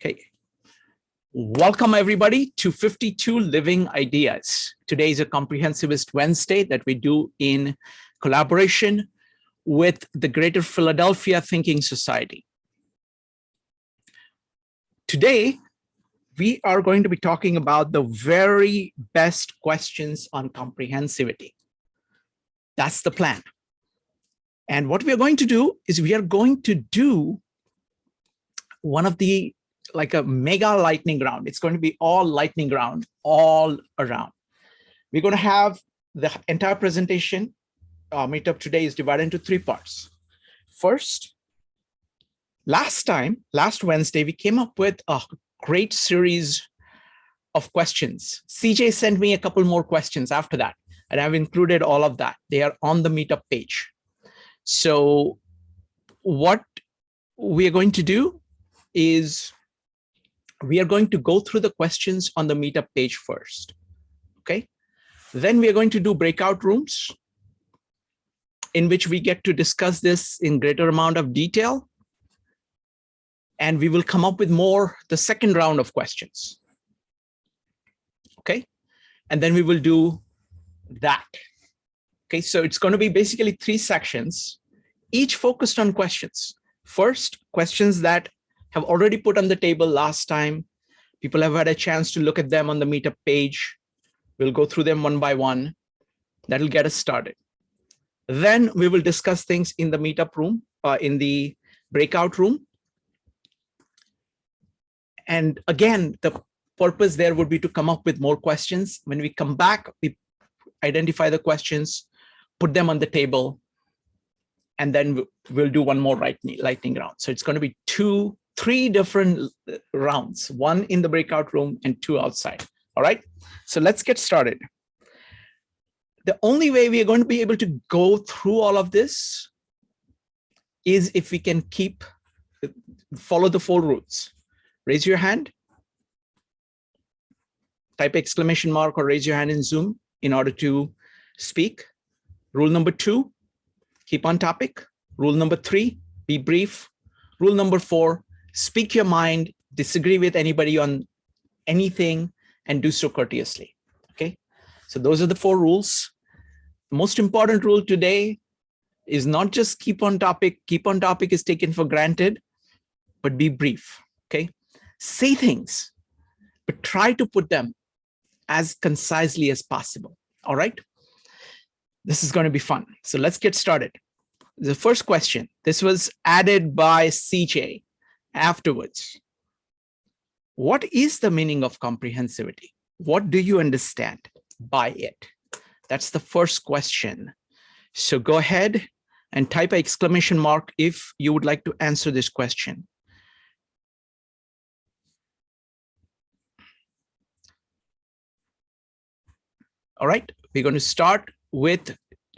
Okay. Welcome everybody to 52 Living Ideas. Today is a Comprehensivist Wednesday that we do in collaboration with the Greater Philadelphia Thinking Society. Today, we are going to be talking about the very best questions on comprehensivity. That's the plan. And what we are going to do is we are going to do one of the like a mega lightning round. It's going to be all lightning round all around. We're going to have the entire presentation meetup today is divided into three parts. First, last Wednesday, we came up with a great series of questions. CJ sent me a couple more questions after that, and I've included all of that. They are on the meetup page. So what we are going to do is we are going to go through the questions on the meetup page first, okay? Then we are going to do breakout rooms in which we get to discuss this in greater amount of detail. And we will come up with more, the second round of questions, okay? And then we will do that, okay? So it's going to be basically three sections, each focused on questions. First, questions that have already put on the table last time. People have had a chance to look at them on the meetup page. We'll go through them one by one. That'll get us started. Then we will discuss things in the meetup room, in the breakout room. And again, the purpose there would be to come up with more questions. When we come back, we identify the questions, put them on the table, and then we'll do one more lightning round. So it's going to be three different rounds, one in the breakout room and two outside. All right, so let's get started. The only way we are going to be able to go through all of this is if we can follow the 4 rules. Raise your hand, type exclamation mark or raise your hand in Zoom in order to speak. Rule number 2, keep on topic. Rule number 3, be brief. Rule number 4, speak your mind, disagree with anybody on anything, and do so courteously, okay? So those are the 4 rules. The most important rule today is not just keep on topic. Keep on topic is taken for granted, but be brief, okay? Say things, but try to put them as concisely as possible, all right? This is going to be fun. So let's get started. The first question, this was added by CJ afterwards. What is the meaning of comprehensivity? What do you understand by it? That's the first question. So go ahead and type an exclamation mark if you would like to answer this question. All right, we're going to start with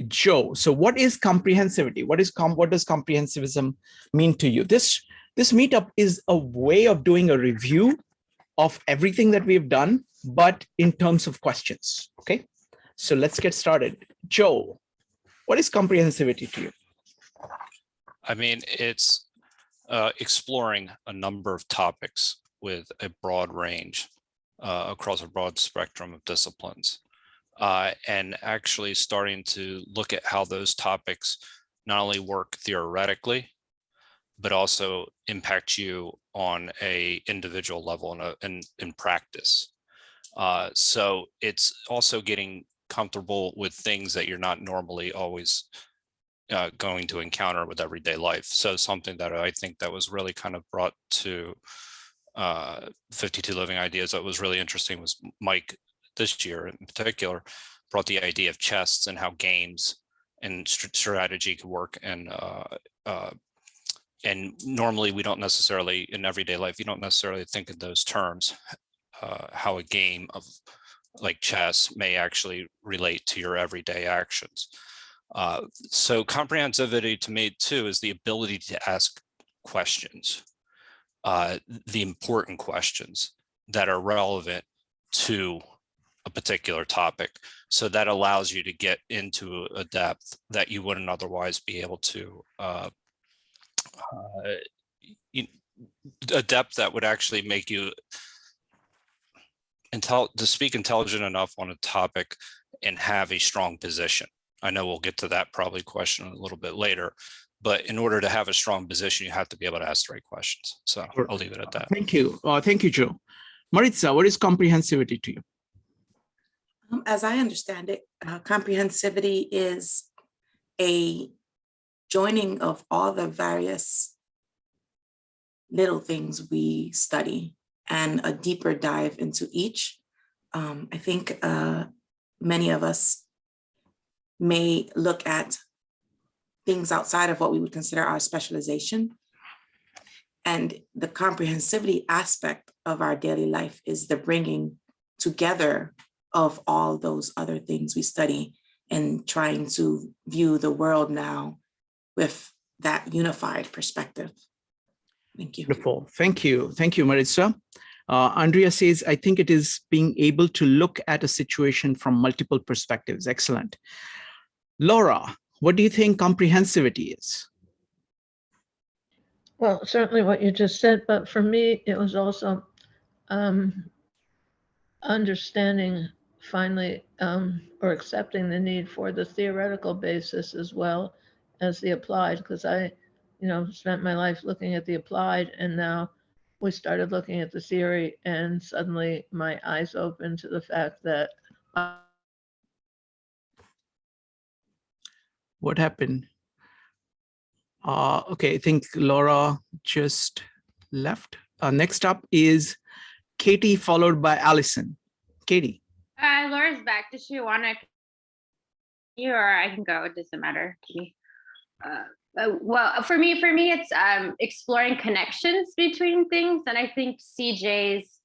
Joe. So what is comprehensivity? What does comprehensivism mean to you? This meetup is a way of doing a review of everything that we've done, but in terms of questions, okay? So let's get started. Joe, what is comprehensivity to you? I mean, it's exploring a number of topics with a broad range across a broad spectrum of disciplines. And actually starting to look at how those topics not only work theoretically, but also impact you on a individual level in practice. So it's also getting comfortable with things that you're not normally always going to encounter with everyday life. So something that I think that was really kind of brought to 52 Living Ideas that was really interesting was Mike this year in particular brought the idea of chess and how games and strategy could work. And normally we don't necessarily, in everyday life, you don't necessarily think in those terms, how a game of like chess may actually relate to your everyday actions. So comprehensivity to me too is the ability to ask questions, the important questions that are relevant to a particular topic. So that allows you to get into a depth that you wouldn't otherwise be able to a depth that would actually make you to speak intelligent enough on a topic and have a strong position. I know we'll get to that probably question a little bit later, but in order to have a strong position, you have to be able to ask the right questions. So I'll leave it at that. Thank you. Thank you, Joe. Maritz, what is comprehensivity to you? As I understand it, comprehensivity is a joining of all the various little things we study and a deeper dive into each. I think many of us may look at things outside of what we would consider our specialization. And the comprehensivity aspect of our daily life is the bringing together of all those other things we study and trying to view the world now with that unified perspective. Thank you. Wonderful. Thank you. Thank you, Maritza. Andrea says, I think it is being able to look at a situation from multiple perspectives. Excellent. Laura, what do you think comprehensivity is? Well, certainly what you just said, but for me, it was also understanding finally or accepting the need for the theoretical basis as well as the applied, because I, spent my life looking at the applied, and now we started looking at the theory, and suddenly my eyes opened to the fact that What happened? Okay, I think Laura just left. Next up is Katie, followed by Allison. Katie. Laura's back. Does she want to? You or I can go. It doesn't matter to me. Well, for me, it's exploring connections between things, and I think CJ's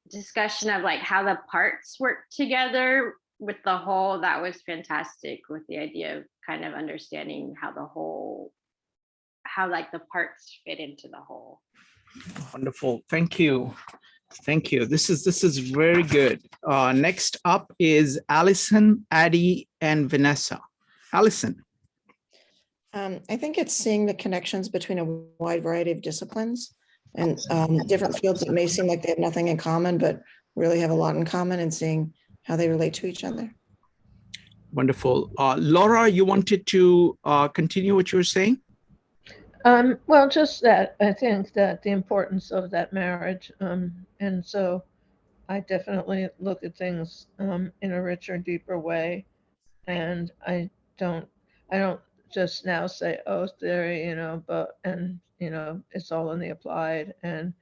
discussion of like how the parts work together with the whole, that was fantastic, with the idea of kind of understanding how the whole, how like the parts fit into the whole. Wonderful. Thank you. Thank you. This is very good. Next up is Allison, Addie, and Vanessa. Allison. I think it's seeing the connections between a wide variety of disciplines and different fields that may seem like they have nothing in common, but really have a lot in common, and seeing how they relate to each other. Wonderful. Laura, you wanted to continue what you were saying? Well, just that I think that the importance of that marriage, and so I definitely look at things in a richer, deeper way, and I don't just now say, oh, theory, but it's all in the applied, and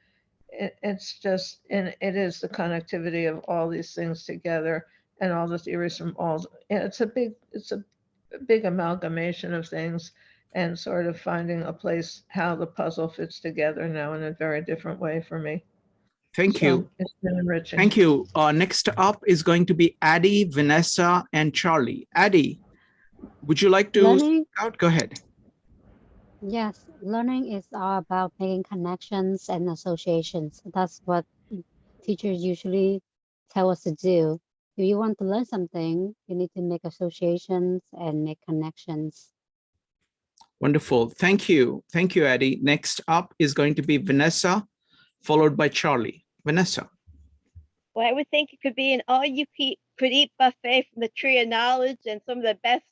it's just, and it is the connectivity of all these things together, and all the theories from all. And it's a big amalgamation of things, and sort of finding a place how the puzzle fits together now in a very different way for me. Thank you. It's been enriching. Thank you. Next up is going to be Addie, Vanessa, and Charlie. Addie, would you like to speak out? Go ahead. Yes, learning is all about making connections and associations. That's what teachers usually tell us to do. If you want to learn something, you need to make associations and make connections. Wonderful. Thank you. Thank you, Addie. Next up is going to be Vanessa, followed by Charlie. Vanessa. Well, I would think it could be an all-you-could-eat buffet from the tree of knowledge, and some of the best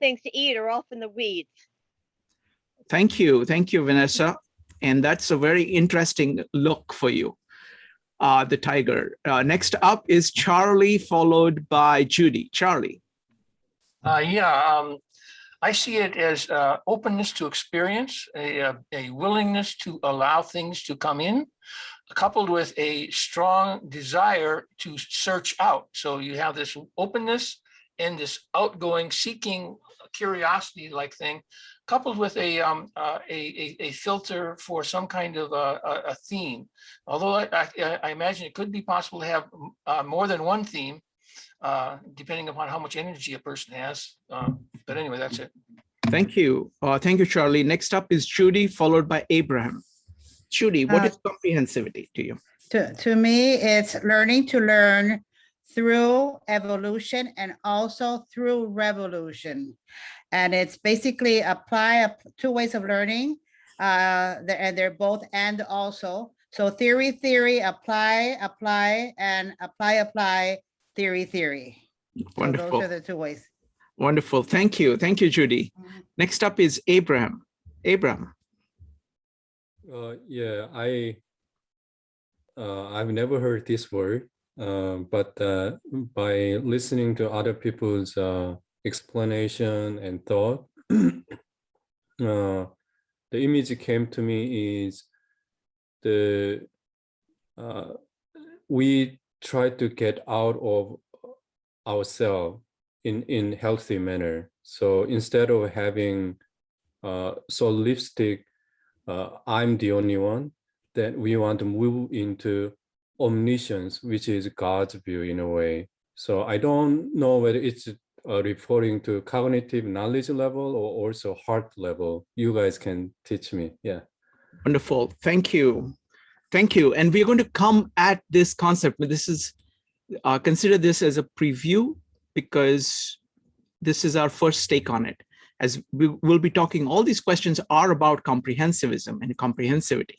things to eat are off in the weeds. Thank you. Thank you, Vanessa. And that's a very interesting look for you, the tiger. Next up is Charlie, followed by Judy. Charlie. I see it as openness to experience, a willingness to allow things to come in, coupled with a strong desire to search out. So you have this openness and this outgoing, seeking, curiosity-like thing, coupled with a filter for some kind of a theme. Although I imagine it could be possible to have more than one theme, depending upon how much energy a person has. But anyway, that's it. Thank you. Thank you, Charlie. Next up is Judy, followed by Abraham. Judy, what is comprehensivity to you? To me, it's learning to learn through evolution and also through revolution. And it's basically apply two ways of learning. and they're both and also. So theory, theory, apply, apply, and apply, apply, theory, theory. So Wonderful. those are the two ways. Wonderful. Thank you. Thank you, Judy. Next up is Abraham. Abraham. Yeah, I've never heard this word, but by listening to other people's explanation and thought, the image came to me is we try to get out of ourselves in healthy manner. So instead of having lipstick, I'm the only one, that we want to move into omniscience, which is God's view in a way. So I don't know whether it's referring to cognitive knowledge level or also heart level. You guys can teach me. Yeah. Wonderful. Thank you. Thank you. And we're going to come at this concept, but this is, consider this as a preview because this is our first take on it. As we will be talking, all these questions are about comprehensivism and comprehensivity.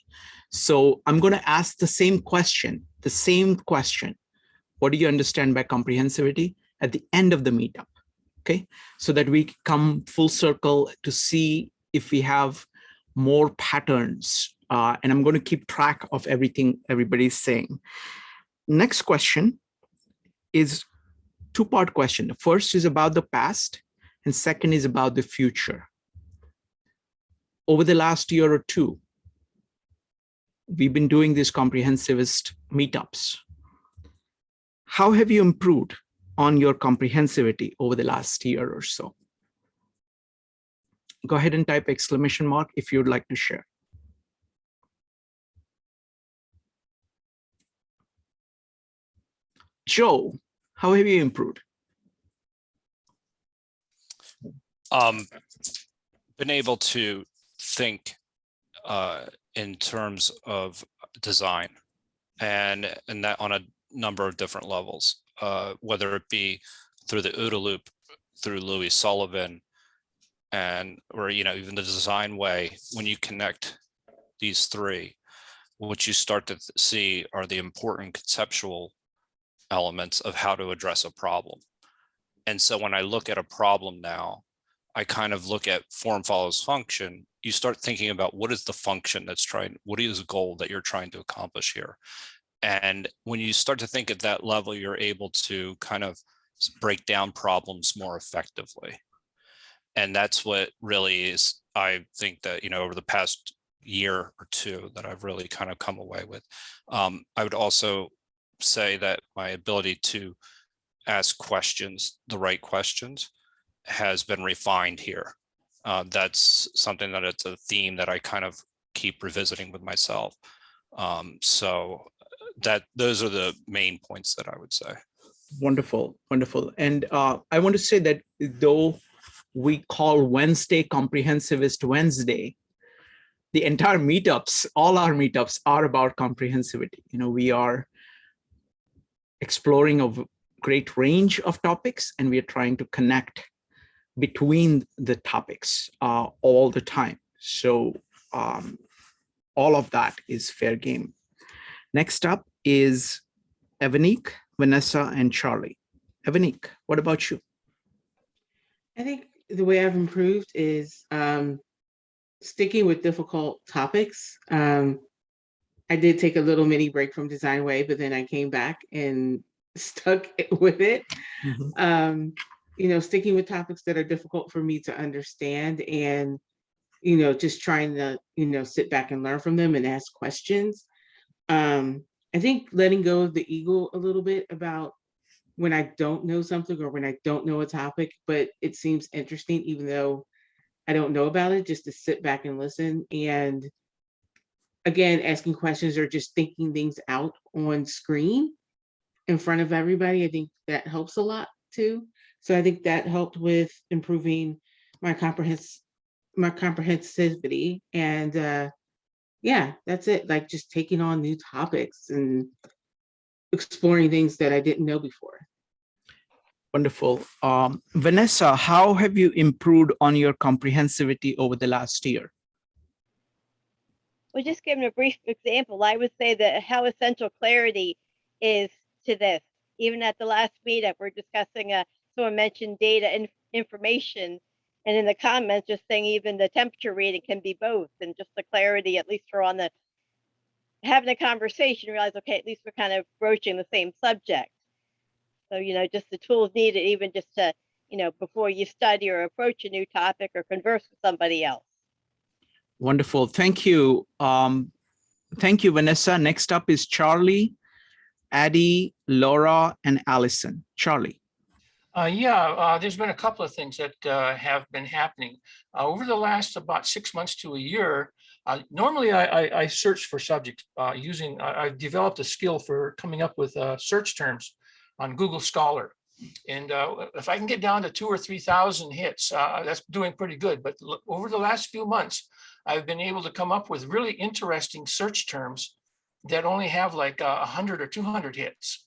So I'm going to ask the same question. What do you understand by comprehensivity at the end of the meetup? Okay, so that we come full circle to see if we have more patterns. And I'm going to keep track of everything everybody's saying. Next question is two-part question. The first is about the past, and second is about the future. Over the last year or two, we've been doing these comprehensivist meetups. How have you improved on your comprehensivity over the last year or so? Go ahead and type exclamation mark if you'd like to share. Joe, how have you improved? Been able to think in terms of design and that on a number of different levels, whether it be through the OODA loop, through Louis Sullivan, or even the design way. When you connect these three, what you start to see are the important conceptual elements of how to address a problem. And so when I look at a problem now, I kind of look at form follows function. You start thinking about what is the function what is the goal that you're trying to accomplish here? And when you start to think at that level, you're able to kind of break down problems more effectively. And that's what really is, I think that, over the past year or two that I've really kind of come away with. I would also say that my ability to ask questions, the right questions, has been refined here. That's something that it's a theme that I kind of keep revisiting with myself. So those are the main points that I would say. Wonderful, wonderful. And I want to say that though we call Wednesday Comprehensivist Wednesday, the entire meetups, all our meetups are about comprehensivity. We are exploring a great range of topics, and we are trying to connect between the topics all the time. So all of that is fair game. Next up is Evanique, Vanessa, and Charlie. Evanique, what about you? I think the way I've improved is sticking with difficult topics. I did take a little mini break from Design Way, but then I came back and stuck with it. Sticking with topics that are difficult for me to understand and, just trying to, sit back and learn from them and ask questions. I think letting go of the ego a little bit about when I don't know something or when I don't know a topic, but it seems interesting, even though I don't know about it, just to sit back and listen. And again, asking questions or just thinking things out on screen in front of everybody, I think that helps a lot too. So I think that helped with improving my comprehensivity. And yeah, that's it. Like just taking on new topics and exploring things that I didn't know before. Wonderful. Vanessa, how have you improved on your comprehensivity over the last year? Well, just giving a brief example, I would say that how essential clarity is to this. Even at the last meetup, we're discussing, someone mentioned data and information, and in the comments, just saying even the temperature reading can be both, and just the clarity, at least we're on the, having a conversation, realize, okay, at least we're kind of broaching the same subject. So, just the tools needed, even just to, before you study or approach a new topic or converse with somebody else. Wonderful. Thank you. Thank you, Vanessa. Next up is Charlie, Addie, Laura, and Allison. Charlie. There's been a couple of things that have been happening over the last about 6 months to a year. Normally, I search for subjects using, I've developed a skill for coming up with search terms on Google Scholar. And if I can get down to 2,000 or 3,000 hits, that's doing pretty good. But over the last few months, I've been able to come up with really interesting search terms that only have like 100 or 200 hits.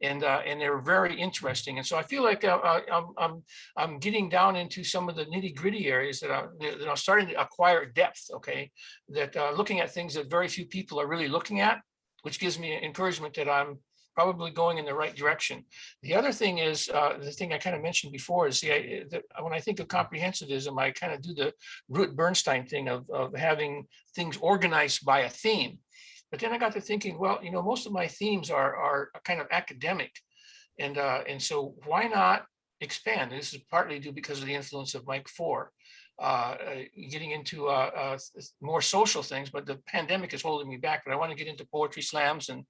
And they're very interesting. And so I feel like I'm getting down into some of the nitty gritty areas that are starting to acquire depth, okay? That looking at things that very few people are really looking at, which gives me encouragement that I'm probably going in the right direction. The other thing is, the thing I kind of mentioned before is when I think of comprehensivism, I kind of do the Ruth Bernstein thing of having things organized by a theme. But then I got to thinking, well, most of my themes are kind of academic. And so why not expand? This is partly due because of the influence of Mike 4, getting into more social things, but the pandemic is holding me back. But I want to get into poetry slams and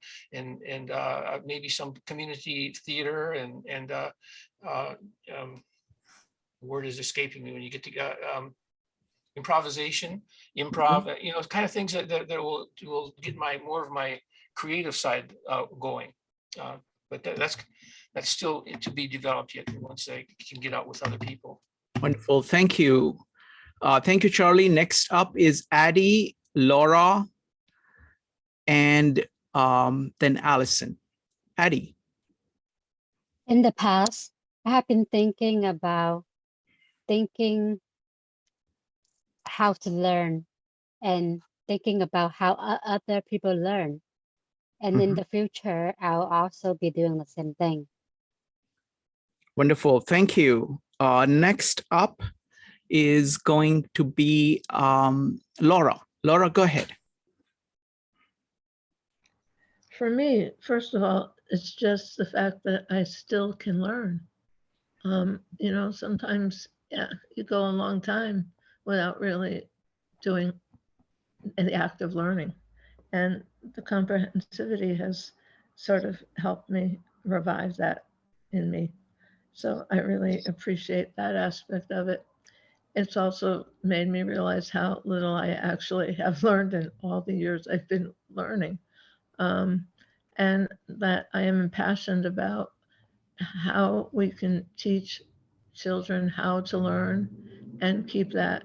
maybe some community theater and word is escaping me when you get to improvisation, improv, kind of things that will get more of my creative side going. But that's still to be developed yet once I can get out with other people. Wonderful. Thank you. Thank you, Charlie. Next up is Addie, Laura, and then Allison. Addie. In the past, I have been thinking how to learn and thinking about how other people learn. And in the future, I'll also be doing the same thing. Wonderful. Thank you. Next up is going to be Laura. Laura, go ahead. For me, first of all, it's just the fact that I still can learn. Sometimes, you go a long time without really doing the act of learning. And the comprehensivity has sort of helped me revive that in me. So I really appreciate that aspect of it. It's also made me realize how little I actually have learned in all the years I've been learning. And that I am impassioned about how we can teach children how to learn and keep that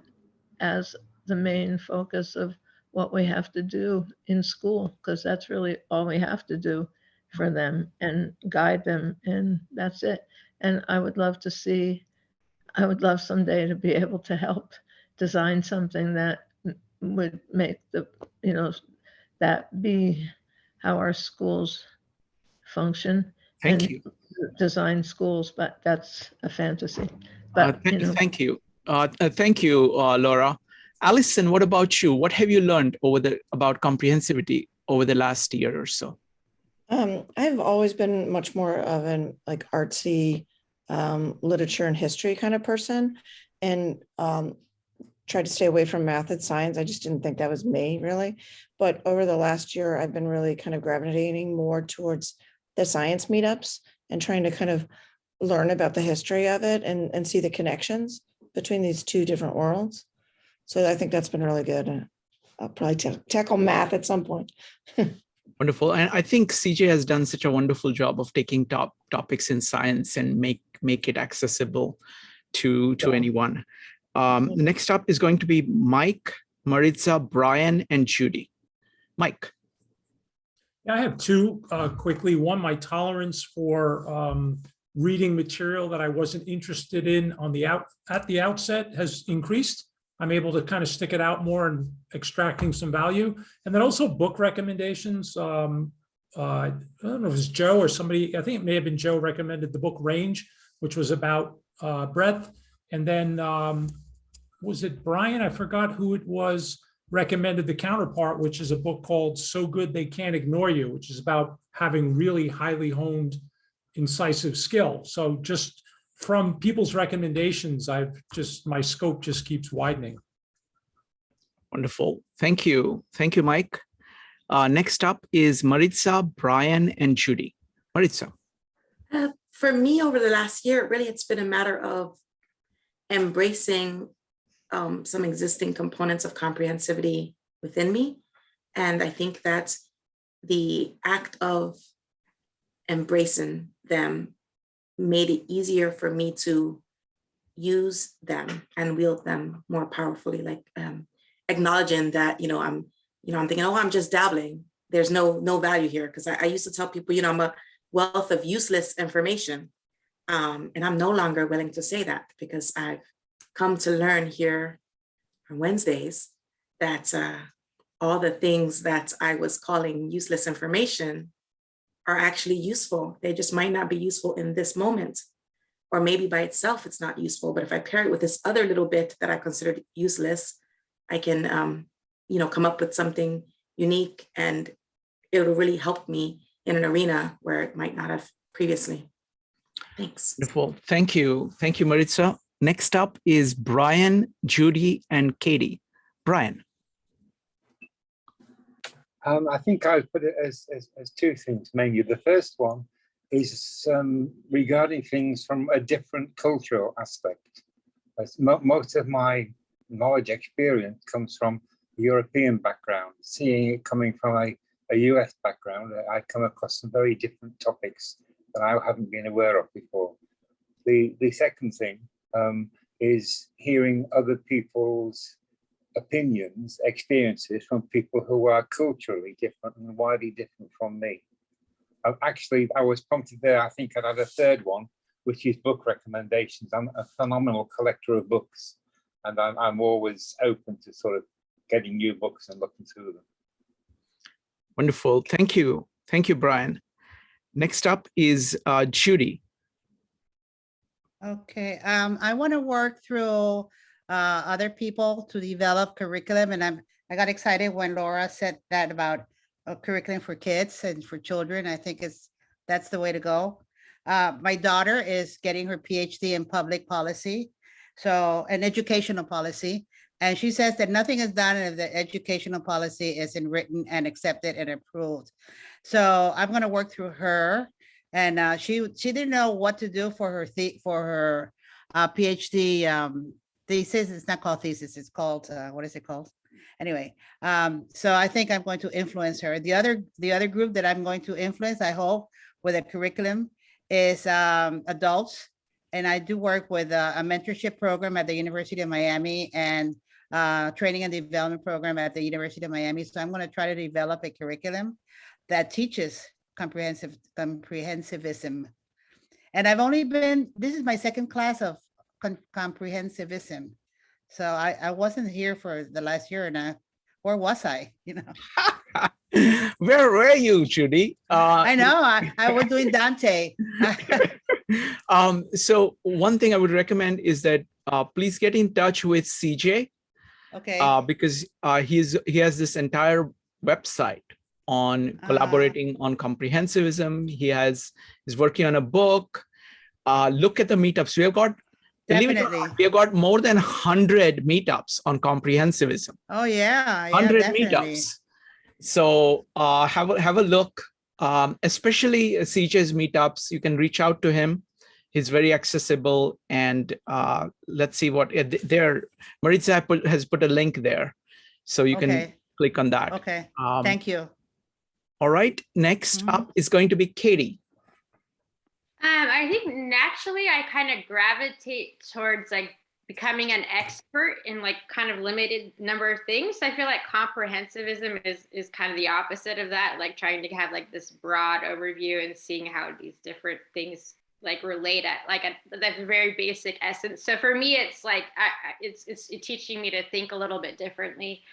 as the main focus of what we have to do in school, because that's really all we have to do for them and guide them, and that's it. And I would love someday to be able to help design something that would make that be how our schools function. Thank you. Design schools, but that's a fantasy. But thank you. Thank you, Laura. Allison, what about you? What have you learned about comprehensivity over the last year or so? I've always been much more of an artsy literature and history kind of person, and tried to stay away from math and science. I just didn't think that was me, really. But over the last year, I've been really kind of gravitating more towards the science meetups and trying to kind of learn about the history of it and see the connections between these two different worlds. So I think that's been really good. I'll probably tackle math at some point. Wonderful. And I think CJ has done such a wonderful job of taking topics in science and make it accessible to anyone. Next up is going to be Mike, Maritza, Brian, and Judy. Mike. I have two quickly. One, my tolerance for reading material that I wasn't interested in at the outset has increased. I'm able to kind of stick it out more and extracting some value. And then also book recommendations. I don't know if it's Joe or somebody, I think it may have been Joe, recommended the book Range, which was about breadth. And then was it Brian? I forgot who it was, recommended the counterpart, which is a book called So Good They Can't Ignore You, which is about having really highly honed incisive skill. So just from people's recommendations, my scope just keeps widening. Wonderful. Thank you. Thank you, Mike. Next up is Maritza, Brian, and Judy. Maritza. For me, over the last year, really, it's been a matter of embracing some existing components of comprehensivity within me. And I think that the act of embracing them made it easier for me to use them and wield them more powerfully, like acknowledging that, I'm thinking, oh, I'm just dabbling. There's no value here. Because I used to tell people, I'm a wealth of useless information. And I'm no longer willing to say that, because I've come to learn here on Wednesdays that all the things that I was calling useless information are actually useful. They just might not be useful in this moment, or maybe by itself it's not useful. But if I pair it with this other little bit that I considered useless, I can, come up with something unique, and it'll really help me in an arena where it might not have previously. Thanks. Wonderful. Thank you. Thank you, Maritza. Next up is Brian, Judy, and Katie. Brian. I think I would put it as two things mainly. The first one is regarding things from a different cultural aspect. As most of my knowledge experience comes from European background. Seeing it coming from a US background, I come across some very different topics that I haven't been aware of before. The second thing is hearing other people's opinions, experiences from people who are culturally different and widely different from me. Actually, I was prompted there, I think I'd add a third one, which is book recommendations. I'm a phenomenal collector of books, and I'm always open to sort of getting new books and looking through them. Wonderful. Thank you. Thank you, Brian. Next up is Judy. Okay, I want to work through other people to develop curriculum, and I got excited when Laura said that about a curriculum for kids and for children. I think that's the way to go. My daughter is getting her PhD in public policy, so an educational policy, and she says that nothing is done if the educational policy isn't written and accepted and approved. So I'm going to work through her. And she didn't know what to do for her PhD thesis. It's not called thesis. It's called what is it called? Anyway, so I think I'm going to influence her. The other group that I'm going to influence, I hope, with a curriculum is adults, and I do work with a mentorship program at the University of Miami and training and development program at the University of Miami. So I'm going to try to develop a curriculum that teaches comprehensivism. And I've only this is my second class of comprehensivism. So I wasn't here for the last year and where was I, Where were you, Judy? I know, I was doing Dante. So one thing I would recommend is that please get in touch with CJ. Okay. Because he has this entire website on collaborating on comprehensivism. He's working on a book. Look at the meetups. We have got more than 100 meetups on comprehensivism. Oh yeah, 100 definitely. meetups. So have a look, especially CJ's meetups. You can reach out to him. He's very accessible, and let's see what there. Maritza has put a link there, so you can click on that. Okay, thank you. All right, next up is going to be Katie. I think naturally I kind of gravitate towards like becoming an expert in like kind of limited number of things. I feel like comprehensivism is kind of the opposite of that, like trying to have like this broad overview and seeing how these different things like relate at like that very basic essence. So for me, it's like it's teaching me to think a little bit differently.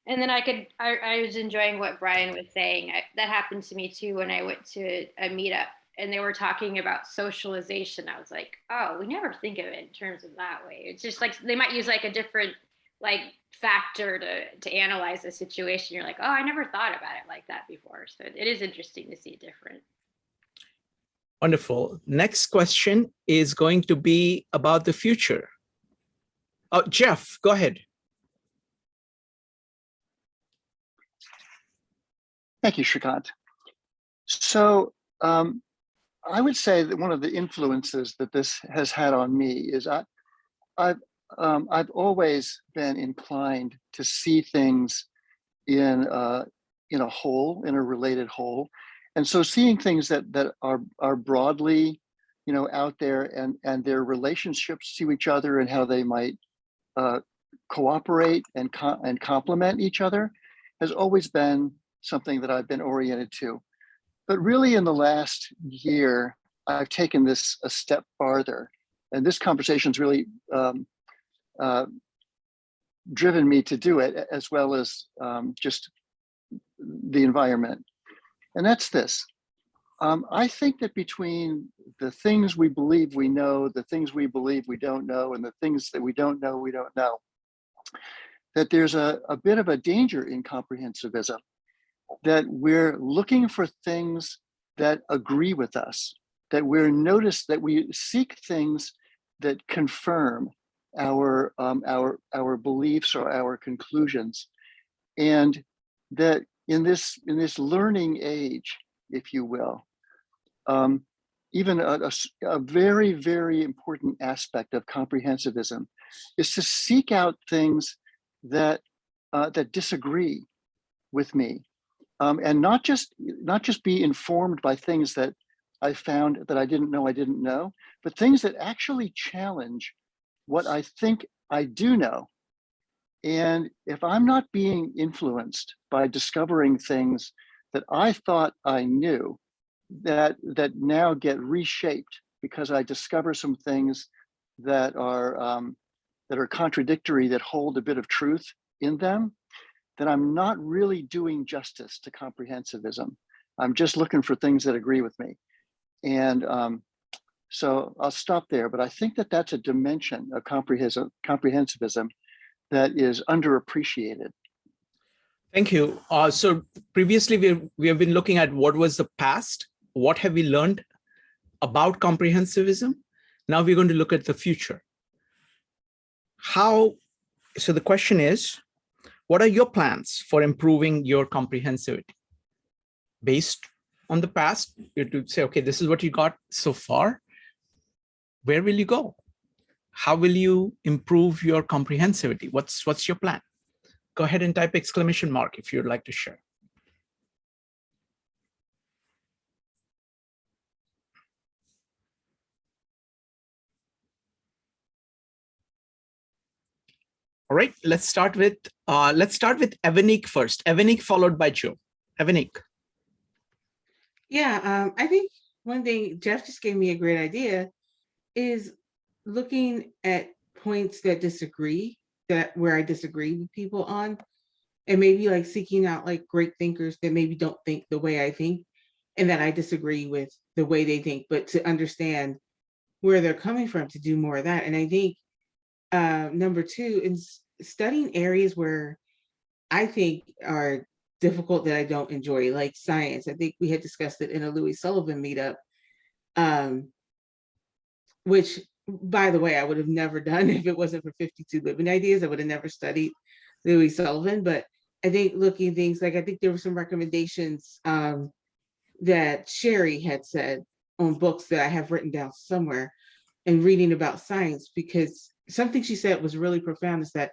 And then I was enjoying what Brian was saying. That happened to me too when I went to a meetup and they were talking about socialization. I was like, oh, we never think of it in terms of that way. It's just like they might use like a different like factor to analyze the situation. You're like, oh, I never thought about it like that before. So it is interesting to see it different. Wonderful. Next question is going to be about the future. Oh, Jeff, go ahead. Thank you, Shrikant. So I would say that one of the influences that this has had on me is I've always been inclined to see things in a whole, in a related whole. And so seeing things that are broadly, out there and their relationships to each other and how they might cooperate and complement each other has always been something that I've been oriented to. But really in the last year, I've taken this a step farther. And this conversation's really driven me to do it, as well as just the environment. And that's this. I think that between the things we believe we know, the things we believe we don't know, and the things that we don't know, that there's a bit of a danger in comprehensivism, that we're looking for things that agree with us, that we seek things that confirm our beliefs or our conclusions, and that in this learning age, if you will, even a very, very important aspect of comprehensivism is to seek out things that disagree with me, and not just be informed by things that I found that I didn't know, but things that actually challenge what I think I do know. And if I'm not being influenced by discovering things that I thought I knew, that now get reshaped because I discover some things that are contradictory, that hold a bit of truth in them, then I'm not really doing justice to comprehensivism. I'm just looking for things that agree with me. And so I'll stop there, but I think that that's a dimension of comprehensivism that is underappreciated. Thank you. So previously we have been looking at what was the past, what have we learned about comprehensivism. Now we're going to look at the future. So the question is, what are your plans for improving your comprehensivity? Based on the past, you to say, okay, this is what you got so far. Where will you go? How will you improve your comprehensivity? What's your plan? Go ahead and type exclamation mark if you'd like to share. All right, let's start with Evanik first. Evanik followed by Joe. Evanik. Yeah, I think one thing Jeff just gave me a great idea is looking at points that where I disagree with people on, and maybe like seeking out like great thinkers that maybe don't think the way I think, and that I disagree with the way they think, but to understand where they're coming from, to do more of that. And I think number two is studying areas where I think are difficult, that I don't enjoy, like science. I think we had discussed it in a Louis Sullivan meetup, which, by the way, I would have never done if it wasn't for 52 Living Ideas. I would have never studied Louis Sullivan. But I think looking at things like, I think there were some recommendations that Sherry had said on books that I have written down somewhere, and reading about science, because something she said was really profound, is that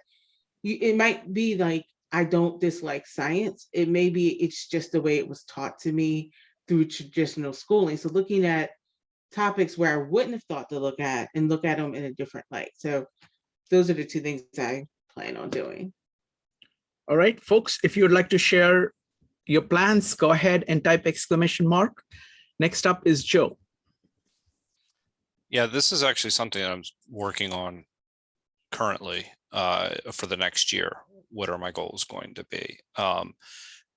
it might be like, I don't dislike science. It may be it's just the way it was taught to me through traditional schooling. So looking at topics where I wouldn't have thought to look at, and look at them in a different light. So those are the two things I plan on doing. All right, folks, if you would like to share your plans, go ahead and type exclamation mark. Next up is Joe. Yeah, this is actually something that I'm working on currently for the next year. What are my goals going to be?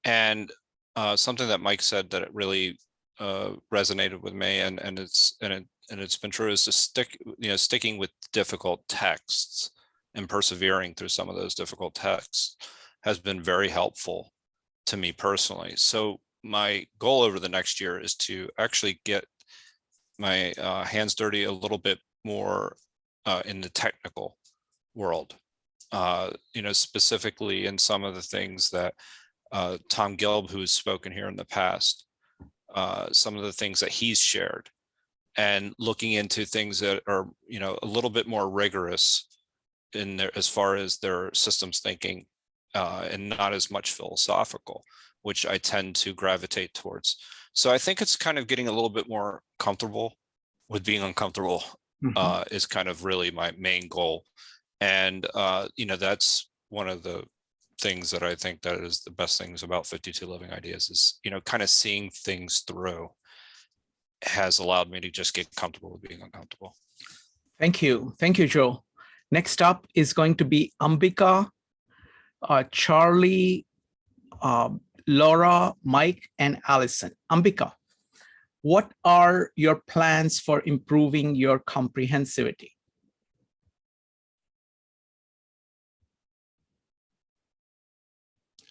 And something that Mike said that it really resonated with me, and it's been true, is to sticking with difficult texts and persevering through some of those difficult texts has been very helpful to me personally. So my goal over the next year is to actually get my hands dirty a little bit more in the technical world, specifically in some of the things that Tom Gilb, who has spoken here in the past, some of the things that he's shared, and looking into things that are, a little bit more rigorous in there as far as their systems thinking, and not as much philosophical, which I tend to gravitate towards. So I think it's kind of getting a little bit more comfortable with being uncomfortable, is kind of really my main goal. And, that's one of the things that I think that is the best things about 52 Living Ideas is, kind of seeing things through has allowed me to just get comfortable with being uncomfortable. Thank you. Thank you, Joe. Next up is going to be Ambika, Charlie, Laura, Mike, and Allison. Ambika, what are your plans for improving your comprehensivity?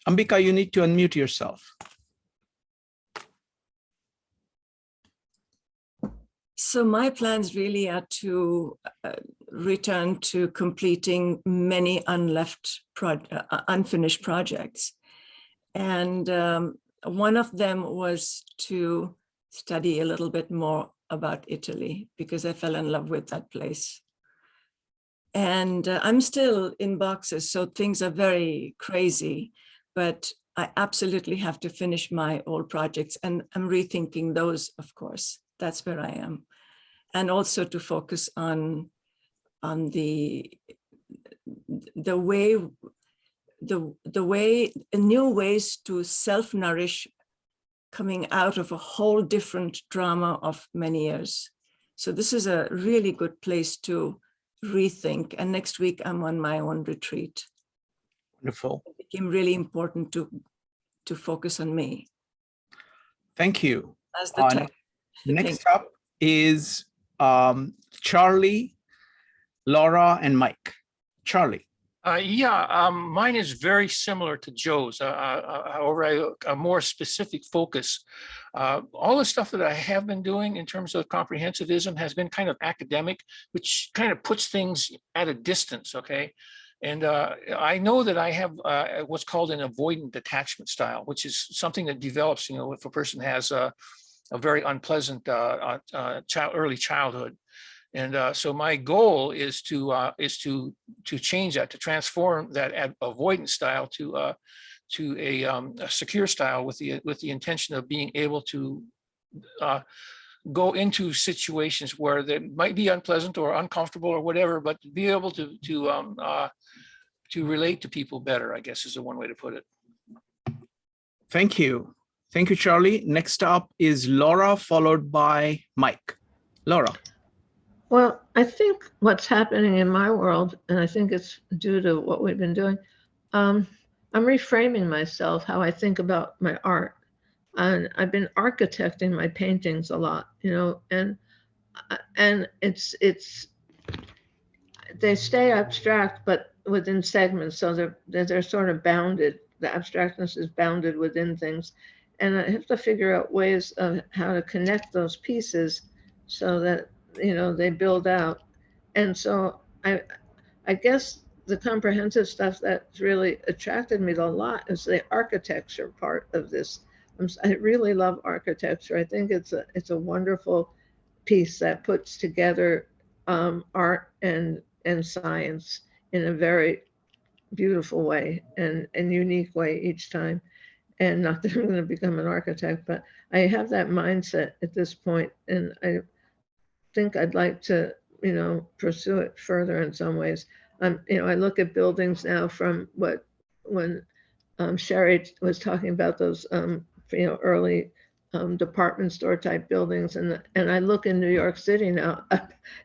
Ambika, you need to unmute yourself. So my plans really are to return to completing many unfinished projects. And one of them was to study a little bit more about Italy, because I fell in love with that place. And I'm still in boxes, so things are very crazy, but I absolutely have to finish my old projects, and I'm rethinking those, of course. That's where I am. And also to focus on the new ways to self-nourish coming out of a whole different drama of many years. So this is a really good place to rethink. And next week I'm on my own retreat. Wonderful. It became really important to focus on me. Thank you. As the time. Next up is Charlie, Laura, and Mike. Charlie. Mine is very similar to Joe's. However, a more specific focus. All the stuff that I have been doing in terms of comprehensivism has been kind of academic, which kind of puts things at a distance, okay? And I know that I have what's called an avoidant attachment style, which is something that develops, if a person has a very unpleasant early childhood. And so my goal is to change that, to transform that avoidance style to a secure style with the intention of being able to go into situations where they might be unpleasant or uncomfortable or whatever, but be able to relate to people better, I guess, is the one way to put it. Thank you. Thank you, Charlie. Next up is Laura, followed by Mike. Laura. Well, I think what's happening in my world, and I think it's due to what we've been doing, I'm reframing myself, how I think about my art. And I've been architecting my paintings a lot, and they stay abstract, but within segments. So they're sort of bounded. The abstractness is bounded within things. And I have to figure out ways of how to connect those pieces so that, they build out. And so I guess the comprehensive stuff that's really attracted me a lot is the architecture part of this. I really love architecture. I think it's a wonderful piece that puts together art and science in a very beautiful way and unique way each time. And not that I'm going to become an architect, but I have that mindset at this point, and I think I'd like to, pursue it further in some ways. I look at buildings now from when Sherry was talking about those, early department store type buildings, and I look in New York City now,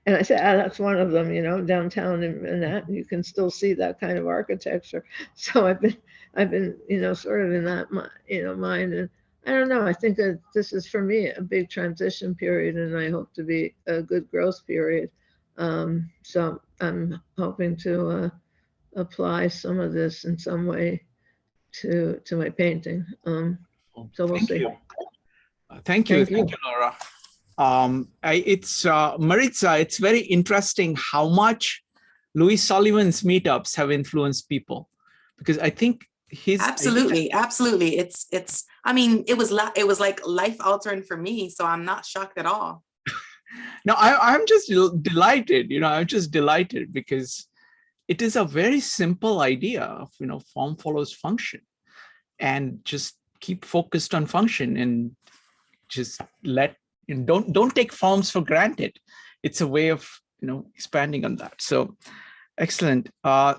and I say, that's one of them, downtown, and that you can still see that kind of architecture. So I've been, sort of in that, mind, and I don't know. I think that this is for me a big transition period, and I hope to be a good growth period. So I'm hoping to apply some of this in some way to my painting. So we'll see. Thank you, Laura. It's Maritza. It's very interesting how much Louis Sullivan's meetups have influenced people, because I think his absolutely. I mean, it was like life altering for me, so I'm not shocked at all. No, I'm just delighted. I'm just delighted because it is a very simple idea of form follows function, and just keep focused on function and just don't take forms for granted. It's a way of expanding on that. So excellent.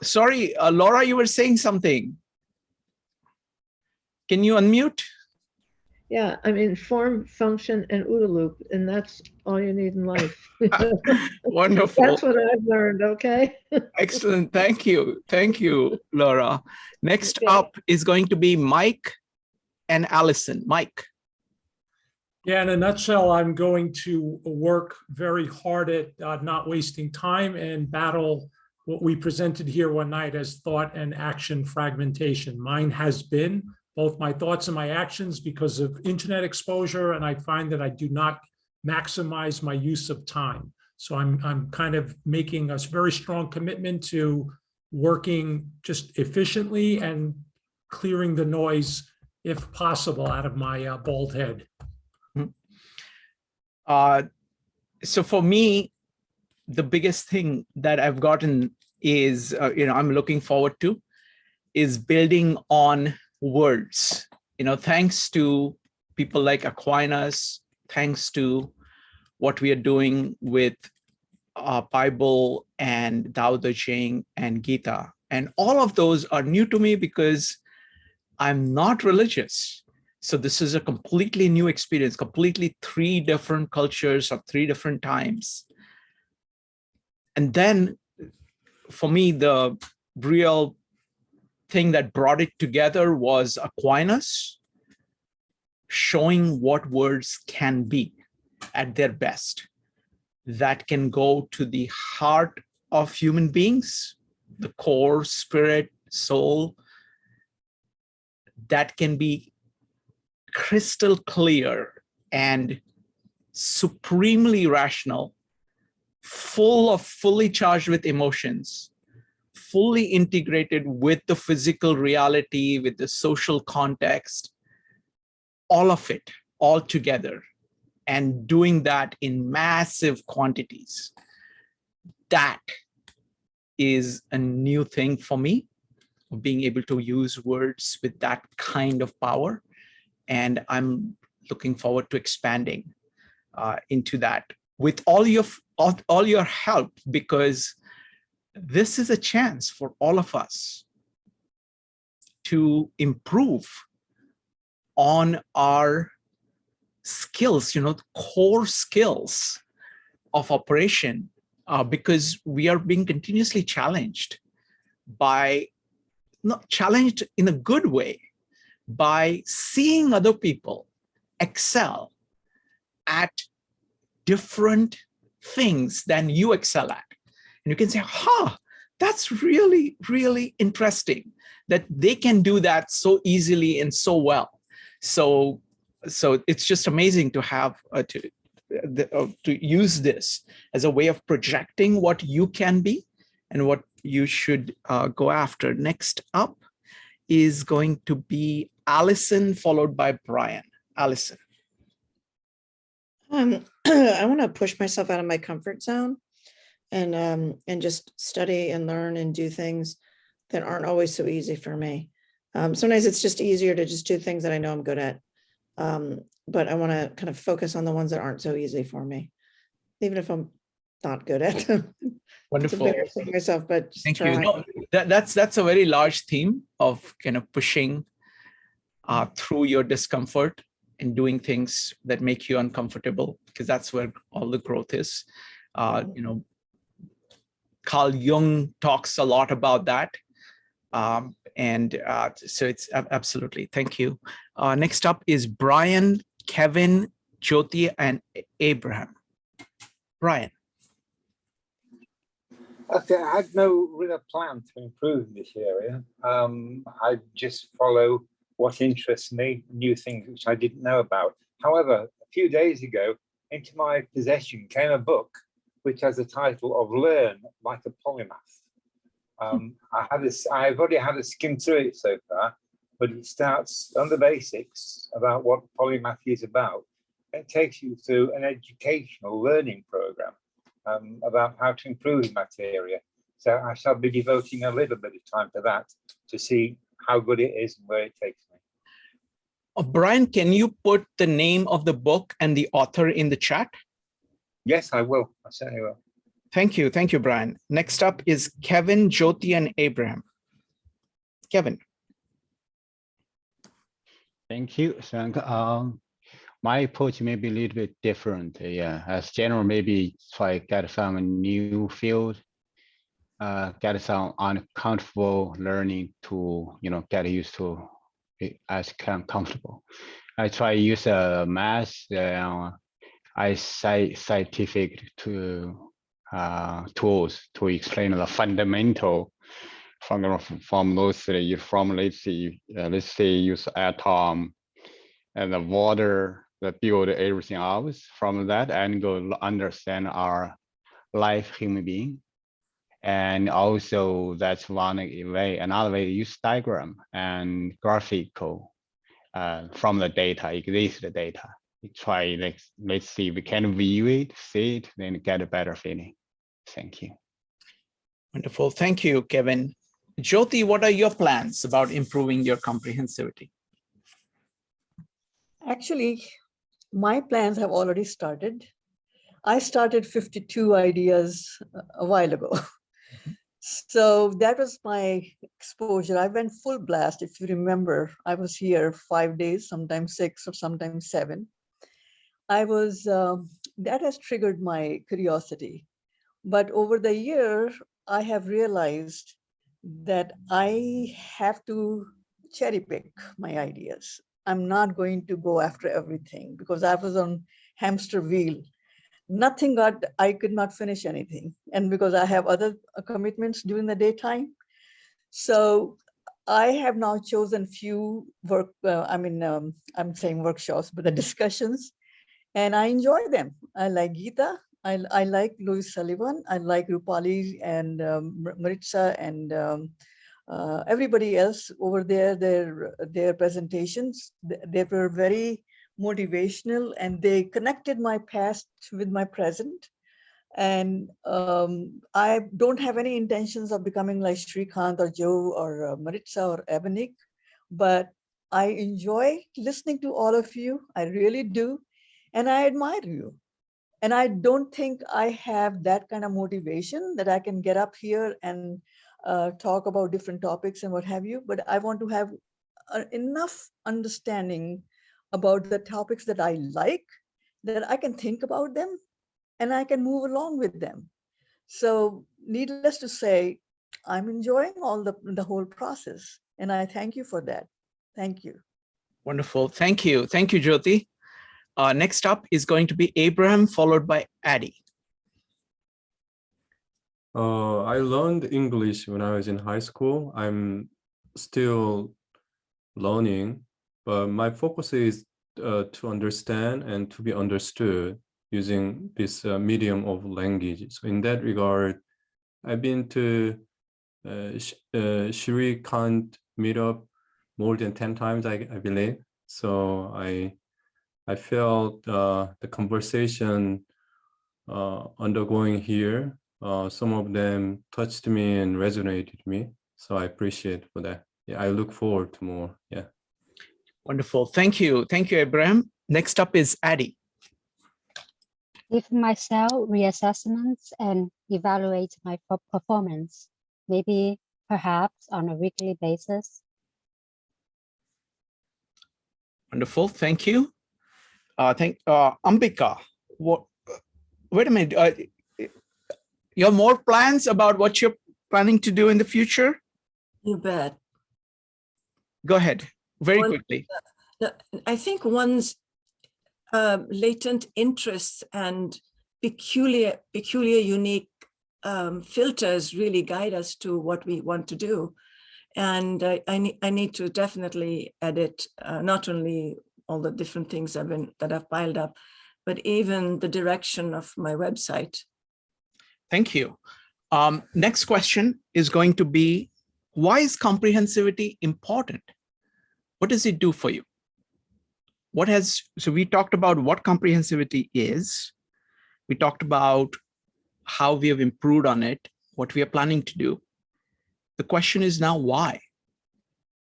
Sorry, Laura, you were saying something. Can you unmute? Yeah, I mean, form, function, and OODA loop, and that's all you need in life. Wonderful. That's what I've learned, okay? Excellent. Thank you. Thank you, Laura. Next up is going to be Mike and Allison. Mike. Yeah, in a nutshell, I'm going to work very hard at not wasting time and battle what we presented here one night as thought and action fragmentation. Mine has been both my thoughts and my actions because of internet exposure, and I find that I do not maximize my use of time. So I'm kind of making a very strong commitment to working just efficiently and clearing the noise, if possible, out of my bald head. So for me, the biggest thing that I've gotten is, I'm looking forward to is building on words, thanks to people like Aquinas, thanks to what we are doing with Bible and Tao Te Ching and Gita. And all of those are new to me because I'm not religious. So this is a completely new experience, completely 3 different cultures of 3 different times. And then for me, the real thing that brought it together was Aquinas showing what words can be at their best, that can go to the heart of human beings, the core, spirit, soul, that can be crystal clear and supremely rational, fully charged with emotions, fully integrated with the physical reality, with the social context, all of it, all together, and doing that in massive quantities. That is a new thing for me, being able to use words with that kind of power. And I'm looking forward to expanding into that with all your help, because this is a chance for all of us to improve on our skills, core skills of operation, because we are being continuously challenged not challenged in a good way, by seeing other people excel at different things than you excel at. And you can say, that's really, really interesting that they can do that so easily and so well. So it's just amazing to have to use this as a way of projecting what you can be and what you should go after. Next up is going to be Allison, followed by Brian. Allison. I want to push myself out of my comfort zone and just study and learn and do things that aren't always so easy for me. Sometimes it's just easier to just do things that I know I'm good at. But I want to kind of focus on the ones that aren't so easy for me, even if I'm not good at them. Wonderful. Myself, but just thank try. you. No, that's a very large theme of kind of pushing through your discomfort and doing things that make you uncomfortable, because that's where all the growth is. You know, Carl Jung talks a lot about that. So it's absolutely, thank you. Next up is Brian, Kevin, Jyoti, and Abraham. Brian. Okay, I had no real plan to improve in this area. I just follow what interests me, new things which I didn't know about. However, a few days ago, into my possession came a book which has the title of Learn Like a Polymath. I've already had a skim through it so far, but it starts on the basics about what polymathy is about. It takes you through an educational learning program about how to improve in that area. So I shall be devoting a little bit of time to that to see how good it is and where it takes me. Brian, can you put the name of the book and the author in the chat? Yes, I will. I certainly will. Thank you. Thank you, Brian. Next up is Kevin, Jyoti, and Abraham. Kevin. Thank you. So, my approach may be a little bit different. Yeah, as general, maybe try to get some new field, get some uncomfortable learning to, you know, get used to it as comfortable. I try to use math, scientific tools to explain the fundamental from those from let's say use atom and the water that build everything else. From that angle, understand our life human being. And also that's one way. Another way, use diagram and graphical from the data, exist the data. Try, let's see if we can view it, see it, then get a better feeling. Thank you. Wonderful. Thank you, Kevin. Jyoti, what are your plans about improving your comprehensivity? Actually, my plans have already started. I started 52 ideas a while ago. So that was my exposure. I went full blast. If you remember, I was here 5 days, sometimes 6 or sometimes 7. That has triggered my curiosity. But over the year, I have realized that I have to cherry pick my ideas. I'm not going to go after everything because I was on hamster wheel. I could not finish anything. And because I have other commitments during the daytime. So I have now chosen few I'm saying workshops, but the discussions, and I enjoy them. I like Gita. I like Louis Sullivan. I like Rupali and Maritz and everybody else over there. Their presentations, they were very motivational, and they connected my past with my present. And I don't have any intentions of becoming like Shrikant or Joe or Maritza or Ebenik, but I enjoy listening to all of you. I really do. And I admire you. And I don't think I have that kind of motivation that I can get up here and talk about different topics and what have you, but I want to have enough understanding about the topics that I like, that I can think about them and I can move along with them. So needless to say, I'm enjoying all the whole process, and I thank you for that. Thank you. Wonderful. Thank you. Thank you, Jyoti. Next up is going to be Abraham, followed by Addie. I learned English when I was in high school. I'm still learning, but my focus is to understand and to be understood using this medium of language. So in that regard, I've been to Shrikant Meetup more than 10 times, I believe. So I felt the conversation undergoing here, some of them touched me and resonated me. So I appreciate for that. Yeah, I look forward to more. Yeah. Wonderful. Thank you. Thank you, Abraham. Next up is Addie. Give myself reassessments and evaluate my performance, maybe perhaps on a weekly basis. Wonderful. Thank you. Ambika, wait a minute. You have more plans about what you're planning to do in the future? You bet. Go ahead, very quickly. I think one's latent interests and peculiar, unique filters really guide us to what we want to do. And I need to definitely edit not only all the different things that I've piled up, but even the direction of my website. Thank you. Next question is going to be, why is comprehensivity important? What does it do for you? So we talked about what comprehensivity is. We talked about how we have improved on it, what we are planning to do. The question is now why?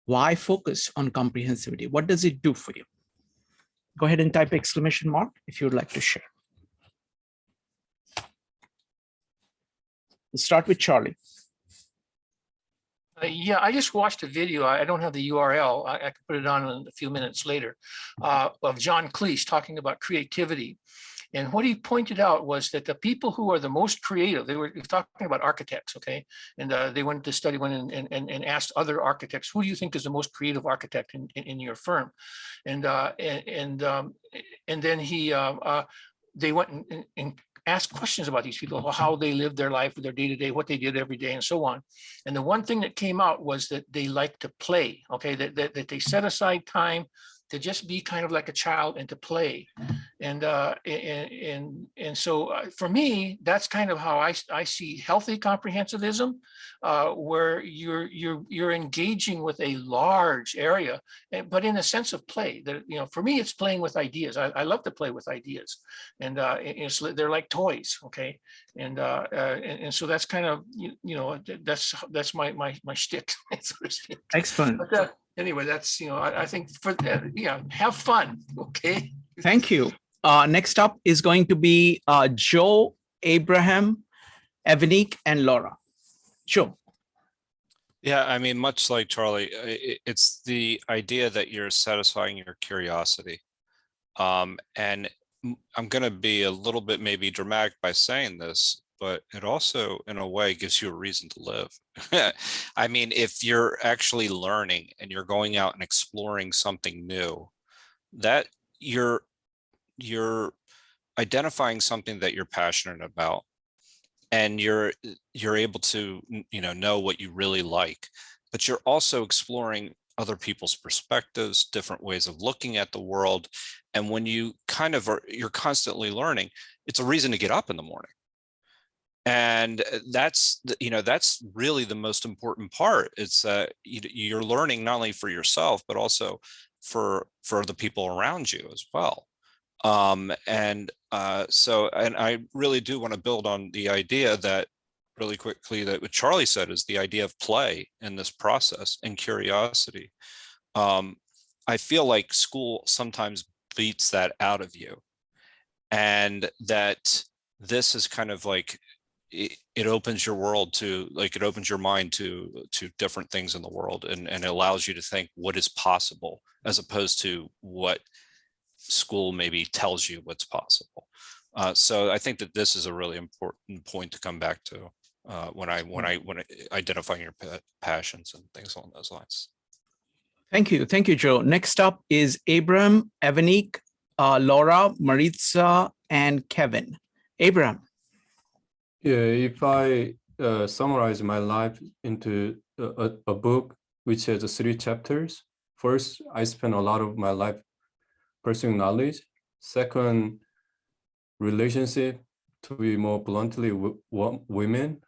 Why focus on comprehensivity? What does it do for you? Go ahead and type exclamation mark if you would like to share. We'll start with Charlie. Yeah, I just watched a video. I don't have the URL. I can put it on a few minutes later, of John Cleese talking about creativity. And what he pointed out was that the people who are the most creative, he was talking about architects, okay? And they went to study, and asked other architects, who do you think is the most creative architect in your firm? And then they went and asked questions about these people, how they lived their life, their day-to-day, what they did every day, and so on. And the one thing that came out was that they like to play, okay? That they set aside time to just be kind of like a child and to play. And so for me, that's kind of how I see healthy comprehensivism, where you're engaging with a large area, but in a sense of play. That, you know, for me, it's playing with ideas. I love to play with ideas, and they're like toys, okay? And so that's kind of, you know, that's my shtick, so to speak. Excellent. But, anyway, that's, you know, I think for, yeah, have fun, okay? Thank you. Next up is going to be Joe, Abraham, Evanique, and Laura. Joe. Yeah, I mean, much like Charlie, it's the idea that you're satisfying your curiosity. And I'm going to be a little bit maybe dramatic by saying this, but it also, in a way, gives you a reason to live. I mean, if you're actually learning and you're going out and exploring something new, that you're identifying something that you're passionate about, and you're able to, you know what you really like, but you're also exploring other people's perspectives, different ways of looking at the world. And when you kind of you're constantly learning, it's a reason to get up in the morning. And that's really the most important part. It's you're learning not only for yourself, but also for the people around you as well. And I really do want to build on the idea that, really quickly, that what Charlie said is the idea of play in this process and curiosity. I feel like school sometimes beats that out of you, and that this is kind of like, it opens your world to, like, it opens your mind to different things in the world, and it allows you to think what is possible, as opposed to what school maybe tells you what's possible. So I think that this is a really important point to come back to when identifying your passions and things along those lines. Thank you, Joe. Next up is Abraham, Evanique, Laura, Maritz, and Kevin. Abraham. Yeah, if I summarize my life into a book which has 3 chapters. First, I spent a lot of my life pursuing knowledge. Second, relationship, to be more bluntly, women.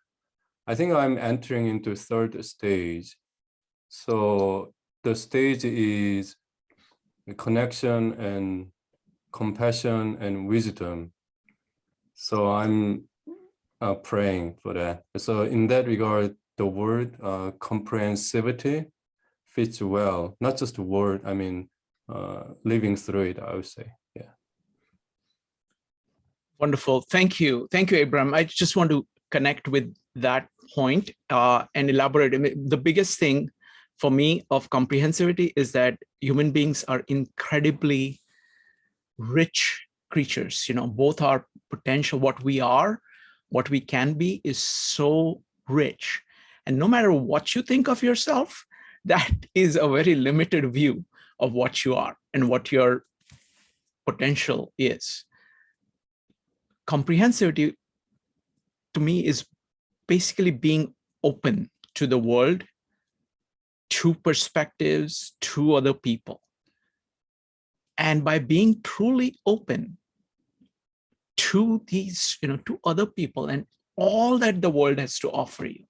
I think I'm entering into 3rd stage. So the stage is connection and compassion and wisdom. So I'm praying for that. So in that regard, the word comprehensivity fits well. Not just the word, I mean, living through it, I would say. Yeah. Wonderful. Thank you, Abraham. I just want to connect with that point and elaborate. I mean, the biggest thing for me of comprehensivity is that human beings are incredibly rich creatures. Both our potential, what we are, what we can be, is so rich. And no matter what you think of yourself, that is a very limited view of what you are and what your potential is. Comprehensivity, to me, is basically being open to the world, to perspectives, to other people. And by being truly open to these, to other people and all that the world has to offer you,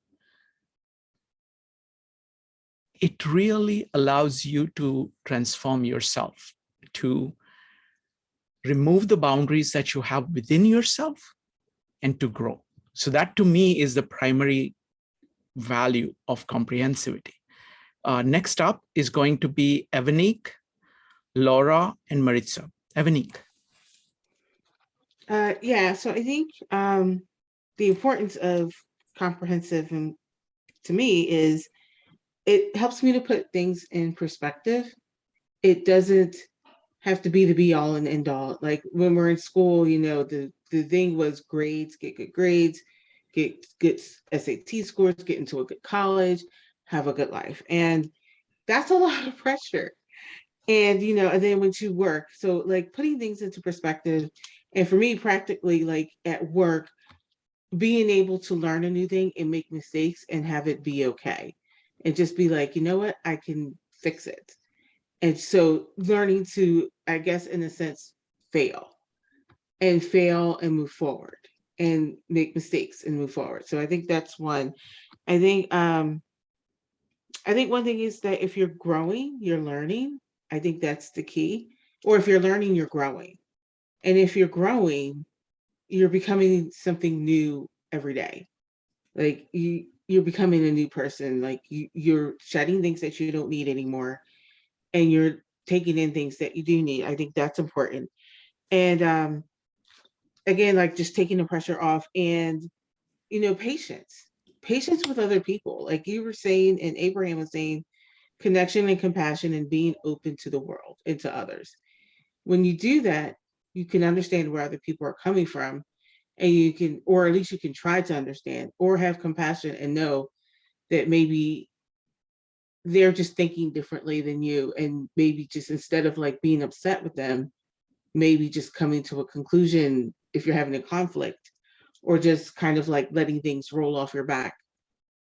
it really allows you to transform yourself, to remove the boundaries that you have within yourself and to grow. So that to me is the primary value of comprehensivity. Next up is going to be Evanique, Laura, and Maritz. Evanique. Yeah, so I think the importance of comprehensive to me is it helps me to put things in perspective. It doesn't have to be the be all and end all. Like when we're in school, the thing was grades, get good grades, get good SAT scores, get into a good college, have a good life. And that's a lot of pressure. And, and then when you work, so like putting things into perspective, and for me, practically like at work, being able to learn a new thing and make mistakes and have it be okay. And just be like, you know what, I can fix it. And so learning to, I guess, in a sense, fail and move forward and make mistakes and move forward. So I think that's one. I think one thing is that if you're growing, you're learning. I think that's the key. Or if you're learning, you're growing. And if you're growing, you're becoming something new every day. Like you're becoming a new person. Like you're shedding things that you don't need anymore, and you're taking in things that you do need. I think that's important. And again, like just taking the pressure off, and patience with other people. Like you were saying, and Abraham was saying, connection and compassion and being open to the world and to others. When you do that, you can understand where other people are coming from, and you can, or at least you can try to understand or have compassion and know that maybe they're just thinking differently than you, and maybe just instead of like being upset with them, maybe just coming to a conclusion if you're having a conflict, or just kind of like letting things roll off your back,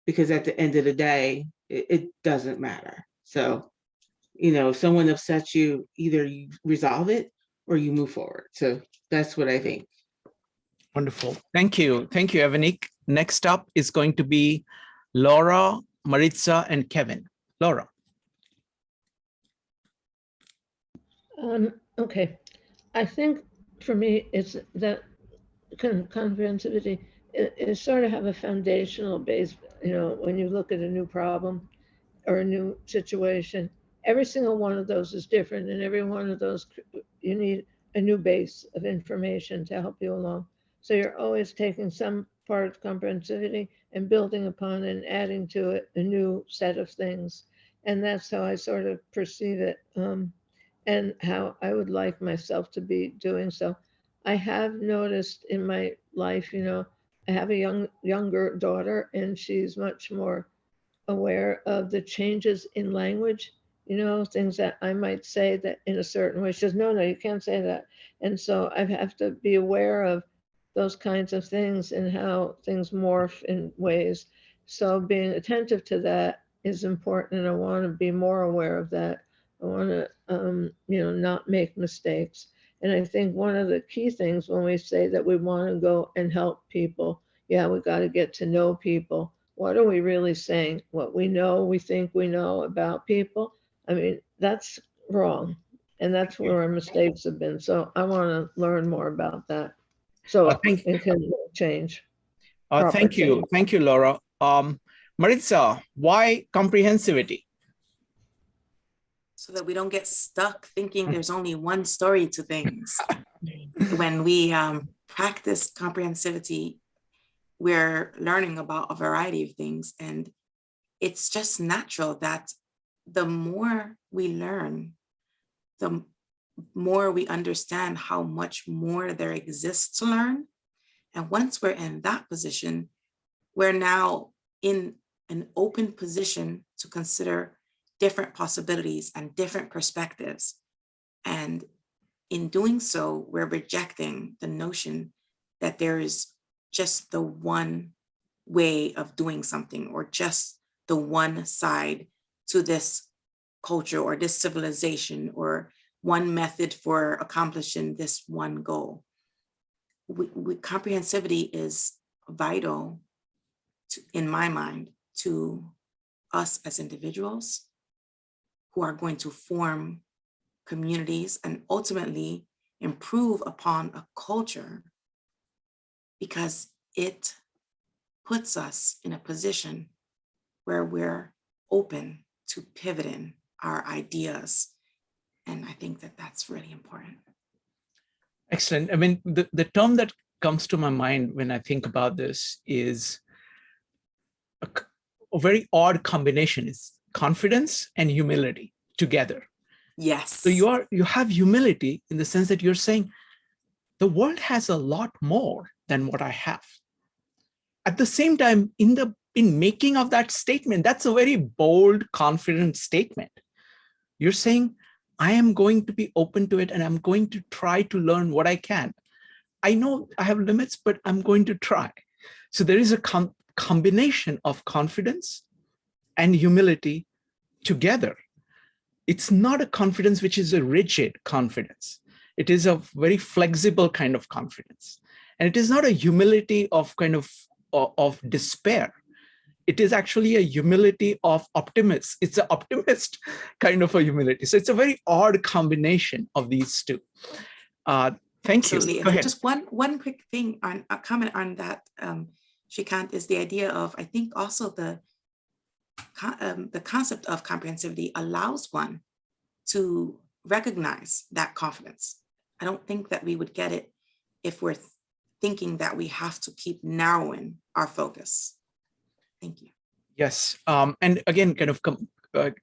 because at the end of the day, it doesn't matter. So, if someone upsets you, either you resolve it or you move forward. So that's what I think. Wonderful. Thank you. Thank you, Evanique. Next up is going to be Laura, Maritz, and Kevin. Laura. Okay. I think for me, it's that comprehensivity is sort of have a foundational base. When you look at a new problem or a new situation, every single one of those is different, and every one of those, you need a new base of information to help you along. So you're always taking some part of comprehensivity and building upon and adding to it a new set of things. And that's how I sort of perceive it, and how I would like myself to be doing so. I have noticed in my life, I have a younger daughter, and she's much more aware of the changes in language, things that I might say that in a certain way. She says, no, you can't say that. And so I have to be aware of those kinds of things and how things morph in ways. So being attentive to that is important, and I want to be more aware of that. I want to, not make mistakes. And I think one of the key things when we say that we want to go and help people, we got to get to know people. What are we really saying? What we know, we think we know about people? I mean, that's wrong. And that's where our mistakes have been. So I want to learn more about that. So it can change. Thank you. Change. Thank you, Laura. Maritz, why comprehensivity? So that we don't get stuck thinking there's only one story to things. When we practice comprehensivity, we're learning about a variety of things. And it's just natural that the more we learn, the more we understand how much more there exists to learn. And once we're in that position, we're now in an open position to consider different possibilities and different perspectives. And in doing so, we're rejecting the notion that there is just the one way of doing something, or just the one side to this culture or this civilization, or one method for accomplishing this one goal. Comprehensivity is vital, in my mind, to us as individuals who are going to form communities and ultimately improve upon a culture, because it puts us in a position where we're open to pivoting our ideas. And I think that that's really important. Excellent. I mean, the term that comes to my mind when I think about this is a very odd combination. Is confidence and humility together. Yes. So you have humility in the sense that you're saying the world has a lot more than what I have. At the same time, in making of that statement, that's a very bold, confident statement. You're saying, I am going to be open to it, and I'm going to try to learn what I can. I know I have limits, but I'm going to try. So there is a combination of confidence and humility together. It's not a confidence which is a rigid confidence. It is a very flexible kind of confidence. And it is not a humility of of despair. It is actually a humility of optimists. It's an optimist kind of a humility. So it's a very odd combination of these two. Thank you. Absolutely. Go ahead. Just one quick thing on a comment on that, Shrikant, is the idea of, I think also the concept of comprehensivity allows one to recognize that confidence. I don't think that we would get it if we're thinking that we have to keep narrowing our focus. Thank you. Yes. And again,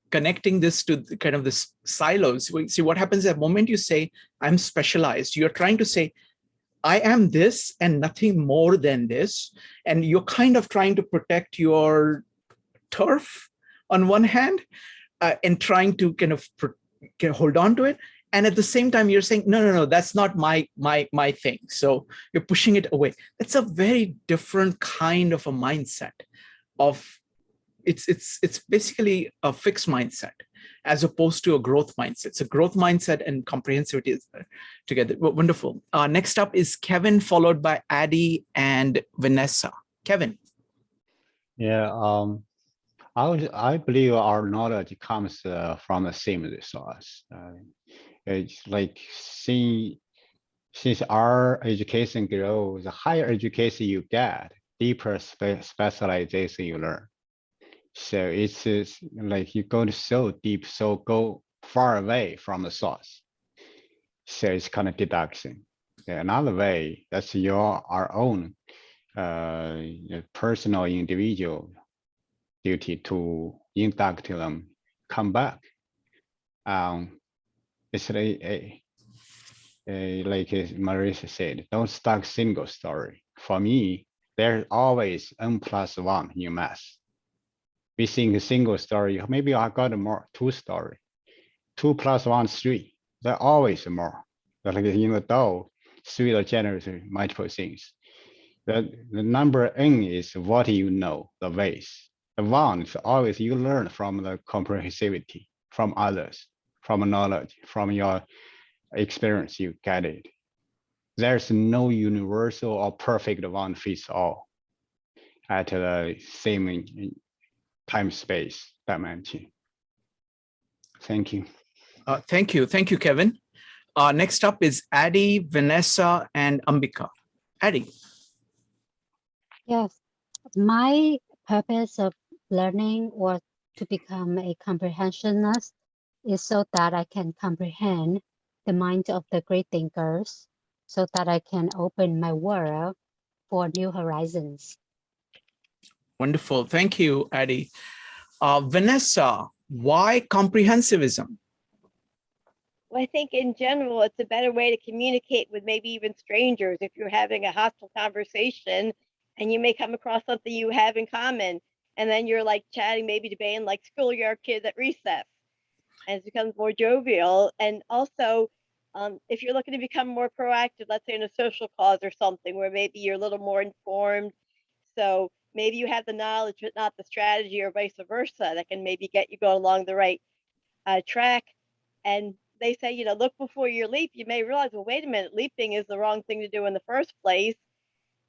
connecting this to the silos. See what happens at the moment you say, I'm specialized, you're trying to say, I am this and nothing more than this. And you're kind of trying to protect your turf on one hand, and trying to hold on to it. And at the same time, you're saying, no, that's not my thing. So you're pushing it away. That's a very different kind of a mindset. It's basically a fixed mindset as opposed to a growth mindset. It's a growth mindset and comprehensivity is together. Wonderful. Next up is Kevin, followed by Addie and Vanessa. Kevin. Yeah, I believe our knowledge comes from the same source. It's like since our education grows, the higher education you get, deeper specialization you learn. So it's like you go so deep, so go far away from the source. So it's kind of deduction. Another way, that's our own personal individual duty to induct them, come back. It's like Maritz said, don't stuck single story. For me, there's always n+1 in math. We think a single story, maybe I got more, 2 story. 2 + 1 is 3. There always more. Like in the DAO, 3 are generate multiple things. The number n is what you know, the ways. The 1 is always you learn from the comprehensivity, from others, from knowledge, from your experience, you get it. There's no universal or perfect one fits all at the same time space dimension. Thank you. Thank you, Kevin. Next up is Addie, Vanessa, and Ambika. Addie. Yes, my purpose of learning or to become a comprehensionist is so that I can comprehend the minds of the great thinkers, so that I can open my world for new horizons. Wonderful. Thank you, Addie. Vanessa, why comprehensivism? Well, I think in general, it's a better way to communicate with maybe even strangers. If you're having a hostile conversation and you may come across something you have in common, and then you're like chatting, maybe debating like schoolyard kids at recess, and it becomes more jovial. And also, if you're looking to become more proactive, let's say in a social cause or something where maybe you're a little more informed, so maybe you have the knowledge but not the strategy, or vice versa, that can maybe get you going along the right track. And they say, you know, look before you leap. You may realize, well, wait a minute, leaping is the wrong thing to do in the first place.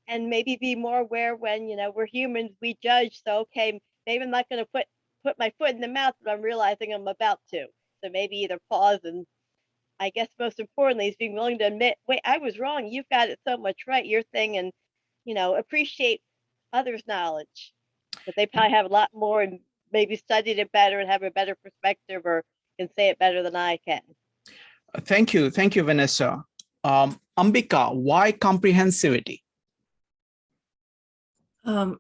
And maybe be more aware when, you know, we're humans, we judge. So, okay, maybe I'm not going to put my foot in the mouth, but I'm realizing I'm about to. So maybe either pause, and I guess most importantly is being willing to admit, wait, I was wrong. You've got it so much right, your thing, and, you know, appreciate others' knowledge, but they probably have a lot more and maybe studied it better and have a better perspective, or can say it better than I can. Thank you, Vanessa. Ambika, why comprehensivity?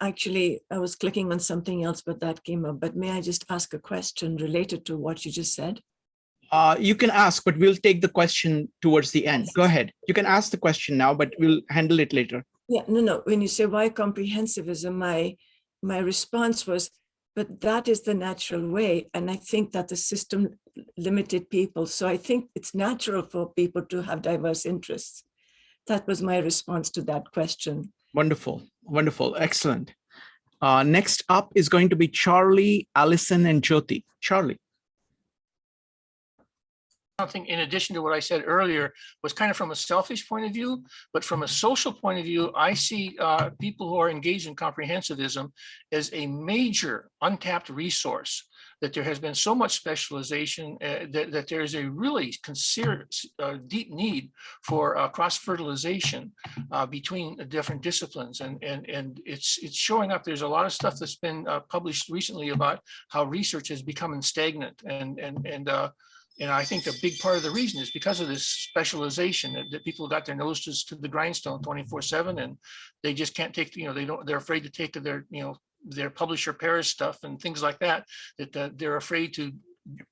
Actually, I was clicking on something else, but that came up. But may I just ask a question related to what you just said? You can ask, but we'll take the question towards the end. Go ahead. You can ask the question now, but we'll handle it later. Yeah, no. When you say why comprehensivism, my response was, but that is the natural way. And I think that the system limited people. So I think it's natural for people to have diverse interests. That was my response to that question. Wonderful. Excellent. Next up is going to be Charlie, Allison, and Jyoti. Charlie. Something in addition to what I said earlier was kind of from a selfish point of view, but from a social point of view, I see people who are engaged in comprehensivism as a major untapped resource, that there has been so much specialization, that there is a really deep need for cross-fertilization between the different disciplines. And it's showing up. There's a lot of stuff that's been published recently about how research has become stagnant, and I think a big part of the reason is because of this specialization, that people got their noses to the grindstone 24/7, and they just can't take, they're afraid to take their publisher Paris stuff and things like that, they're afraid to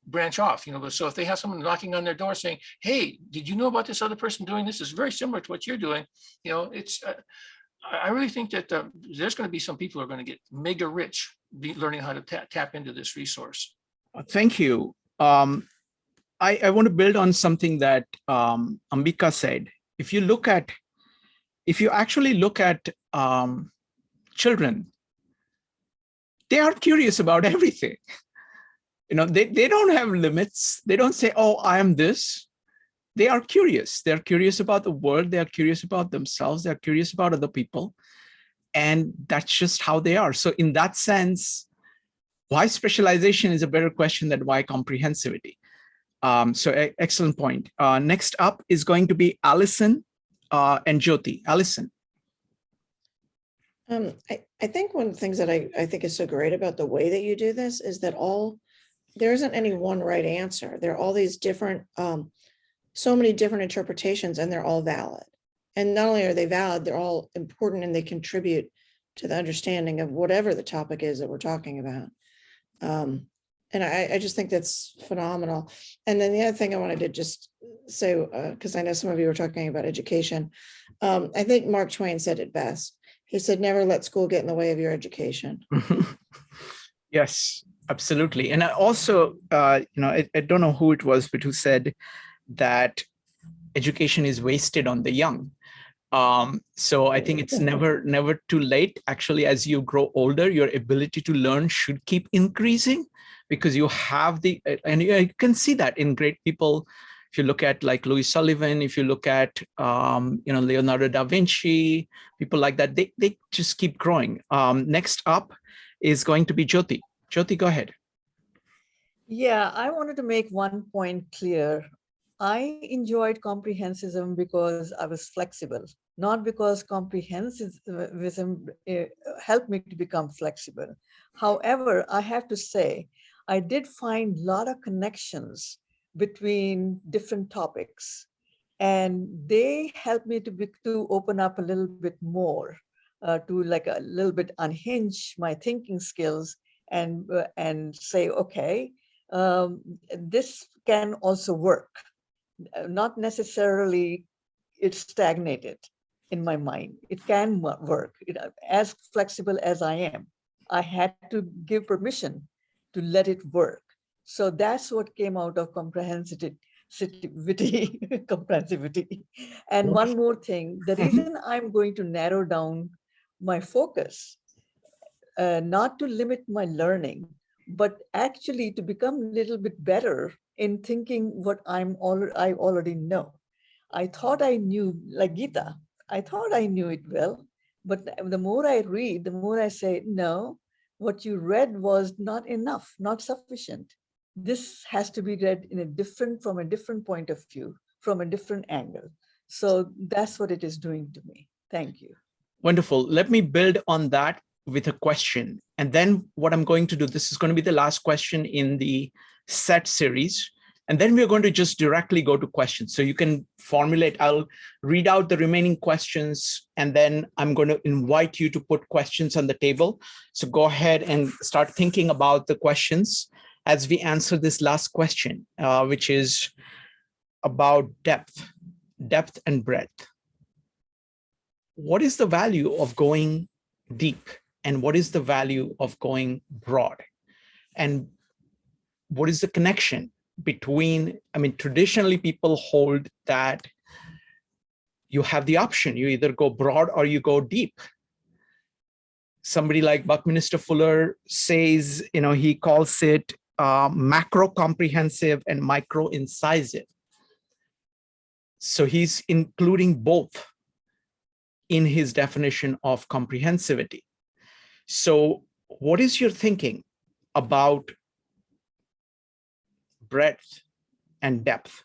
branch off, so if they have someone knocking on their door saying, hey, did you know about this other person doing this? It's very similar to what you're doing. I really think that there's going to be some people who are going to get mega rich learning how to tap into this resource. Thank you. I want to build on something that Ambika said. If you actually look at children, they are curious about everything. They don't have limits. They don't say, oh, I am this. They are curious. They're curious about the world. They are curious about themselves. They're curious about other people. And that's just how they are. So in that sense, why specialization is a better question than why comprehensivity. So excellent point. Next up is going to be Allison and Jyoti. Allison. I think one of the things that I think is so great about the way that you do this is that there isn't any one right answer. There are all these different, so many different interpretations, and they're all valid. And not only are they valid, they're all important, and they contribute to the understanding of whatever the topic is that we're talking about. And I just think that's phenomenal. And then the other thing I wanted to just say, because I know some of you were talking about education, I think Mark Twain said it best. He said, never let school get in the way of your education. Yes, absolutely. And I also, I don't know who it was, but who said that education is wasted on the young. So I think it's never too late. Actually, as you grow older, your ability to learn should keep increasing, because you have and you can see that in great people. If you look at like Louis Sullivan, if you look at, Leonardo da Vinci, people like that, they just keep growing. Next up is going to be Jyoti. Jyoti, go ahead. Yeah, I wanted to make one point clear. I enjoyed comprehensivism because I was flexible, not because comprehensivism helped me to become flexible. However, I have to say, I did find a lot of connections between different topics, and they helped me to open up a little bit more, to like a little bit unhinge my thinking skills and say, okay, this can also work. not necessarily it's stagnated in my mind. It can work. As flexible as I am, I had to give permission to let it work. So that's what came out of comprehensivity. Comprehensivity. And one more thing, the reason I'm going to narrow down my focus, not to limit my learning, but actually to become a little bit better in thinking what I already know. I thought I knew, like Gita, I thought I knew it well, but the more I read, the more I say, no, what you read was not enough, not sufficient. This has to be read from a different point of view, from a different angle. So that's what it is doing to me. Thank you. Wonderful. Let me build on that with a question. And then what I'm going to do, this is going to be the last question in the set series. And then we're going to just directly go to questions. So you can formulate, I'll read out the remaining questions, and then I'm going to invite you to put questions on the table. So go ahead and start thinking about the questions as we answer this last question, which is about depth and breadth. What is the value of going deep? And what is the value of going broad? And what is the connection between, traditionally people hold that you have the option, you either go broad or you go deep. Somebody like Buckminster Fuller says, he calls it macro comprehensive and micro incisive. So he's including both in his definition of comprehensivity. So what is your thinking about breadth and depth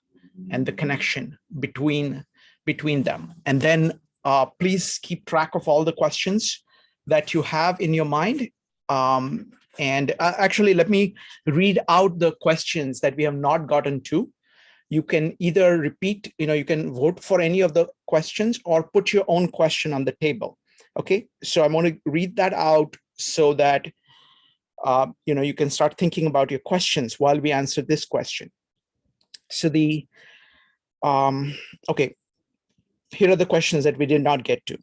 and the connection between them? And then please keep track of all the questions that you have in your mind. And actually, let me read out the questions that we have not gotten to. You can either repeat, you can vote for any of the questions or put your own question on the table. Okay, so I'm going to read that out so that you can start thinking about your questions while we answer this question. So okay, here are the questions that we did not get to.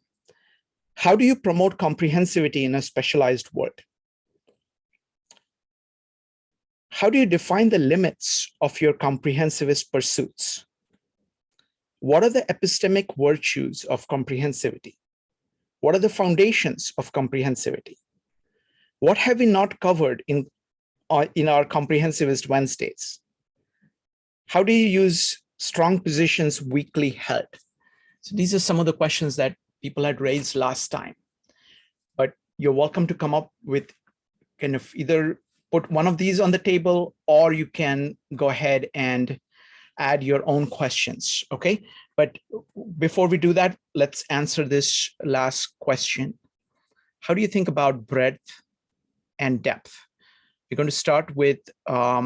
How do you promote comprehensivity in a specialized world? How do you define the limits of your comprehensivist pursuits? What are the epistemic virtues of comprehensivity? What are the foundations of comprehensivity? What have we not covered in our Comprehensivist Wednesdays? How do you use strong positions weakly held? So these are some of the questions that people had raised last time, but you're welcome to come up with kind of either put one of these on the table, or you can go ahead and add your own questions, okay? But before we do that, let's answer this last question. How do you think about breadth and depth? We're going to start with, I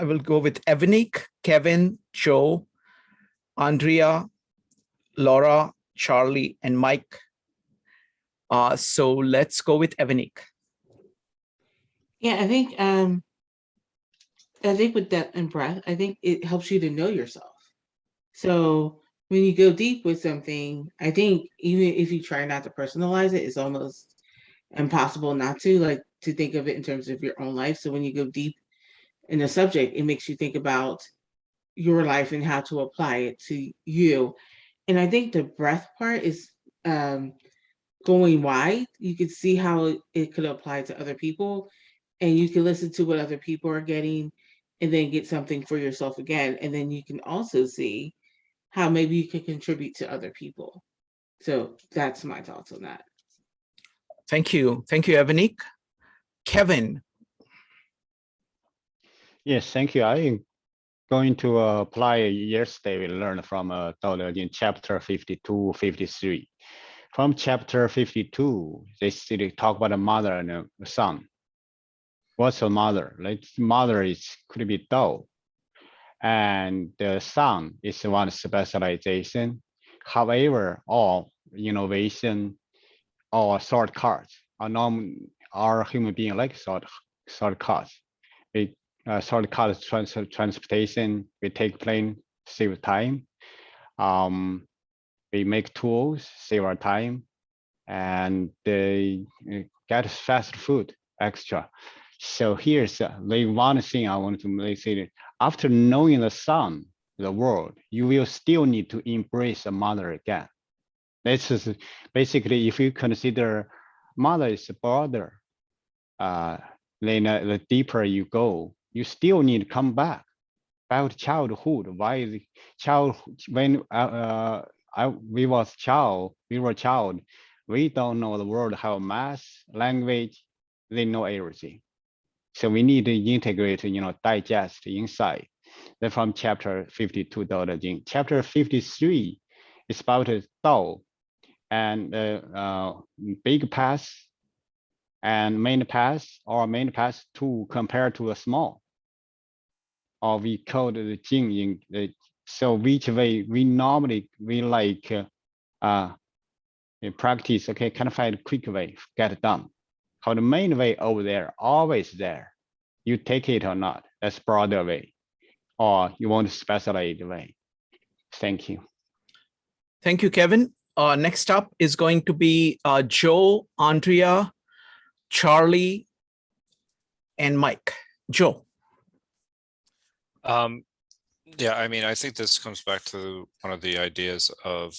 will go with Evanik, Kevin, Joe, Andrea, Laura, Charlie, and Mike. So let's go with Evanik. Yeah, I think with depth and breadth, I think it helps you to know yourself. So when you go deep with something, I think even if you try not to personalize it, it's almost impossible not to think of it in terms of your own life. So when you go deep in a subject, it makes you think about your life and how to apply it to you. And I think the breadth part is going wide. You could see how it could apply to other people, and you can listen to what other people are getting and then get something for yourself again. And then you can also see how maybe you can contribute to other people. So that's my thoughts on that. Thank you. Thank you, Evanik. Kevin. Yes, thank you. I'm going to apply yesterday we learned from in chapter 52, 53. From chapter 52, they talk about a mother and a son. What's a mother? Like mother could be Tao, and the son is one specialization. However, all innovation or shortcuts are human being like shortcuts. We shortcut transportation. We take plane save time. We make tools, save our time, and they get fast food extra. So here's the one thing I want to say. After knowing the sun, the world, you will still need to embrace the mother again. This is basically, if you consider mother is brother, then the deeper you go, you still need to come back to childhood. Why the child, when we were child, we don't know the world, how math, language, they know everything. So we need to integrate, digest inside. Then from chapter 52, Dao De Jing. Chapter 53 is about Dao and big path and main path, or main path to compare to a small. Or we call the Jing in the, so which way we normally, we like in practice, okay, kind of find a quick way, get it done. How the main way over there, always there. You take it or not, that's broader way. Or you want to specialize the way. Thank you. Thank you, Kevin. Next up is going to be Joe, Andrea, Charlie, and Mike. Joe. Yeah, I mean, I think this comes back to one of the ideas of,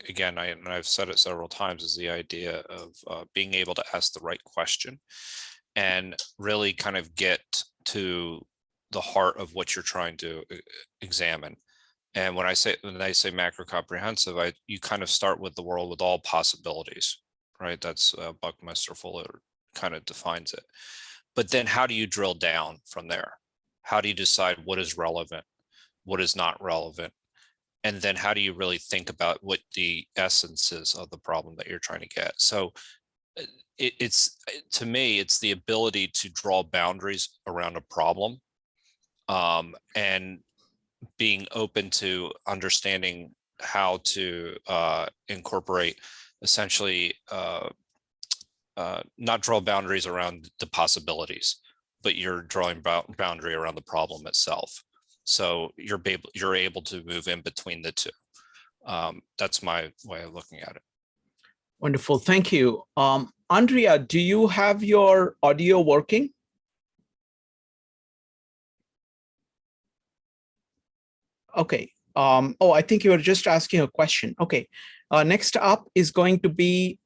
again, I've said it several times, is the idea of being able to ask the right question and really kind of get to the heart of what you're trying to examine. And when I say macro comprehensive, you kind of start with the world with all possibilities, right? That's Buckminster Fuller kind of defines it. But then how do you drill down from there? How do you decide what is relevant, what is not relevant? And then how do you really think about what the essence is of the problem that you're trying to get? So it's, to me, it's the ability to draw boundaries around a problem, and being open to understanding how to incorporate, essentially, not draw boundaries around the possibilities, but you're drawing boundary around the problem itself. So you're able to move in between the two. That's my way of looking at it. Wonderful, thank you. Andrea, do you have your audio working? Okay. Oh, I think you were just asking a question. Okay. Next up is going to be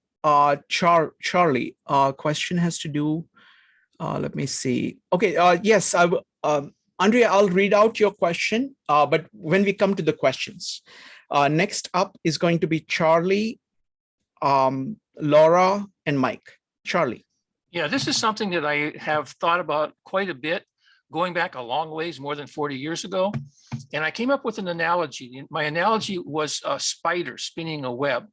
Charlie. Question has to do, let me see. Okay. Yes, Andrea, I'll read out your question, but when we come to the questions. Next up is going to be Charlie, Laura, and Mike. Charlie. Yeah, this is something that I have thought about quite a bit, going back a long ways, more than 40 years ago. And I came up with an analogy. My analogy was a spider spinning a web.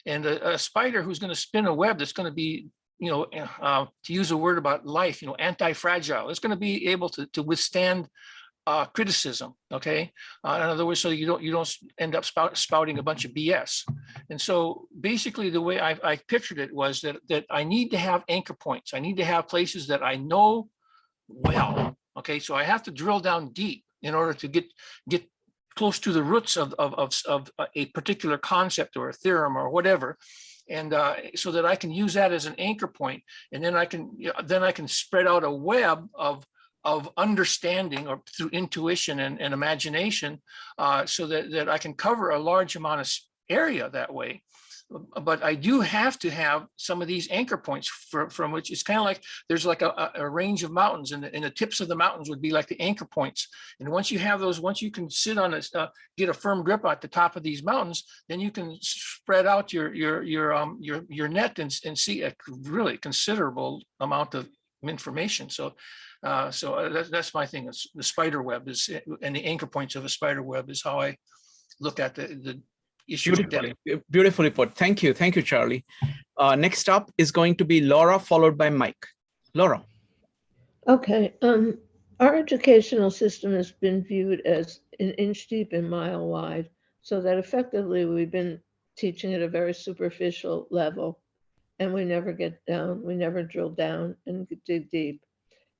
And a spider who's going to spin a web that's going to be, to use a word about life, anti-fragile. It's going to be able to withstand criticism, okay? In other words, so you don't end up spouting a bunch of BS. And so basically the way I pictured it was that I need to have anchor points. I need to have places that I know well, okay? So I have to drill down deep in order to get close to the roots of a particular concept or a theorem or whatever. And so that I can use that as an anchor point. And then I can spread out a web of understanding, or through intuition and imagination, so that I can cover a large amount of area that way. But I do have to have some of these anchor points from which it's kind of like there's like a range of mountains, and the tips of the mountains would be like the anchor points. And once you have those, once you can sit on it, get a firm grip at the top of these mountains, then you can spread out your net and see a really considerable amount of information. So that's my thing. It's the spider web is, and the anchor points of a spider web is how I look at the issue. Beautifully put. Thank you, Charlie. Next up is going to be Laura, followed by Mike. Laura. Okay. Our educational system has been viewed as an inch deep and mile wide, so that effectively we've been teaching at a very superficial level, and we never get down. We never drill down and dig deep.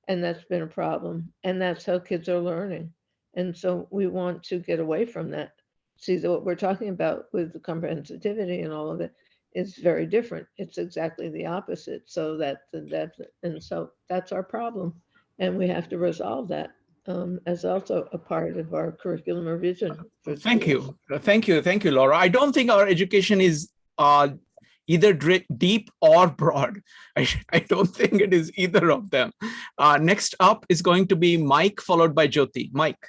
And that's been a problem. And that's how kids are learning. And so we want to get away from that. See, what we're talking about with the comprehensivity and all of it is very different. It's exactly the opposite. So that's our problem. And we have to resolve that as also a part of our curriculum revision. Thank you. Thank you. Thank you, Laura. I don't think our education is either deep or broad. I don't think it is either of them. Next up is going to be Mike, followed by Jyoti. Mike.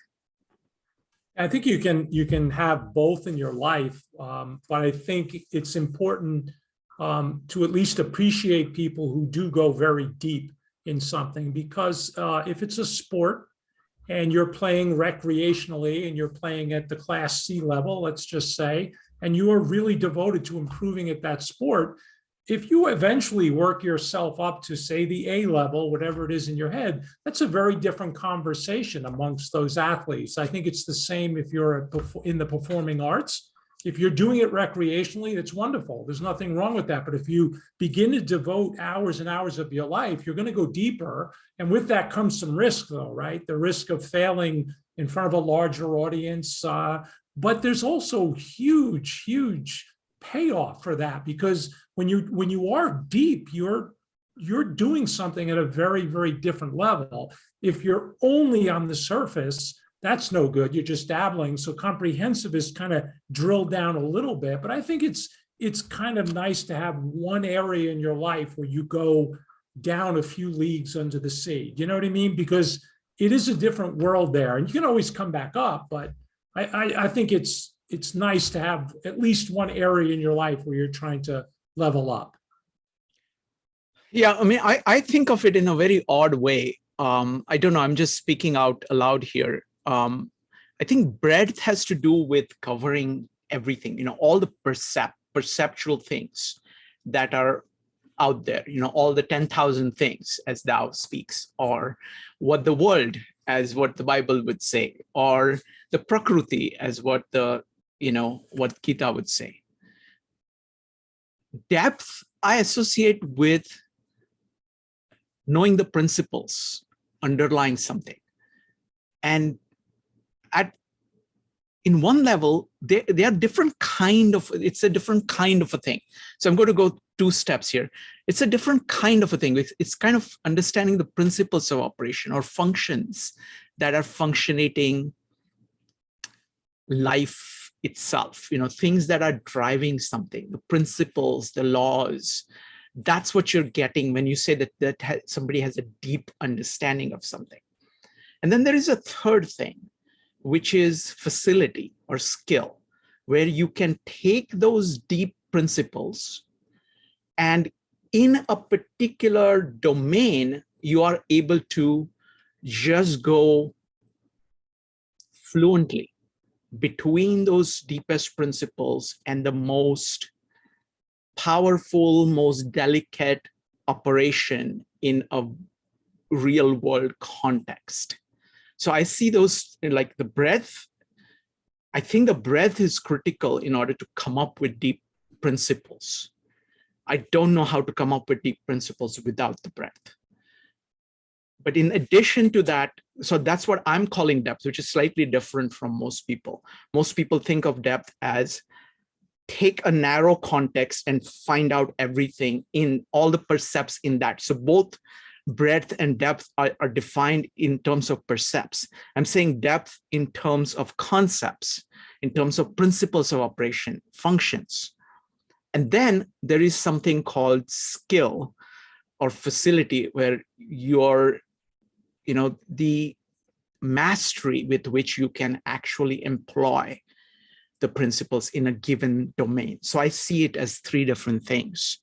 I think you can have both in your life, but I think it's important to at least appreciate people who do go very deep in something, because if it's a sport and you're playing recreationally and you're playing at the Class C level, let's just say, and you are really devoted to improving at that sport, if you eventually work yourself up to, say, the A level, whatever it is in your head, that's a very different conversation amongst those athletes. I think it's the same if you're in the performing arts. If you're doing it recreationally, that's wonderful. There's nothing wrong with that. But if you begin to devote hours and hours of your life, you're going to go deeper. And with that comes some risk, though, right? The risk of failing in front of a larger audience. But there's also huge, huge payoff for that, because when you are deep, you're doing something at a very, very different level. If you're only on the surface, that's no good. You're just dabbling. So comprehensivists kind of drill down a little bit, but I think it's kind of nice to have one area in your life where you go down a few leagues under the sea. You know what I mean? Because it is a different world there, and you can always come back up, but I think it's nice to have at least one area in your life where you're trying to level up. Yeah, I mean, I think of it in a very odd way. I don't know, I'm just speaking out aloud here. I think breadth has to do with covering everything, all the perceptual things that are out there, all the 10,000 things, as thou speaks, or what the world, as what the Bible would say, or the Prakriti, as what what Gita would say. Depth, I associate with knowing the principles underlying something. And in one level, they are different kind of, it's a different kind of a thing. So I'm going to go 2 steps here. It's a different kind of a thing. It's kind of understanding the principles of operation or functions that are functioning life itself, things that are driving something, the principles, the laws. That's what you're getting when you say that somebody has a deep understanding of something. And then there is a third thing, which is facility or skill, where you can take those deep principles and in a particular domain, you are able to just go fluently between those deepest principles and the most powerful, most delicate operation in a real world context. So I see those like the breadth. I think the breadth is critical in order to come up with deep principles. I don't know how to come up with deep principles without the breadth. But in addition to that, so that's what I'm calling depth, which is slightly different from most people. Most people think of depth as take a narrow context and find out everything in all the percepts in that. So both breadth and depth are defined in terms of percepts. I'm saying depth in terms of concepts, in terms of principles of operation, functions. And then there is something called skill or facility, where you're, the mastery with which you can actually employ the principles in a given domain. So I see it as 3 different things.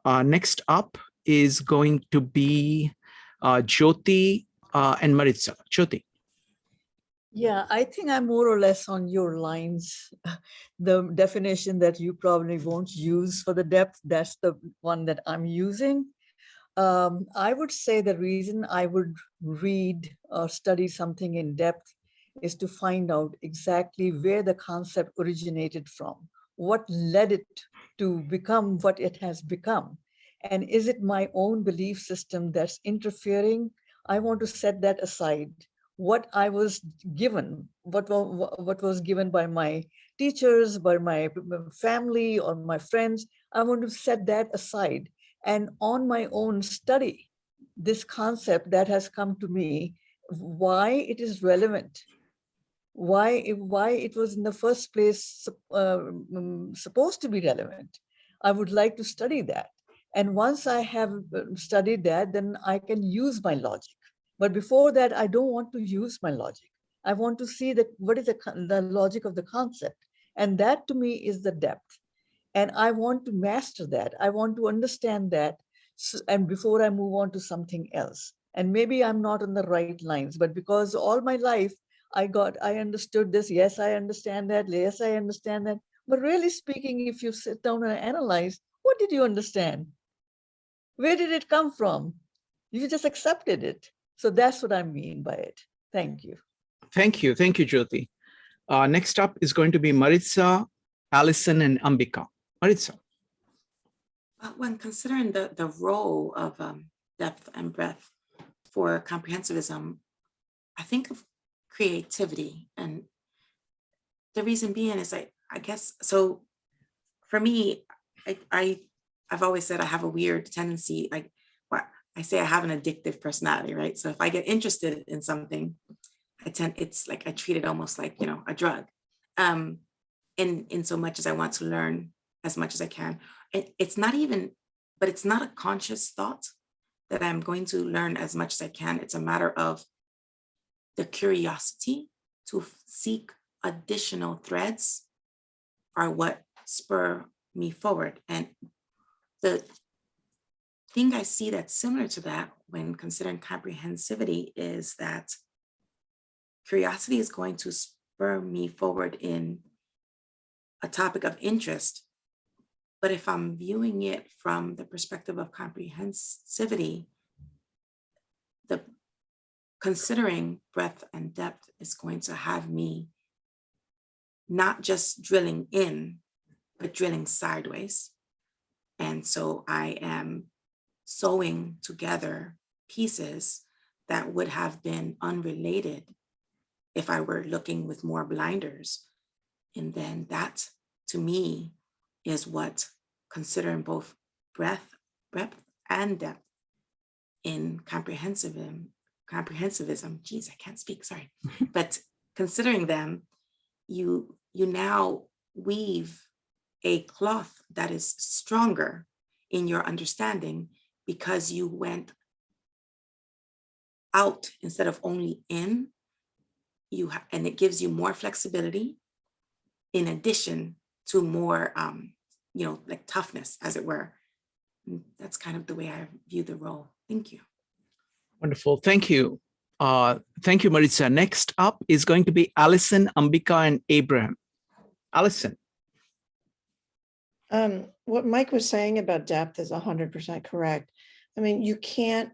Next up is going to be Jyoti and Maritz. Jyoti. Yeah, I think I'm more or less on your lines. The definition that you probably won't use for the depth, that's the one that I'm using. I would say the reason I would read or study something in depth is to find out exactly where the concept originated from, what led it to become what it has become. And is it my own belief system that's interfering? I want to set that aside. what I was given, what was given by my teachers, by my family or my friends. I want to set that aside and on my own study this concept that has come to me, why it is relevant, why it was in the first place supposed to be relevant. I would like to study that. And once I have studied that, then I can use my logic. But before that, I don't want to use my logic. I want to see what is the logic of the concept. And that to me is the depth. And I want to master that. I want to understand that. And before I move on to something else. And maybe I'm not on the right lines, but because all my life I understood this. Yes, I understand that. Yes, I understand that. But really speaking, if you sit down and analyze, what did you understand? Where did it come from? You just accepted it. So that's what I mean by it. Thank you. Thank you. Thank you, Jyoti. Next up is going to be Maritza, Allison, and Ambika. Maritza. When considering the role of depth and breadth for comprehensivism, I think of creativity. And the reason being is I guess, so for me, I've always said I have a weird tendency, I say I have an addictive personality, right? So if I get interested in something, it's like I treat it almost like, a drug. In so much as I want to learn as much as I can. It's not a conscious thought that I'm going to learn as much as I can. It's a matter of the curiosity to seek additional threads are what spur me forward. And the thing I see that's similar to that when considering comprehensivity is that curiosity is going to spur me forward in a topic of interest. But if I'm viewing it from the perspective of comprehensivity, the considering breadth and depth is going to have me not just drilling in, but drilling sideways. And so I am sewing together pieces that would have been unrelated if I were looking with more blinders. And then that, to me, is what considering both breadth and depth in comprehensivism, geez, I can't speak, sorry. But considering them, you now weave a cloth that is stronger in your understanding because you went out instead of only in, and it gives you more flexibility in addition to more, like toughness, as it were. And that's kind of the way I view the role. Thank you. Wonderful. Thank you. Thank you, Maritza. Next up is going to be Allison, Ambika, and Abraham. Allison. What Mike was saying about depth is 100% correct. I mean, you can't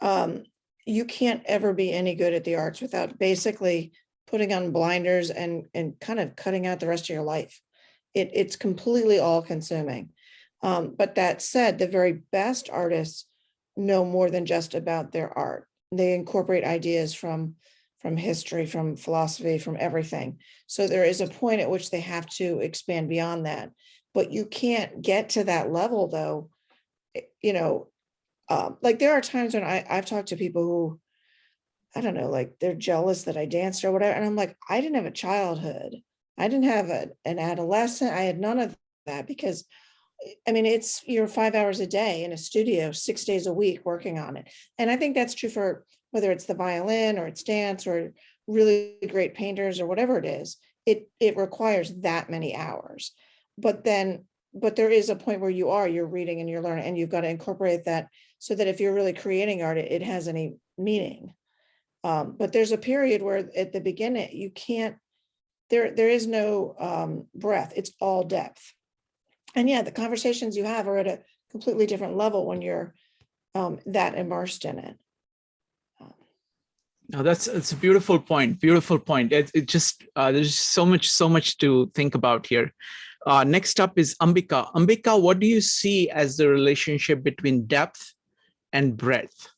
ever be any good at the arts without basically putting on blinders and kind of cutting out the rest of your life. It's completely all consuming. But that said, the very best artists know more than just about their art. They incorporate ideas from history, from philosophy, from everything. So there is a point at which they have to expand beyond that. But you can't get to that level though, like there are times when I've talked to people who, I don't know, like they're jealous that I danced or whatever. And I'm like, I didn't have a childhood. I didn't have an adolescent. I had none of that because, I mean, you're 5 hours a day in a studio, 6 days a week working on it. And I think that's true for whether it's the violin or it's dance or really great painters or whatever it is, it requires that many hours. But there is a point where you're reading and you're learning and you've got to incorporate that so that if you're really creating art, it has any meaning. But there's a period where at the beginning, you can't, there is no breadth, it's all depth. And yeah, the conversations you have are at a completely different level when you're that immersed in it. No, it's a beautiful point. Beautiful point. It just there's so much to think about here. Next up is Ambika. Ambika, what do you see as the relationship between depth and breadth?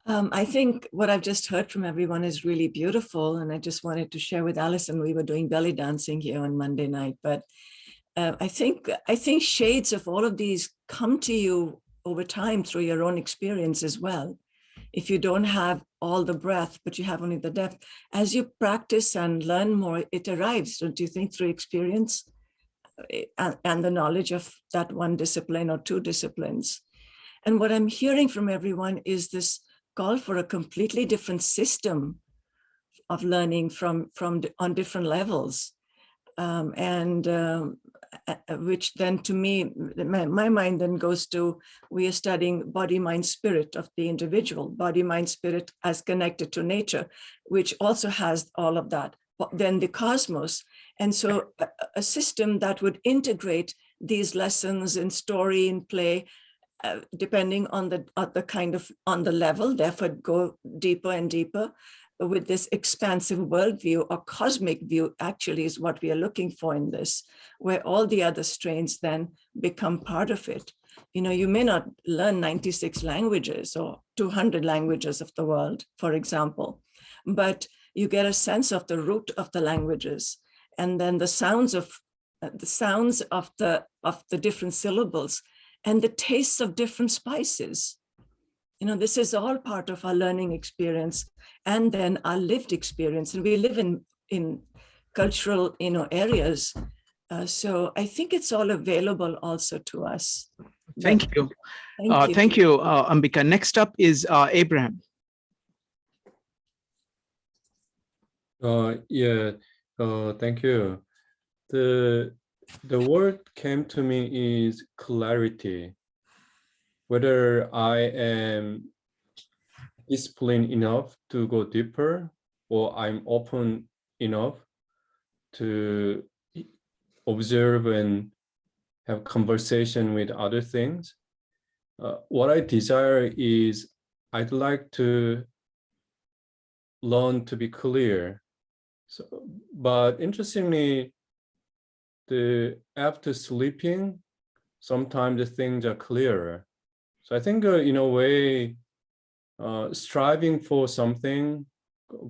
I think what I've just heard from everyone is really beautiful. And I just wanted to share with Alison, we were doing belly dancing here on Monday night, but I think shades of all of these come to you over time through your own experience as well. If you don't have all the breadth, but you have only the depth, as you practice and learn more, it arrives, don't you think, through experience and the knowledge of that one discipline or two disciplines. And what I'm hearing from everyone is this call for a completely different system of learning on different levels. Which then to me, my mind then goes to, we are studying body, mind, spirit of the individual, body, mind, spirit as connected to nature, which also has all of that, but then the cosmos. And so a system that would integrate these lessons in story and play, depending on the level, therefore go deeper and deeper with this expansive worldview or cosmic view actually is what we are looking for in this, where all the other strains then become part of it. You know, you may not learn 96 languages or 200 languages of the world, for example, but you get a sense of the root of the languages and then the sounds of the different syllables and the tastes of different spices. You know, this is all part of our learning experience and then our lived experience. And we live in cultural, areas. So I think it's all available also to us. Thank you. Thank you. Thank you, Ambika. Next up is Abraham. Thank you. The word came to me is clarity. Whether I am disciplined enough to go deeper or I'm open enough to observe and have conversation with other things. What I desire is I'd like to learn to be clear. So, but interestingly, after sleeping, sometimes the things are clearer. So I think in a way, striving for something,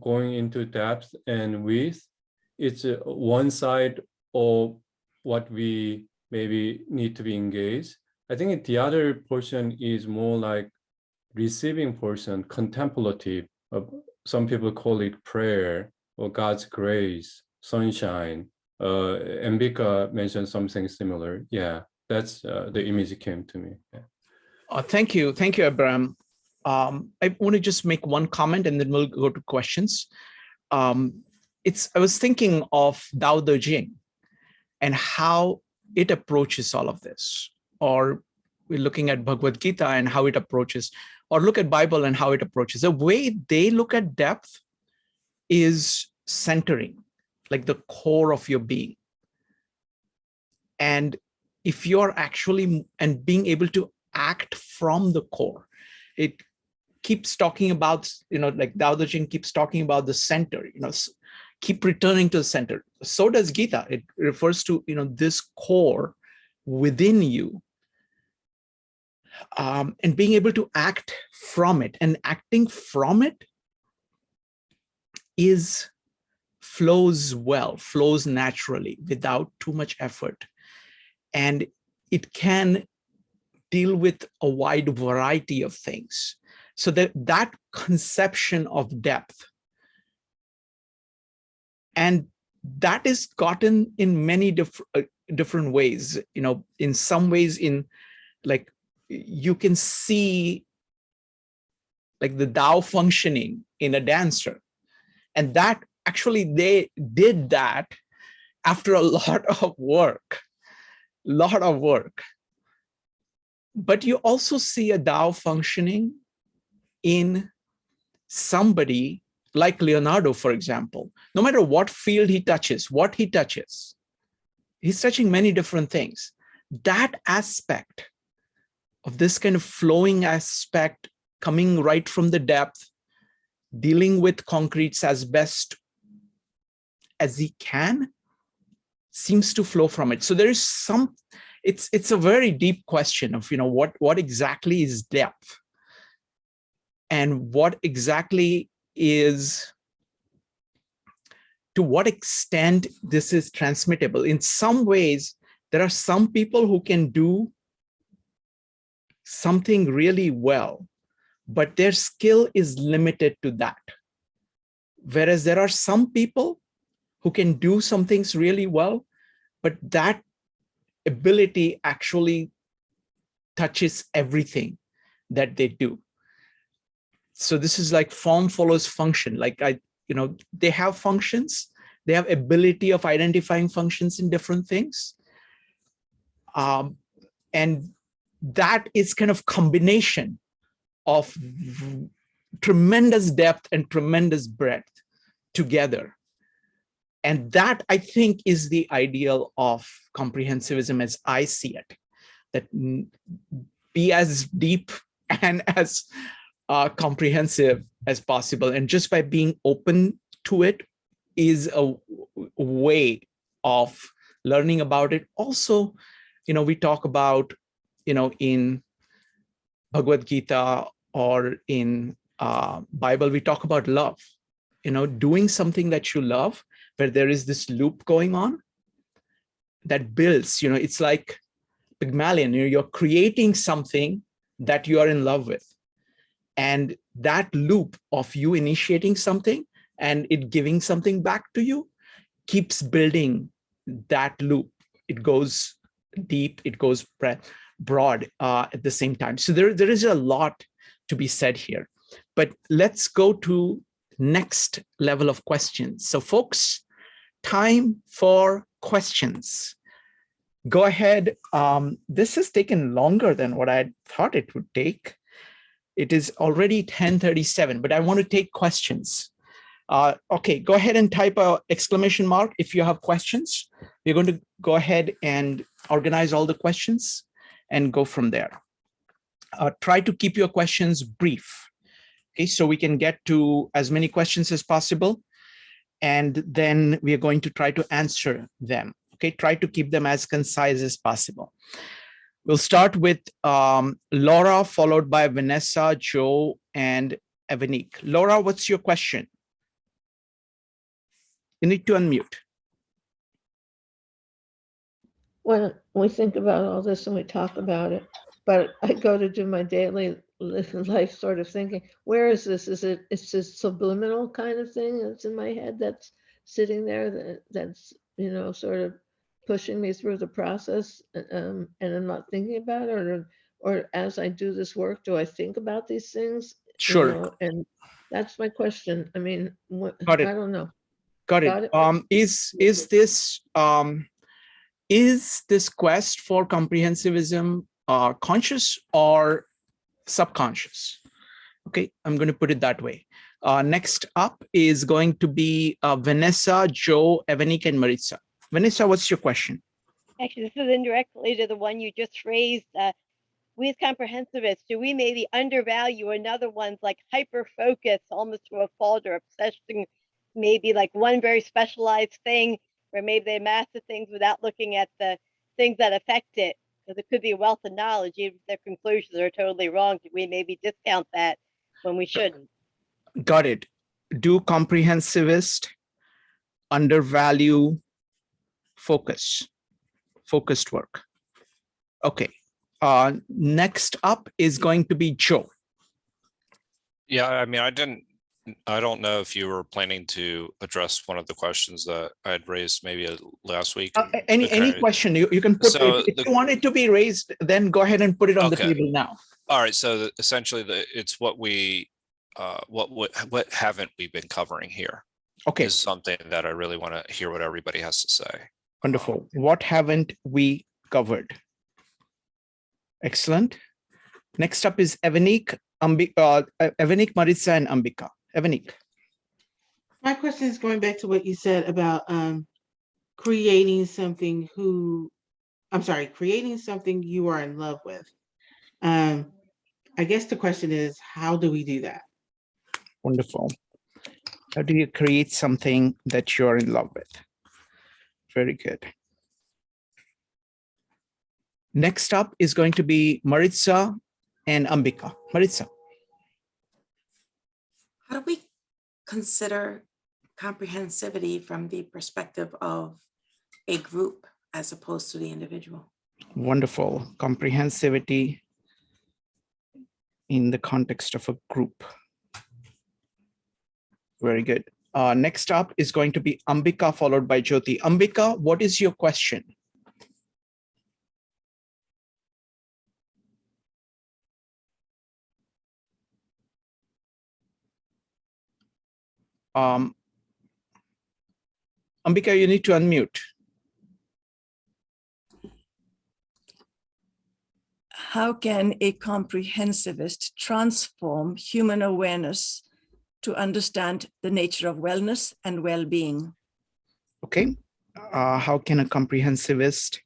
going into depth and width, it's one side of what we maybe need to be engaged. I think the other portion is more like receiving portion, contemplative. Some people call it prayer or God's grace, sunshine. Ambika mentioned something similar. Yeah, that's the image that came to me. Yeah. Thank you, Abraham. I want to just make one comment and then we'll go to questions. I was thinking of Tao Te Ching and how it approaches all of this, or we're looking at Bhagavad Gita and how it approaches, or look at Bible and how it approaches. The way they look at depth is centering, like the core of your being. And if you're actually, and being able to act from the core, it keeps talking about, like Tao Te Ching keeps talking about the center, keep returning to the center. So does Gita. It refers to, this core within you, and being able to act from it, and acting from it flows naturally without too much effort. And it can deal with a wide variety of things. So that conception of depth, and that is gotten in many different ways. In some ways, like you can see like the Tao functioning in a dancer, and that actually they did that after a lot of work. But you also see a Tao functioning in somebody like Leonardo, for example. No matter what field he touches, he's touching many different things. That aspect of this kind of flowing aspect, coming right from the depth, dealing with concretes as best as he can, seems to flow from it. So there is it's a very deep question of, what exactly is depth? and what exactly is, to what extent this is transmittable. In some ways, there are some people who can do something really well, but their skill is limited to that. Whereas there are some people who can do some things really well, but that ability actually touches everything that they do. So this is like form follows function. Like they have functions, they have ability of identifying functions in different things. And that is kind of combination of tremendous depth and tremendous breadth together. And that, I think, is the ideal of comprehensivism as I see it, that be as deep and as comprehensive as possible. And just by being open to it is a way of learning about it. Also, we talk about, in Bhagavad Gita or in Bible, we talk about love, doing something that you love, where there is this loop going on that builds, it's like Pygmalion, you're creating something that you are in love with. And that loop of you initiating something and it giving something back to you keeps building that loop. It goes deep, it goes broad at the same time. So there is a lot to be said here. But let's go to next level of questions. So folks, time for questions. Go ahead. This has taken longer than what I thought it would take. It is already 10:37, but I want to take questions. Okay, go ahead and type a exclamation mark if you have questions. We're going to go ahead and organize all the questions and go from there. Try to keep your questions brief, okay, so we can get to as many questions as possible. And then we are going to try to answer them. Okay, try to keep them as concise as possible. We'll start with Laura, followed by Vanessa, Joe, and Evanique. Laura, what's your question? You need to unmute. When we think about all this and we talk about it, but I go to do my daily life sort of thinking, where is this? It's this subliminal kind of thing that's in my head that's sitting there that's, sort of pushing me through the process, and I'm not thinking about it, or as I do this work, do I think about these things? Sure. And that's my question. I mean, Got it. I don't know. Got it. Is this quest for comprehensivism conscious or subconscious? Okay, I'm going to put it that way. Next up is going to be Vanessa, Joe, Evanique, and Maritz. Vanessa, what's your question? Actually, this is indirectly to the one you just raised. We as comprehensivists, do we maybe undervalue another one's like hyper focus, almost to a fault or obsession, maybe like one very specialized thing, where maybe they master things without looking at the things that affect it? Because it could be a wealth of knowledge, even if their conclusions are totally wrong. Do we maybe discount that when we shouldn't? Got it. Do comprehensivists undervalue focused work? Okay. Next up is going to be Joe. Yeah, I mean, I don't know if you were planning to address one of the questions that I had raised maybe last week. Any question you can put. So if you want it to be raised, then go ahead and put it on the table now. All right. So essentially, it's what we, what haven't we been covering here? Okay. Is something that I really want to hear what everybody has to say. Wonderful. What haven't we covered? Excellent. Next up is Evanique, Maritz, and Ambika. Evanique. My question is going back to what you said about creating something you are in love with. I guess the question is, how do we do that? Wonderful. How do you create something that you're in love with? Very good. Next up is going to be Maritza and Ambika. Maritza. How do we consider comprehensivity from the perspective of a group as opposed to the individual? Wonderful. Comprehensivity in the context of a group. Very good. Next up is going to be Ambika, followed by Jyoti. Ambika, what is your question? Ambika, you need to unmute. How can a comprehensivist transform human awareness to understand the nature of wellness and well-being? Okay. How can a comprehensivist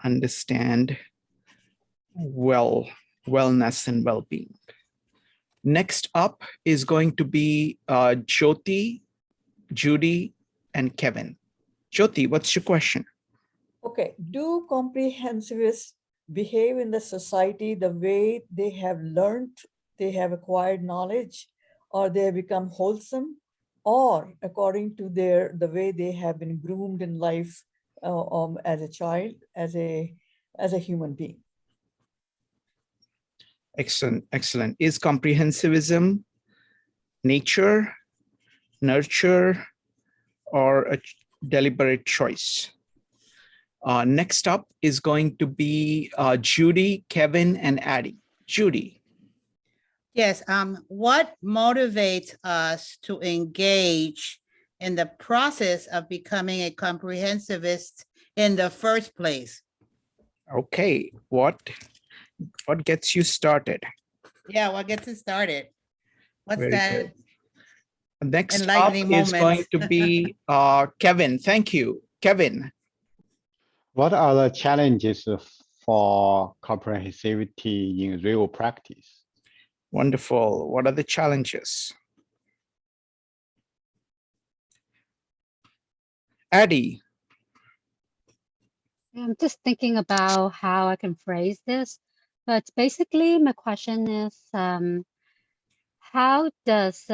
understand wellness and well-being? Next up is going to be Jyoti, Judy, and Kevin. Jyoti, what's your question? Okay, do comprehensivists behave in the society the way they have learned, they have acquired knowledge, or they have become wholesome, or according to the way they have been groomed in life as a child, as a human being? Excellent, excellent. Is comprehensivism nature, nurture, or a deliberate choice? Next up is going to be Judy, Kevin, and Addie. Judy. Yes, what motivates us to engage in the process of becoming a comprehensivist in the first place? Okay, what gets you started? Yeah, what gets it started? What's Very that? good. Next up enlightening is going moment? to be Kevin. Thank you. Kevin. What are the challenges for comprehensivity in real practice? Wonderful. What are the challenges? Addie. I'm just thinking about how I can phrase this, but basically my question is, how does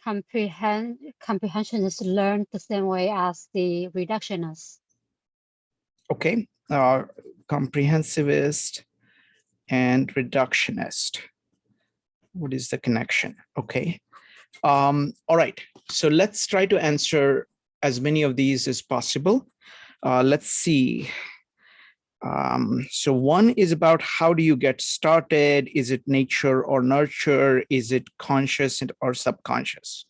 comprehensivist learn the same way as the reductionist? Okay, comprehensivist and reductionist. What is the connection? Okay. All right. So let's try to answer as many of these as possible. Let's see. So one is about how do you get started? Is it nature or nurture? Is it conscious or subconscious?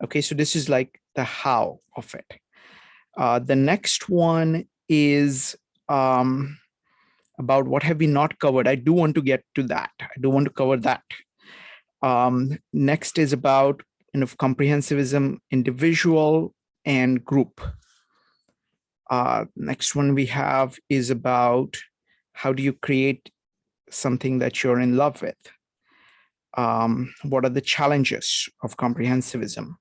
Okay, so this is like the how of it. The next one is about what have we not covered. I do want to get to that. I do want to cover that. Next is about comprehensivism, individual and group. Next one we have is about how do you create something that you're in love with? What are the challenges of comprehensivism?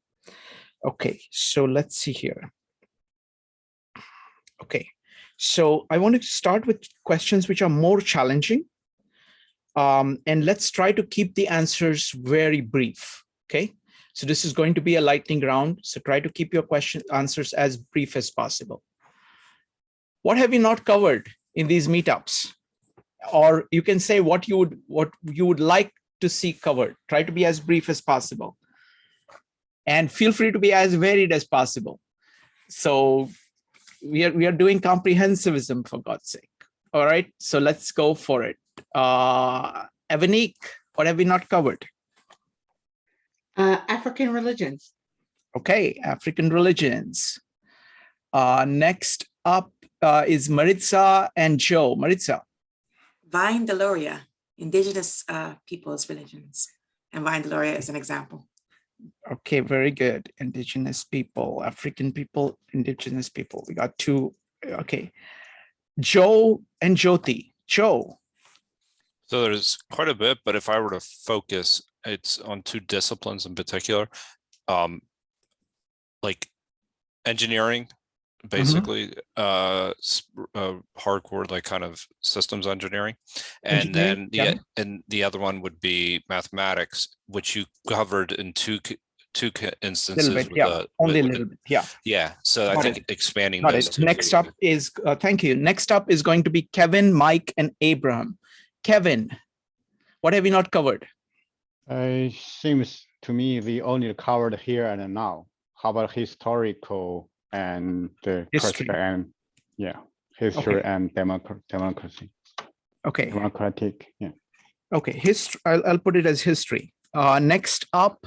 Okay, so let's see here. Okay, so I want to start with questions which are more challenging. And let's try to keep the answers very brief. Okay, so this is going to be a lightning round. So try to keep your answers as brief as possible. What have you not covered in these meetups? Or you can say what you would like to see covered. Try to be as brief as possible. And feel free to be as varied as possible. So we are doing comprehensivism, for God's sake. All right, so let's go for it. Evanique, what have we not covered? African religions. Okay, African religions. Next up is Maritza and Joe. Maritza. Vine Deloria, indigenous peoples' religions. And Vine Deloria is an example. Okay, very good. Indigenous people, African people, indigenous people. We got two. Okay. Joe and Jyoti. Joe. So there's quite a bit, but if I were to focus, it's on two disciplines in particular, like engineering basically, hardcore, like kind of systems engineering. And then the other one would be mathematics, which you covered in two instances. Little bit, only a little bit, Yeah, so I think expanding Got those it. two. Next up is, thank you. Next up is going to be Kevin, Mike, and Abraham. Kevin, what have we not covered? It seems to me we only covered here and now. How about historical and the History. and history and democracy? Okay. Democratic, yeah. Okay, history. I'll put it as history. Next up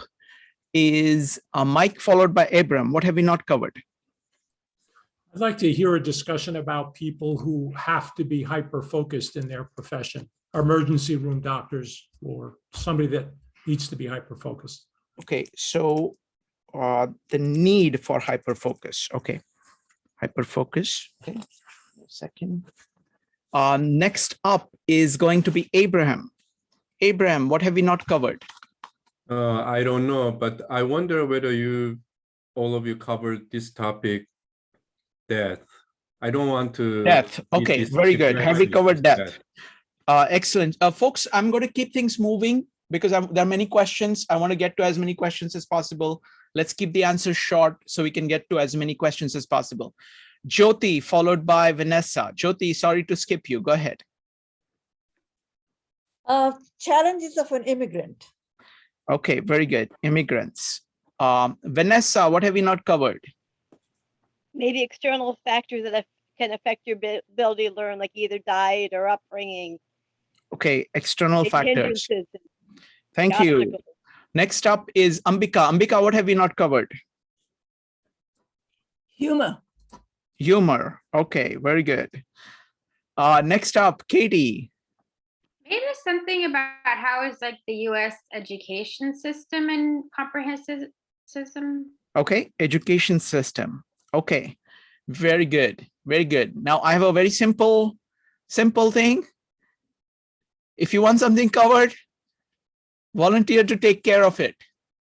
is Mike, followed by Abraham. What have we not covered? I'd like to hear a discussion about people who have to be hyper-focused in their profession, emergency room doctors, or somebody that needs to be hyper-focused. Okay, so the need for hyper-focus. Okay, hyper-focus. Okay, a second. Next up is going to be Abraham. Abraham, what have we not covered? I don't know, but I wonder whether all of you covered this topic, death. I don't want to. Death. Okay, very good. Have we covered death? Excellent. Folks, I'm going to keep things moving because there are many questions. I want to get to as many questions as possible. Let's keep the answers short so we can get to as many questions as possible. Jyoti, followed by Vanessa. Jyoti, sorry to skip you. Go ahead. Challenges of an immigrant. Okay, very good. Immigrants. Vanessa, what have we not covered? Maybe external factors that can affect your ability to learn, like either diet or upbringing. Okay, external factors. Hindrances. Thank you. Next up is Ambika. Ambika, what have we not covered? Humor. Humor. Okay, very good. Next up, Katie. Maybe something about how is like the U.S. education system and comprehensivism. Okay, education system. Okay, very good, very good. Now I have a very simple thing. If you want something covered, volunteer to take care of it.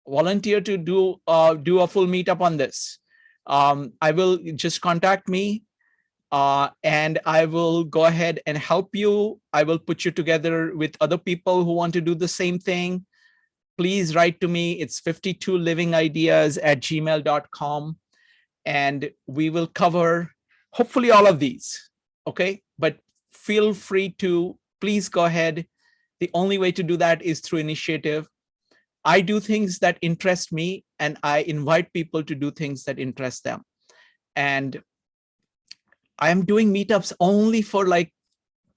Volunteer to do a full meetup on this. I will just contact me. And I will go ahead and help you. I will put you together with other people who want to do the same thing. Please write to me. It's 52livingideas@gmail.com. And we will cover hopefully all of these. Okay, but feel free to please go ahead. The only way to do that is through initiative. I do things that interest me, and I invite people to do things that interest them. And I am doing meetups only for like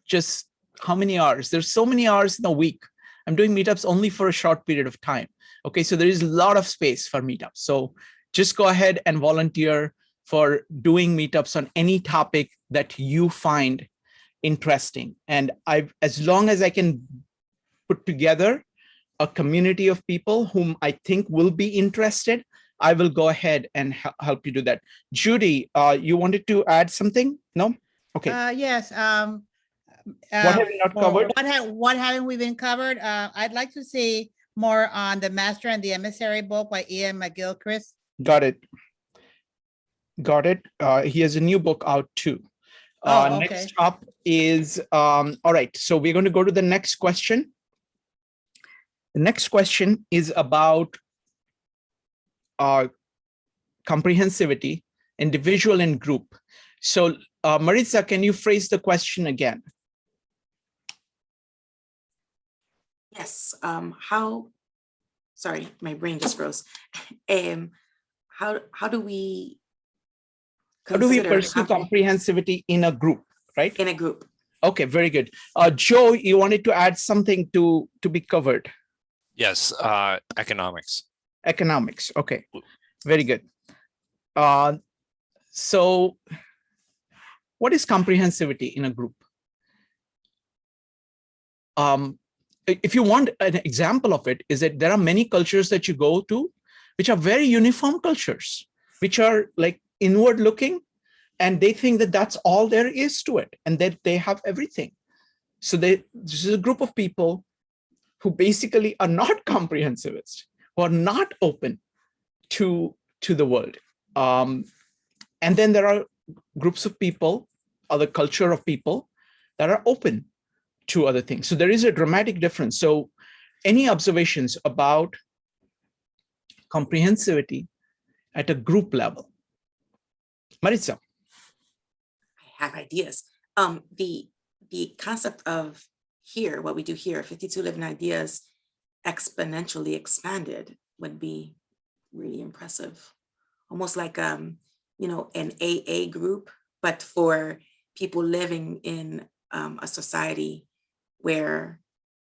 just how many hours? There's so many hours in a week. I'm doing meetups only for a short period of time. Okay, so there is a lot of space for meetups. So just go ahead and volunteer for doing meetups on any topic that you find interesting. And as long as I can put together a community of people whom I think will be interested, I will go ahead and help you do that. Judy, you wanted to add something? No? Okay. Yes. What have we not covered? What haven't we been covered? I'd like to see more on The Master and the Emissary book by Ian McGilchrist. Got it. Got it. He has a new book out too. Okay. Next up is, all right, so we're going to go to the next question. The next question is about comprehensivity, individual and group. So Maritz, can you phrase the question again? Yes. Sorry, my brain just froze. How do we pursue comprehensivity in a group, right? In a group. Okay, very good. Joe, you wanted to add something to be covered. Yes, economics. Economics. Okay, very good. So what is comprehensivity in a group? If you want an example of it, is that there are many cultures that you go to, which are very uniform cultures, which are like inward looking, and they think that that's all there is to it, and that they have everything. So this is a group of people who basically are not comprehensivist, who are not open to the world. And then there are groups of people, other culture of people that are open to other things. So there is a dramatic difference. So any observations about comprehensivity at a group level? Maritz? I have ideas. The concept of here, what we do here, 52 living ideas exponentially expanded would be really impressive. Almost like you know, an AA group, but for people living in a society where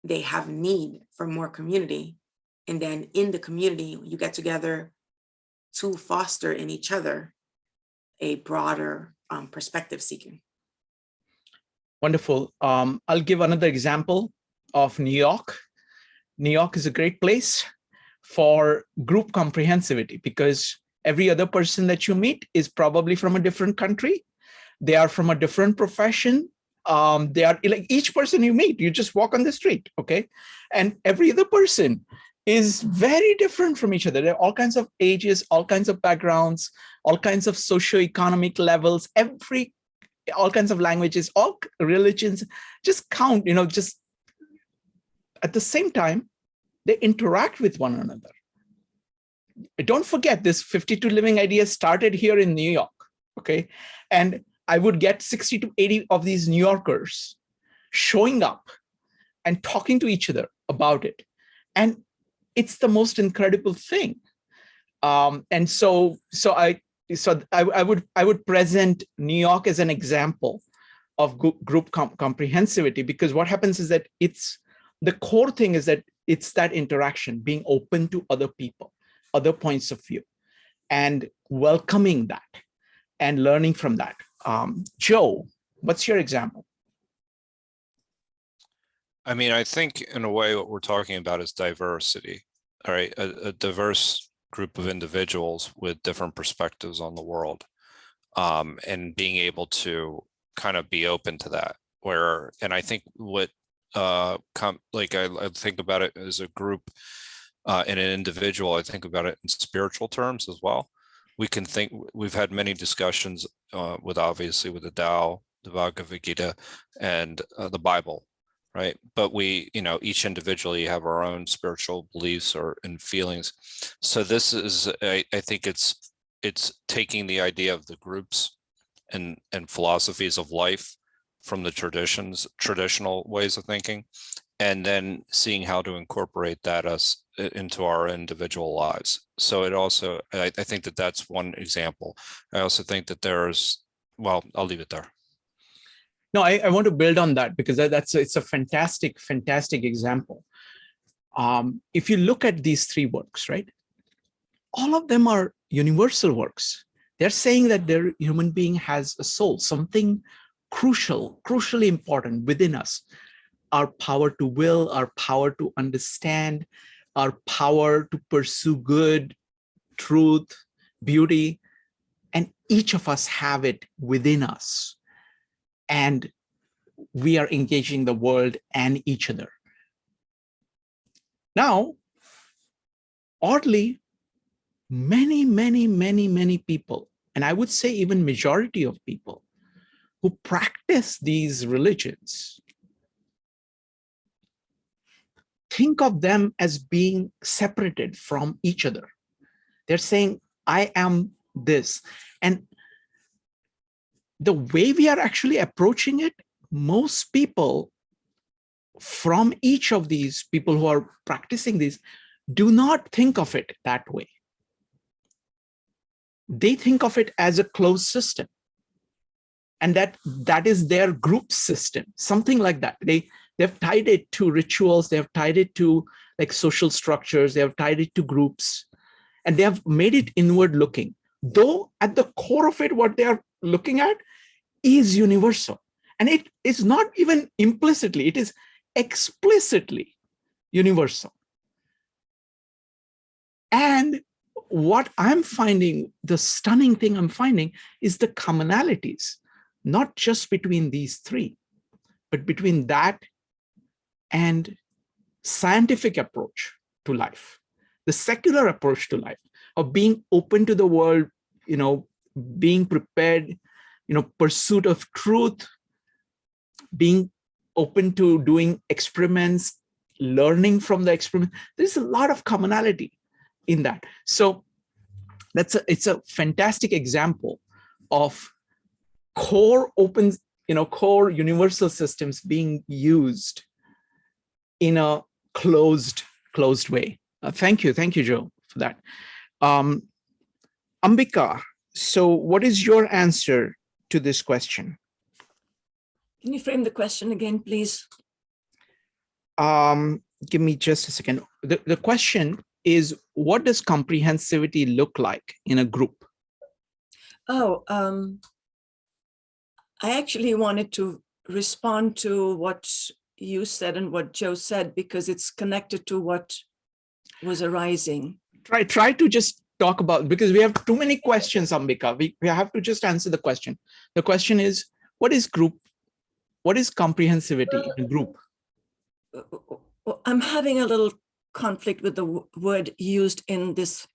they have need for more community. And then in the community, you get together to foster in each other a broader perspective seeking. Wonderful. I'll give another example of New York. New York is a great place for group comprehensivity because every other person that you meet is probably from a different country. They are from a different profession. They are like each person you meet, you just walk on the street, okay? And every other person is very different from each other. There are all kinds of ages, all kinds of backgrounds, all kinds of socioeconomic levels, all kinds of languages, all religions, just count, you know, just at the same time, they interact with one another. Don't forget this 52 living ideas started here in New York, okay? And I would get 60 to 80 of these New Yorkers showing up and talking to each other about it. And it's the most incredible thing. And so I would present New York as an example of group comprehensivity, because what happens is that the core thing is that it's that interaction, being open to other people, other points of view, and welcoming that and learning from that. Joe, what's your example? I mean, I think in a way what we're talking about is diversity, all right? A diverse group of individuals with different perspectives on the world, and being able to kind of be open to that. And I think what, I think about it as a group and an individual, I think about it in spiritual terms as well. We've had many discussions obviously with the Tao, the Bhagavad Gita, and the Bible, right? But we, each individually have our own spiritual beliefs and feelings. So this is, I think it's taking the idea of the groups and philosophies of life from the traditional ways of thinking, and then seeing how to incorporate that into our individual lives. So it also, I think that's one example. I also think that I'll leave it there. No, I want to build on that because it's a fantastic, fantastic example. If you look at these three works, right, all of them are universal works. They're saying that their human being has a soul, something crucially important within us. Our power to will, our power to understand, our power to pursue good, truth, beauty, and each of us have it within us. And we are engaging the world and each other. Now, oddly, many people, and I would say even majority of people who practice these religions, think of them as being separated from each other. They're saying, I am this. And the way we are actually approaching it, most people from each of these people who are practicing this do not think of it that way. They think of it as a closed system. And that is their group system, something like that. They've tied it to rituals, they've tied it to like social structures, they have tied it to groups, and they have made it inward looking. Though at the core of it, what they are looking at is universal. And it is not even implicitly, it is explicitly universal. And what I'm finding, the stunning thing I'm finding is the commonalities, not just between these three, but between that and scientific approach to life, the secular approach to life, of being open to the world, being prepared pursuit of truth, being open to doing experiments, learning from the experiment. There's a lot of commonality in that. So it's a fantastic example of core open, core universal systems being used in a closed way. Thank you, Joe, for that. Ambika, so what is your answer to this question? Can you frame the question again, please? Give me just a second. The question is, what does comprehensivity look like in a group? Oh, I actually wanted to respond to what you said and what Joe said, because it's connected to what was arising. Try to just talk about, because we have too many questions, Ambika. We have to just answer the question. The question is, what is comprehensivity in a group? I'm having a little conflict with the word used in this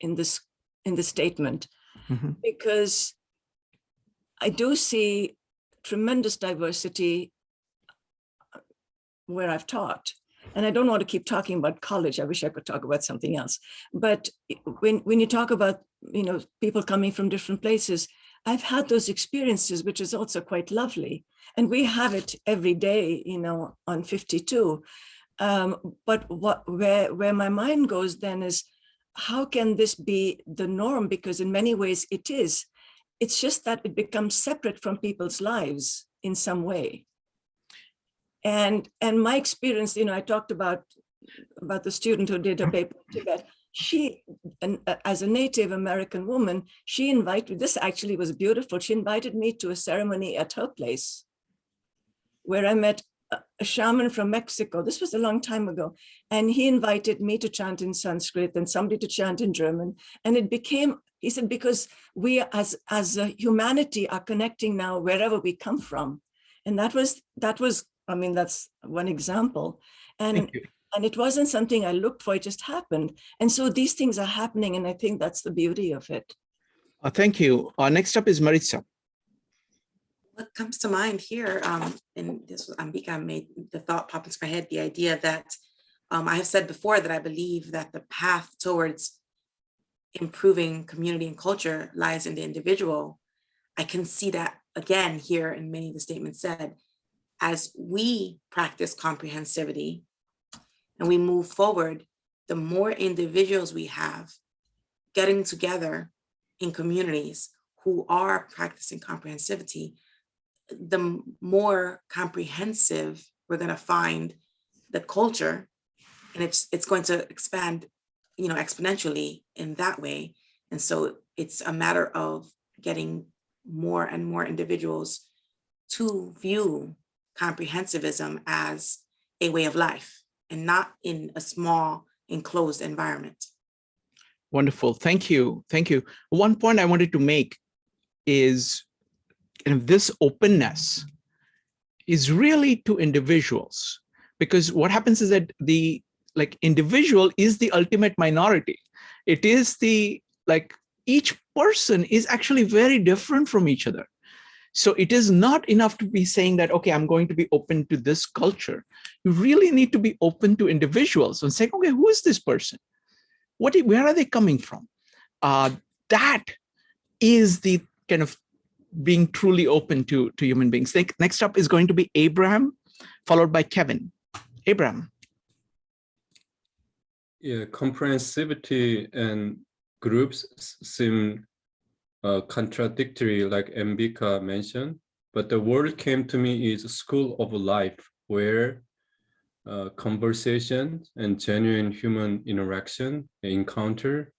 statement, because I do see tremendous diversity where I've taught. And I don't want to keep talking about college. I wish I could talk about something else. But when you talk about, people coming from different places, I've had those experiences, which is also quite lovely. And we have it every day, on 52. But where my mind goes then is, how can this be the norm? Because in many ways it is. It's just that it becomes separate from people's lives in some way. And my experience, I talked about the student who did a paper in Tibet. She, as a Native American woman, she invited, this actually was beautiful. She invited me to a ceremony at her place where I met a shaman from Mexico. This was a long time ago. And he invited me to chant in Sanskrit and somebody to chant in German. And it became, he said, because we as a humanity are connecting now wherever we come from. And that was, I mean, that's one example. And it wasn't something I looked for, it just happened. And so these things are happening, and I think that's the beauty of it. Thank you. Next up is Maritz. What comes to mind here, and this was Ambika made the thought pop into my head, the idea that I have said before that I believe that the path towards improving community and culture lies in the individual. I can see that again here in many of the statements said. As we practice comprehensivity and we move forward, the more individuals we have getting together in communities who are practicing comprehensivity, the more comprehensive we're going to find the culture, and it's going to expand, exponentially in that way. And so it's a matter of getting more and more individuals to view comprehensivism as a way of life and not in a small enclosed environment. Wonderful. Thank you. Thank you. One point I wanted to make is this openness is really to individuals, because what happens is that the individual is the ultimate minority. It is each person is actually very different from each other. So it is not enough to be saying that, okay, I'm going to be open to this culture. You really need to be open to individuals and say, okay, who is this person? Where are they coming from? That is the kind of being truly open to human beings. Next up is going to be Abraham, followed by Kevin. Abraham. Yeah, comprehensivity and groups seem contradictory, like Ambika mentioned, but the word came to me is school of life, where conversation and genuine human interaction, encounter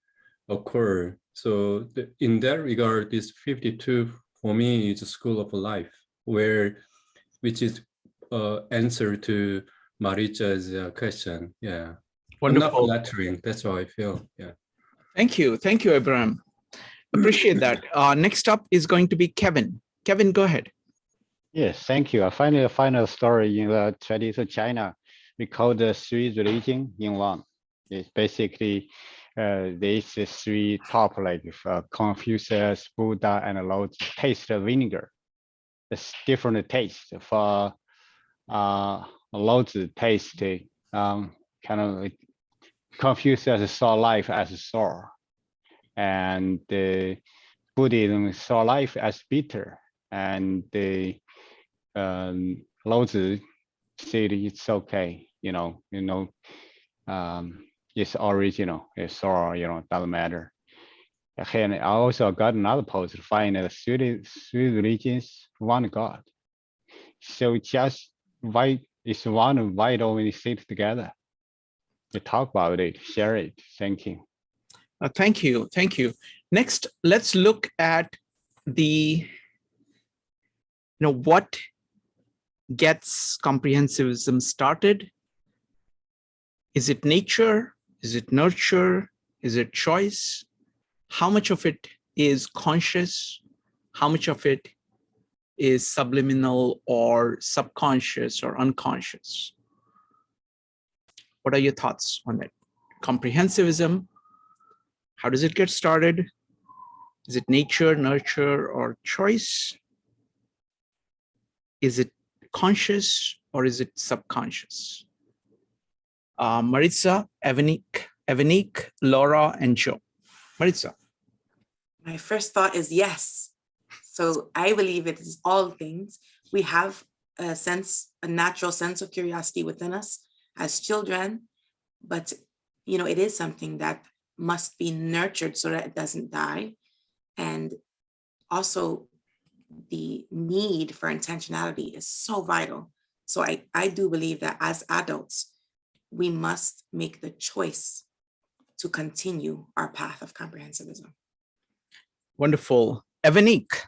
occur. So in that regard, this 52 for me is a school of life, which is answer to Maricha's question. Yeah. Wonderful. Not flattering. That's how I feel. Yeah. Thank you. Thank you, Abraham. Appreciate that. Next up is going to be Kevin. Kevin, go ahead. Yes, thank you. I finally find a story in the traditional China. We call the three religions in one. It's basically these three top, like Confucius, Buddha, and Lao taste vinegar. it's different taste. For Laozi taste, kind of like Confucius saw life as sour, and the Buddhism saw life as bitter, and the Laozi said it's okay, it's original, it's sour, doesn't matter. And I also got another post to find that three religions, one God. So just why it's one vital when you sit together. We talk about it, share it. Thank you. Thank you. Thank you. Next, let's look at the, what gets comprehensivism started. Is it nature? Is it nurture? Is it choice? How much of it is conscious? How much of it is subliminal or subconscious or unconscious? What are your thoughts on it? Comprehensivism, how does it get started? Is it nature, nurture, or choice? Is it conscious or is it subconscious? Maritza, Evanique, Laura, and Joe. Maritza. My first thought is yes. So I believe it is all things. We have a natural sense of curiosity within us as children, but it is something that must be nurtured so that it doesn't die. And also the need for intentionality is so vital. So I do believe that as adults, we must make the choice to continue our path of comprehensivism. Wonderful. Evanique.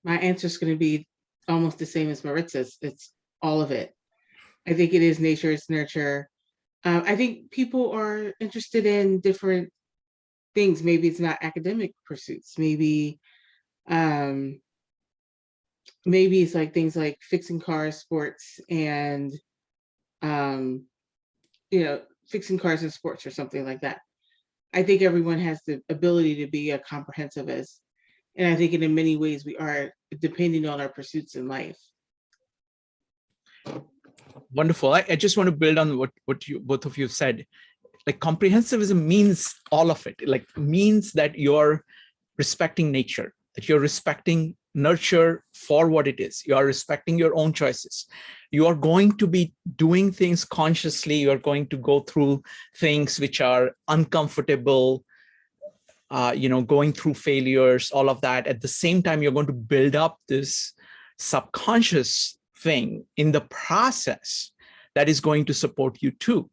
My answer is going to be almost the same as Maritz's. It's all of it. I think it is nature, it's nurture. I think people are interested in different things. Maybe it's not academic pursuits. Maybe it's like things like fixing cars, sports, and fixing cars and sports or something like that. I think everyone has the ability to be a comprehensivist. And I think in many ways we are, depending on our pursuits in life. Wonderful. I just want to build on what you both of you said. Like comprehensivism means all of it. Like means that you're respecting nature, that you're respecting nurture for what it is. You are respecting your own choices. You are going to be doing things consciously. You are going to go through things which are uncomfortable, going through failures, all of that. At the same time, you're going to build up this subconscious thing in the process that is going to support you too.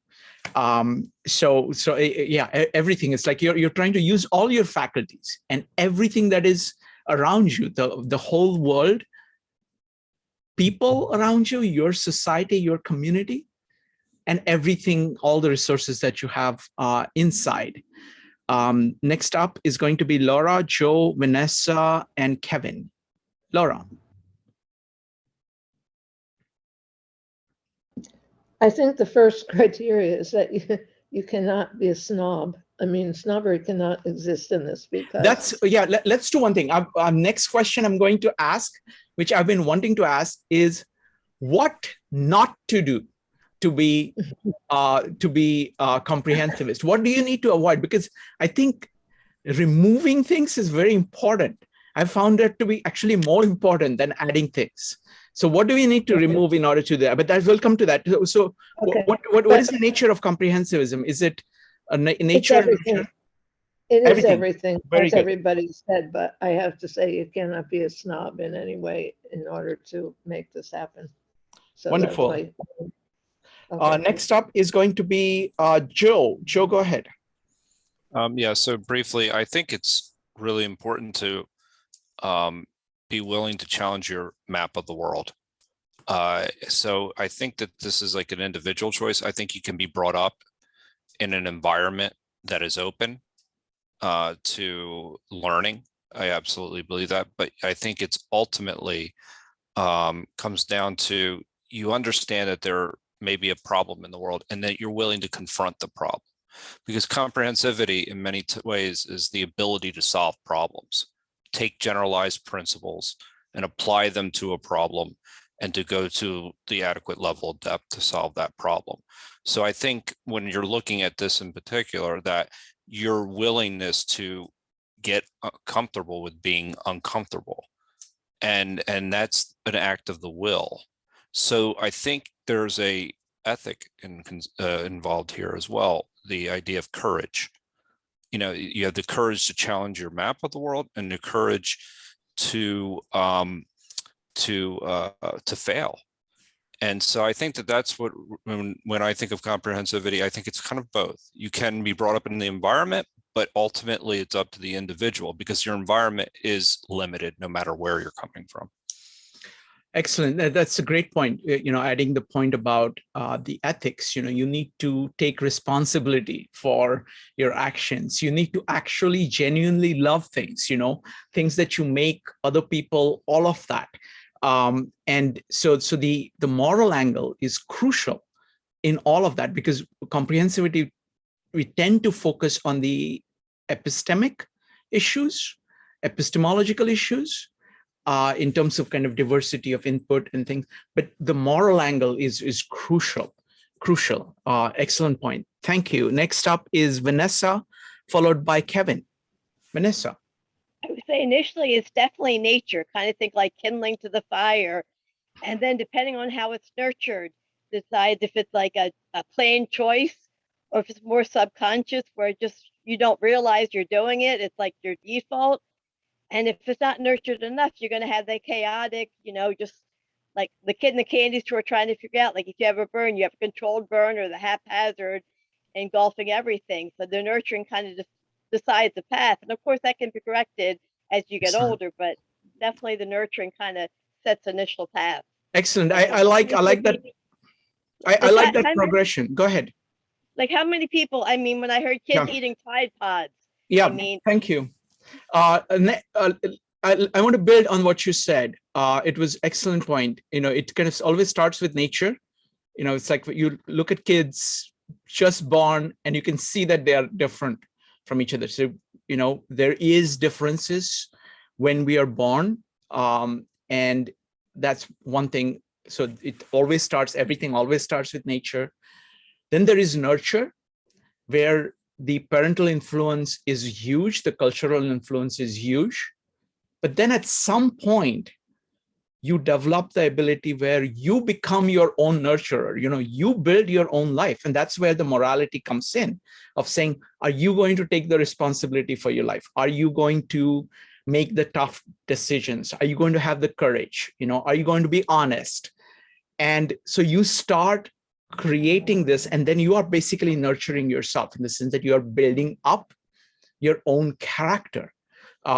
Everything is like you're trying to use all your faculties and everything that is around you, the whole world, people around you, your society, your community, and everything, all the resources that you have inside. Next up is going to be Laura, Joe, Vanessa, and Kevin. Laura. I think the first criteria is that you cannot be a snob. I mean, snobbery cannot exist in this because let's do one thing. Next question I'm going to ask, which I've been wanting to ask, is what not to do to be comprehensivist. What do you need to avoid? Because I think removing things is very important. I found that to be actually more important than adding things. So what do we need to remove in order to do that? But that will come to that. So okay. What is the nature of comprehensivism? Is it a nature? It's everything. It is everything, as good. Everybody said, but I have to say you cannot be a snob in any way in order to make this happen. So wonderful. Okay. Next up is going to be Joe. Joe, go ahead. So briefly, I think it's really important to be willing to challenge your map of the world. So I think that this is like an individual choice. I think you can be brought up in an environment that is open to learning. I absolutely believe that. But I think it's ultimately comes down to you understand that there may be a problem in the world and that you're willing to confront the problem. Because comprehensivity in many ways is the ability to solve problems. take generalized principles and apply them to a problem and to go to the adequate level of depth to solve that problem. So I think when you're looking at this in particular, that your willingness to get comfortable with being uncomfortable, and that's an act of the will. So I think there's a ethic involved here as well, the idea of courage. You know, you have the courage to challenge your map of the world and the courage to fail. And so I think that that's what, when I think of comprehensivity, I think it's kind of both. You can be brought up in the environment, but ultimately it's up to the individual, because your environment is limited no matter where you're coming from. Excellent. That's a great point. You know, adding the point about the ethics, you know, you need to take responsibility for your actions. You need to actually genuinely love things, you know, things that you make other people, all of that. And so the moral angle is crucial in all of that, because comprehensivity, we tend to focus on the epistemic issues, epistemological issues, in terms of kind of diversity of input and things, but the moral angle is crucial. Excellent point. Thank you. Next up is Vanessa, followed by Kevin. Vanessa. I would say initially it's definitely nature, kind of think like kindling to the fire. And then depending on how it's nurtured, decides if it's like a plain choice or if it's more subconscious where just you don't realize you're doing it. It's like your default. And if it's not nurtured enough, you're going to have the chaotic, you know, just like the kid in the candy store trying to figure out, like if you have a burn, you have a controlled burn or the haphazard engulfing everything. So the nurturing kind of just decides the path. And of course that can be corrected as you get older, but definitely the nurturing kind of sets initial path. Excellent. I like that. I like that progression. Go ahead. Like how many people, I mean, when I heard kids eating Tide Pods, yeah, I mean, thank you. I want to build on what you said. It was excellent point. You know, it kind of always starts with nature. You know, it's like you look at kids just born and you can see that they are different from each other. So, you know, there is differences when we are born. And that's one thing. So it always starts, everything always starts with nature. Then there is nurture, where the parental influence is huge, the cultural influence is huge. But then at some point, you develop the ability where you become your own nurturer. You know, you build your own life. And that's where the morality comes in, of saying, are you going to take the responsibility for your life? Are you going to make the tough decisions? Are you going to have the courage? You know, are you going to be honest? And so you start creating this, and then you are basically nurturing yourself in the sense that you are building up your own character.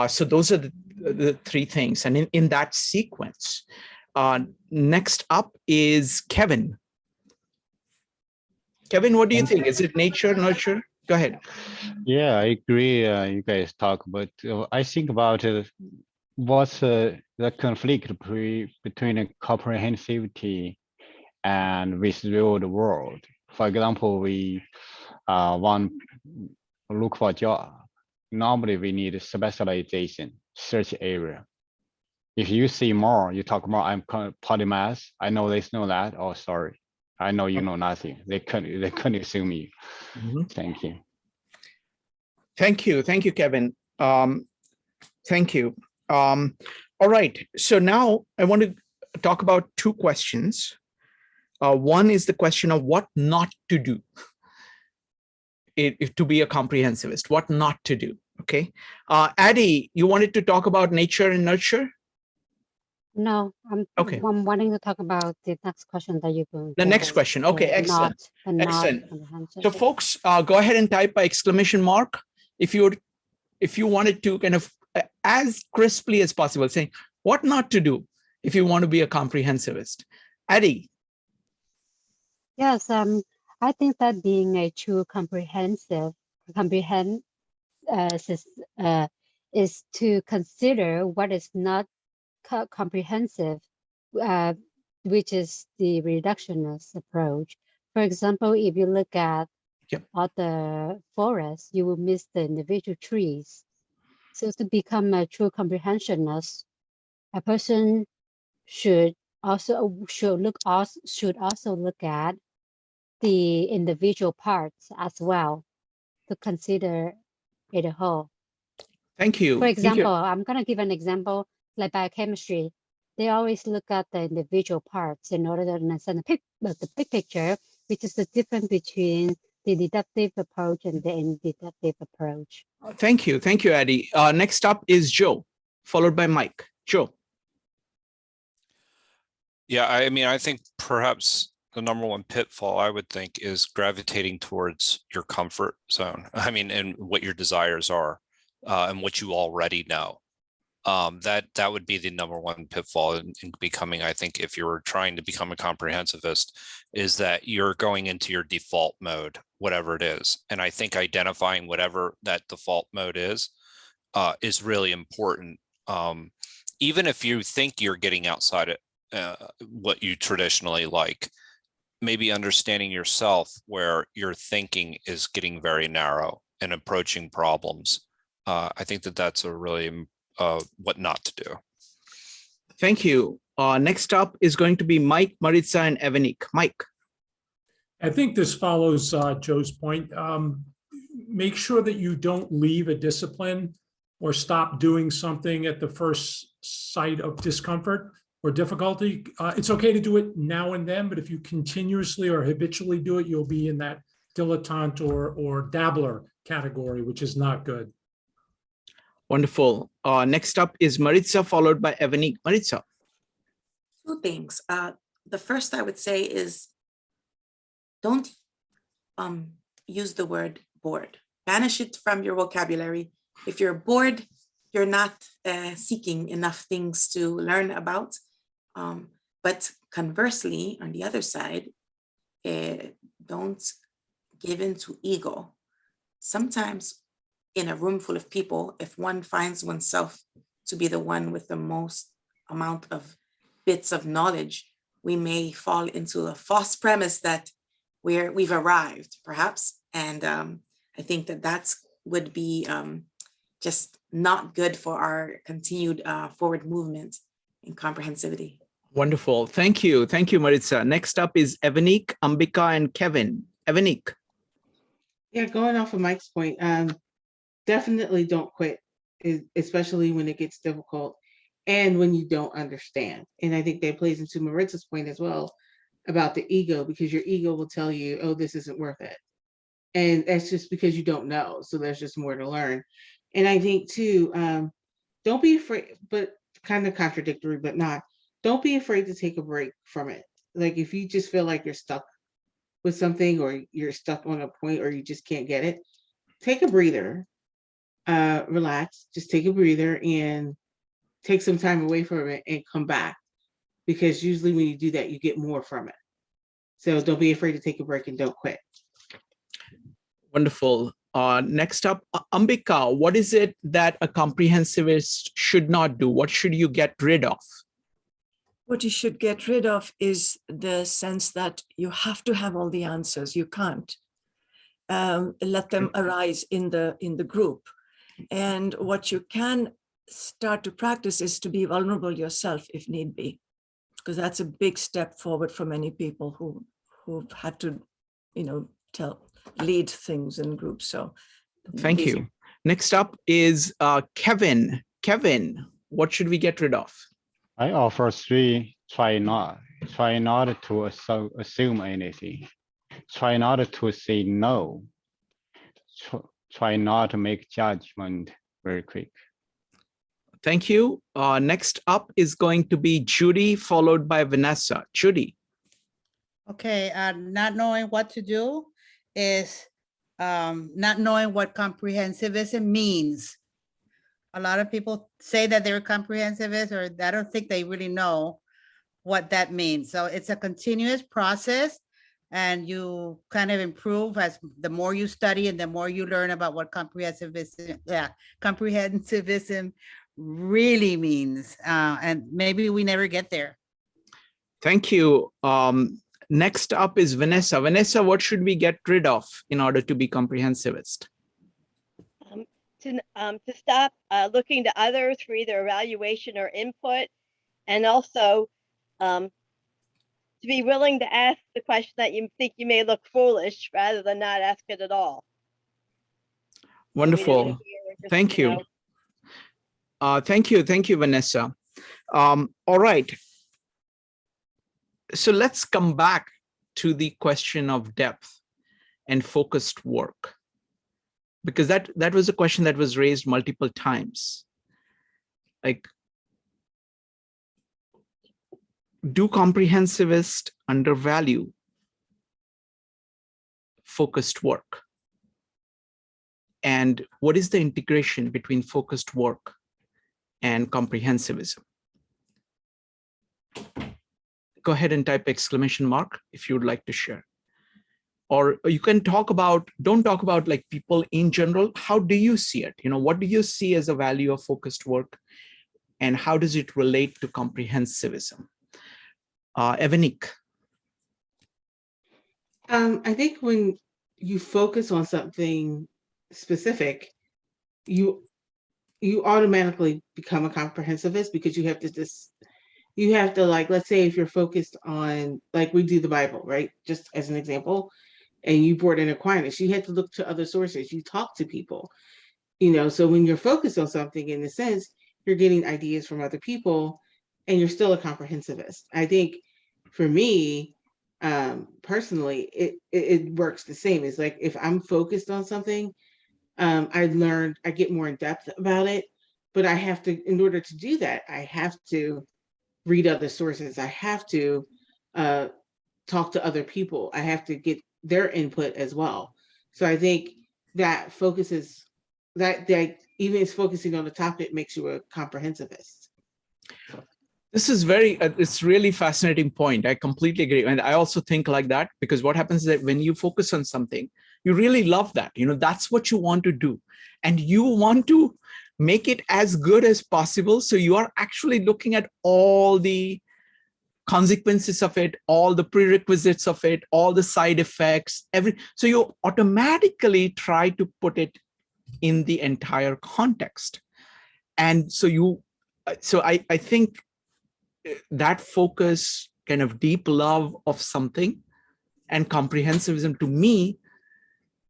So those are the three things, and in that sequence. Next up is Kevin. Kevin, what do you think? Is it nature, nurture? Go ahead. Yeah, I agree. You guys talk, but I think about what's the conflict between comprehensivity and with real world. For example, we want to look for a job. Normally, we need specialization, search area. If you see more, you talk more, I'm polymath, I know this, know that, oh, sorry. I know you know nothing. They couldn't assume you. Mm-hmm. Thank you. Thank you. Thank you, Kevin. Thank you. All right. So now I want to talk about two questions. One is the question of what not to do to be a comprehensivist, what not to do. Okay. Addie, you wanted to talk about nature and nurture? No, I'm wanting to talk about the next question that you're going. The next question. Okay, excellent. Excellent. So folks, go ahead and type by exclamation mark if you wanted to kind of as crisply as possible, saying what not to do if you want to be a comprehensivist. Addie. Yes, I think that being a true comprehensivist is to consider what is not comprehensive, which is the reductionist approach. For example, if you look at all the forests, you will miss the individual trees. So to become a true comprehensionist, a person should also look at the individual parts as well to consider it a whole. Thank you. For Thank you. example, I'm going to give an example like biochemistry. They always look at the individual parts in order to understand the big picture, which is the difference between the deductive approach and the inductive approach. Thank you. Thank you, Eddie. Next up is Joe, followed by Mike. Joe. Yeah, I mean, I think perhaps the number one pitfall I would think is gravitating towards your comfort zone. I mean, and what your desires are and what you already know. That would be the number one pitfall in becoming, I think, if you're trying to become a comprehensivist, is that you're going into your default mode, whatever it is. And I think identifying whatever that default mode is really important. Even if you think you're getting outside it, what you traditionally like, maybe understanding yourself where your thinking is getting very narrow and approaching problems. I think that's a really what not to do. Thank you. Next up is going to be Mike, Maritz, and Evanik. Mike. I think this follows Joe's point. Make sure that you don't leave a discipline or stop doing something at the first sight of discomfort or difficulty. It's okay to do it now and then, but if you continuously or habitually do it, you'll be in that dilettante or dabbler category, which is not good. Wonderful. Next up is Maritza, followed by Evanik. Maritza. Two things. The first I would say is don't use the word bored. Banish it from your vocabulary. If you're bored, you're not seeking enough things to learn about. But conversely, on the other side, don't give in to ego. Sometimes in a room full of people, if one finds oneself to be the one with the most amount of bits of knowledge, we may fall into a false premise that we've arrived, perhaps. And I think that would be just not good for our continued forward movement in comprehensivity. Wonderful. Thank you. Thank you, Maritza. Next up is Evanik, Ambika, and Kevin. Evanik. Yeah, going off of Mike's point, definitely don't quit, especially when it gets difficult and when you don't understand. And I think that plays into Maritz's point as well about the ego, because your ego will tell you, oh, this isn't worth it. And that's just because you don't know. So there's just more to learn. And I think too, don't be afraid, but kind of contradictory, but not, don't be afraid to take a break from it. Like if you just feel like you're stuck with something or you're stuck on a point or you just can't get it, take a breather, relax, just take a breather and take some time away from it and come back. Because usually when you do that, you get more from it. So don't be afraid to take a break and don't quit. Wonderful. Next up, Ambika, what is it that a comprehensivist should not do? What should you get rid of? What you should get rid of is the sense that you have to have all the answers. You can't. Let them arise in the group. And what you can start to practice is to be vulnerable yourself if need be, because that's a big step forward for many people who've had to, lead things in groups. So thank you. Next up is Kevin. Kevin, what should we get rid of? I offer three: try not to assume anything, try not to say no, try not to make judgment very quick. Thank you. Next up is going to be Judy, followed by Vanessa. Judy. Okay, not knowing what to do is not knowing what comprehensivism means. A lot of people say that they're comprehensivist, or I don't think they really know what that means. So it's a continuous process, and you kind of improve as the more you study and the more you learn about what comprehensivism really means. And maybe we never get there. Thank you. Next up is Vanessa. Vanessa, what should we get rid of in order to be comprehensivist? to stop looking to others for either evaluation or input, and also to be willing to ask the question that you think you may look foolish rather than not ask it at all. Wonderful. Thank you. Thank you, Vanessa. All right. So let's come back to the question of depth and focused work, because that was a question that was raised multiple times. Like, do comprehensivists undervalue focused work? And what is the integration between focused work and comprehensivism? Go ahead and type exclamation mark if you would like to share. Or you can talk about, don't talk about like people in general. How do you see it? You know, what do you see as a value of focused work? And how does it relate to comprehensivism? Evanik. I think when you focus on something specific, you automatically become a comprehensivist, because you have to like, let's say if you're focused on, like we do the Bible, right? Just as an example, and you brought in Aquinas, you had to look to other sources, you talk to people, you know, so when you're focused on something, in a sense, you're getting ideas from other people and you're still a comprehensivist. I think for me, personally, it works the same. It's like, if I'm focused on something, I get more in depth about it, but I have to, in order to do that, I have to read other sources. I have to talk to other people. I have to get their input as well. So I think that focuses, that even is focusing on the topic makes you a comprehensivist. This is it's really fascinating point. I completely agree. And I also think like that, because what happens is that when you focus on something, you really love that, you know, that's what you want to do. And you want to make it as good as possible. So you are actually looking at all the consequences of it, all the prerequisites of it, all the side effects, so you automatically try to put it in the entire context. And so I think that focus, kind of deep love of something, and comprehensivism to me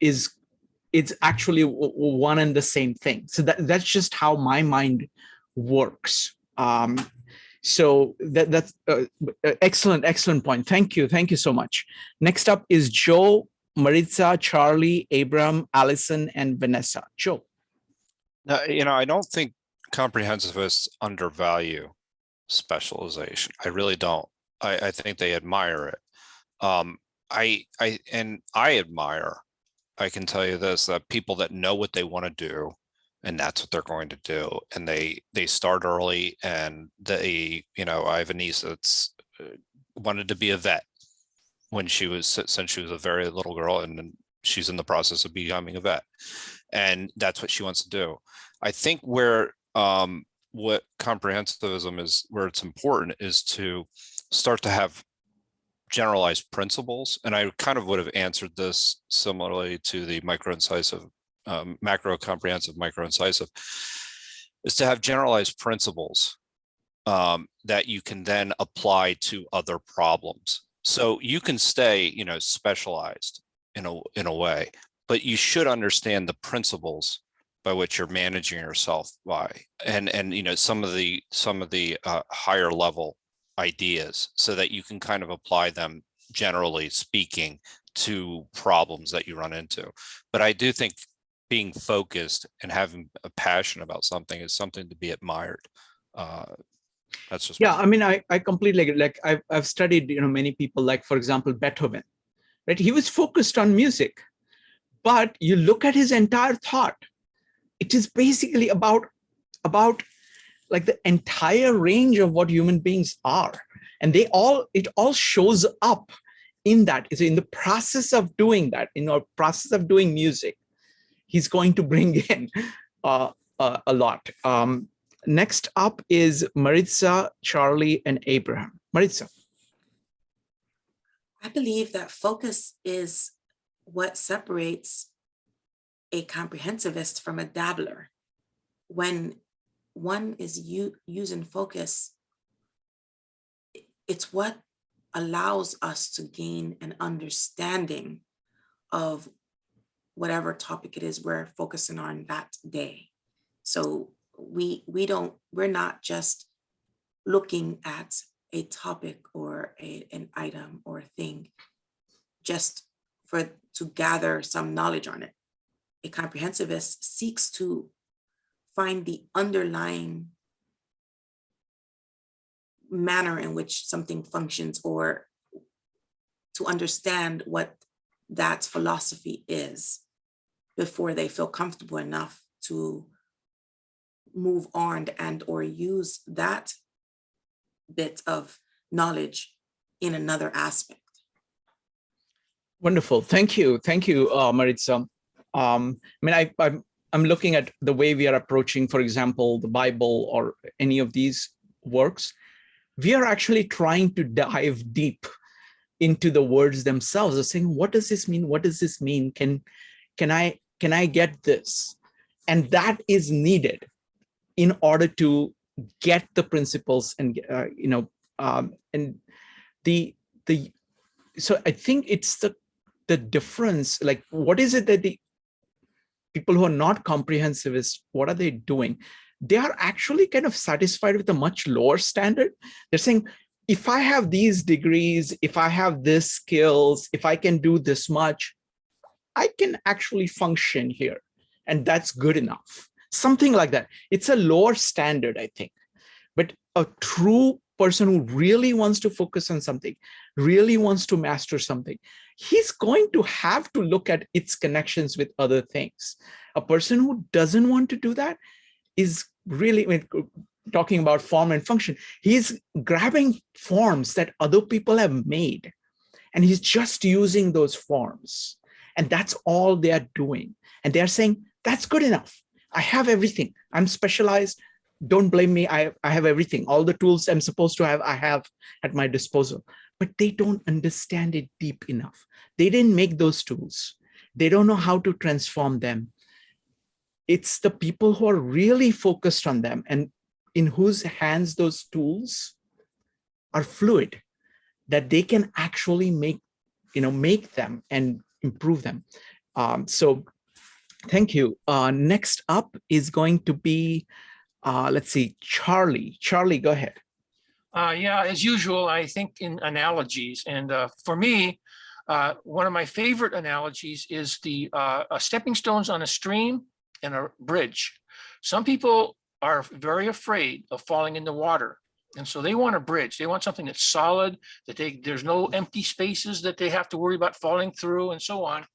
it's actually one and the same thing. So that's just how my mind works. So that's excellent point. Thank you so much. Next up is Joe, Maritza, Charlie, Abram, Allison, and Vanessa. Joe. You know, I don't think comprehensivists undervalue specialization. I really don't. I think they admire it. I admire, I can tell you this, that people that know what they want to do, and that's what they're going to do, and they start early, and they, you know, I have a niece that's wanted to be a vet since she was a very little girl, and then she's in the process of becoming a vet, and that's what she wants to do. I think where what comprehensivism is, where it's important, is to start to have generalized principles. And I kind of would have answered this similarly to the micro-incisive, macro-comprehensive, micro-incisive, is to have generalized principles that you can then apply to other problems. So you can stay, you know, specialized in a way, but you should understand the principles by which you're managing yourself by, and you know, some of the higher level ideas, so that you can kind of apply them, generally speaking, to problems that you run into. But I do think being focused and having a passion about something is something to be admired. That's just, yeah, I mean, I completely agree. Like I've studied, you know, many people, like for example, Beethoven, right? He was focused on music, but you look at his entire thought, it is basically about like the entire range of what human beings are. And it all shows up in that. It's in the process of doing that, in our process of doing music, he's going to bring in a lot. Next up is Maritza, Charlie, and Abraham. Maritza. I believe that focus is what separates a comprehensivist from a dabbler. When one is using focus, it's what allows us to gain an understanding of whatever topic it is we're focusing on that day. So we're not just looking at a topic or an item or a thing just to gather some knowledge on it. A comprehensivist seeks to find the underlying manner in which something functions, or to understand what that philosophy is before they feel comfortable enough to move on and or use that bit of knowledge in another aspect. Wonderful. Thank you. Thank you, Maritz. I'm looking at the way we are approaching, for example, the Bible or any of these works. We are actually trying to dive deep into the words themselves. They're saying, what does this mean? What does this mean? Can I get this? And that is needed in order to get the principles and so I think it's the difference. Like, what is it that the people who are not comprehensivists, what are they doing? They are actually kind of satisfied with a much lower standard. They're saying, if I have these degrees, if I have this skills, if I can do this much, I can actually function here. And that's good enough. Something like that. It's a lower standard, I think. But a true person who really wants to focus on something, really wants to master something, he's going to have to look at its connections with other things. A person who doesn't want to do that is really, talking about form and function, he's grabbing forms that other people have made, and he's just using those forms. And that's all they are doing. And they're saying, that's good enough. I have everything. I'm specialized. Don't blame me. I have everything. All the tools I'm supposed to have, I have at my disposal. But they don't understand it deep enough. They didn't make those tools. They don't know how to transform them. It's the people who are really focused on them and in whose hands those tools are fluid, that they can actually make them and improve them. So thank you. Next up is going to be, let's see, Charlie. Charlie, go ahead. Yeah, as usual, I think in analogies. And for me, one of my favorite analogies is the stepping stones on a stream and a bridge. Some people are very afraid of falling in the water. And so they want a bridge. They want something that's solid, that there's no empty spaces that they have to worry about falling through and so on.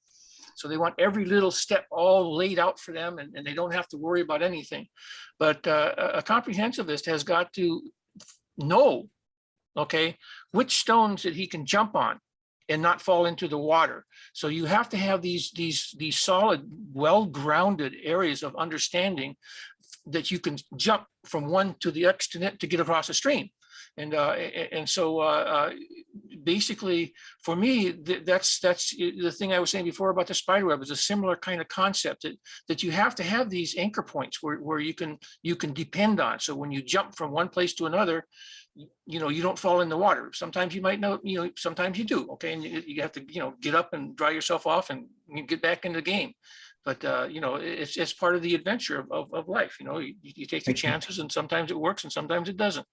So they want every little step all laid out for them, and they don't have to worry about anything. But a comprehensivist has got to know, okay, which stones that he can jump on and not fall into the water. So you have to have these solid, well-grounded areas of understanding that you can jump from one to the next to get across a stream. And so basically, for me, that's the thing I was saying before about the spider web is a similar kind of concept that you have to have these anchor points where you can depend on. So when you jump from one place to another, you don't fall in the water. Sometimes you might know, sometimes you do. Okay, and you have to get up and dry yourself off and get back into the game. But it's part of the adventure of life. You take your chances, and sometimes it works, and sometimes it doesn't.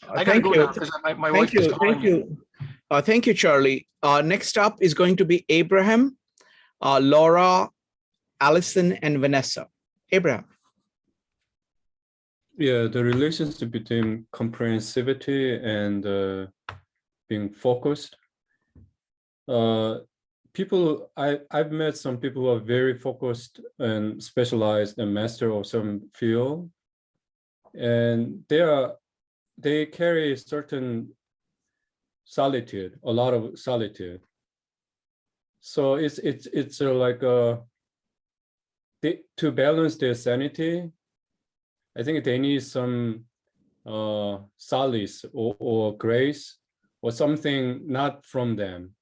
I gotta go now because my wife is calling me. Thank you, Charlie. Next up is going to be Abraham, Laura, Allison, and Vanessa. Abraham. Yeah, the relationship between comprehensivity and being focused. I've met some people who are very focused and specialized and master of some field, and they carry certain solitude, a lot of solitude. So it's like to balance their sanity, I think they need some solace or grace or something not from them.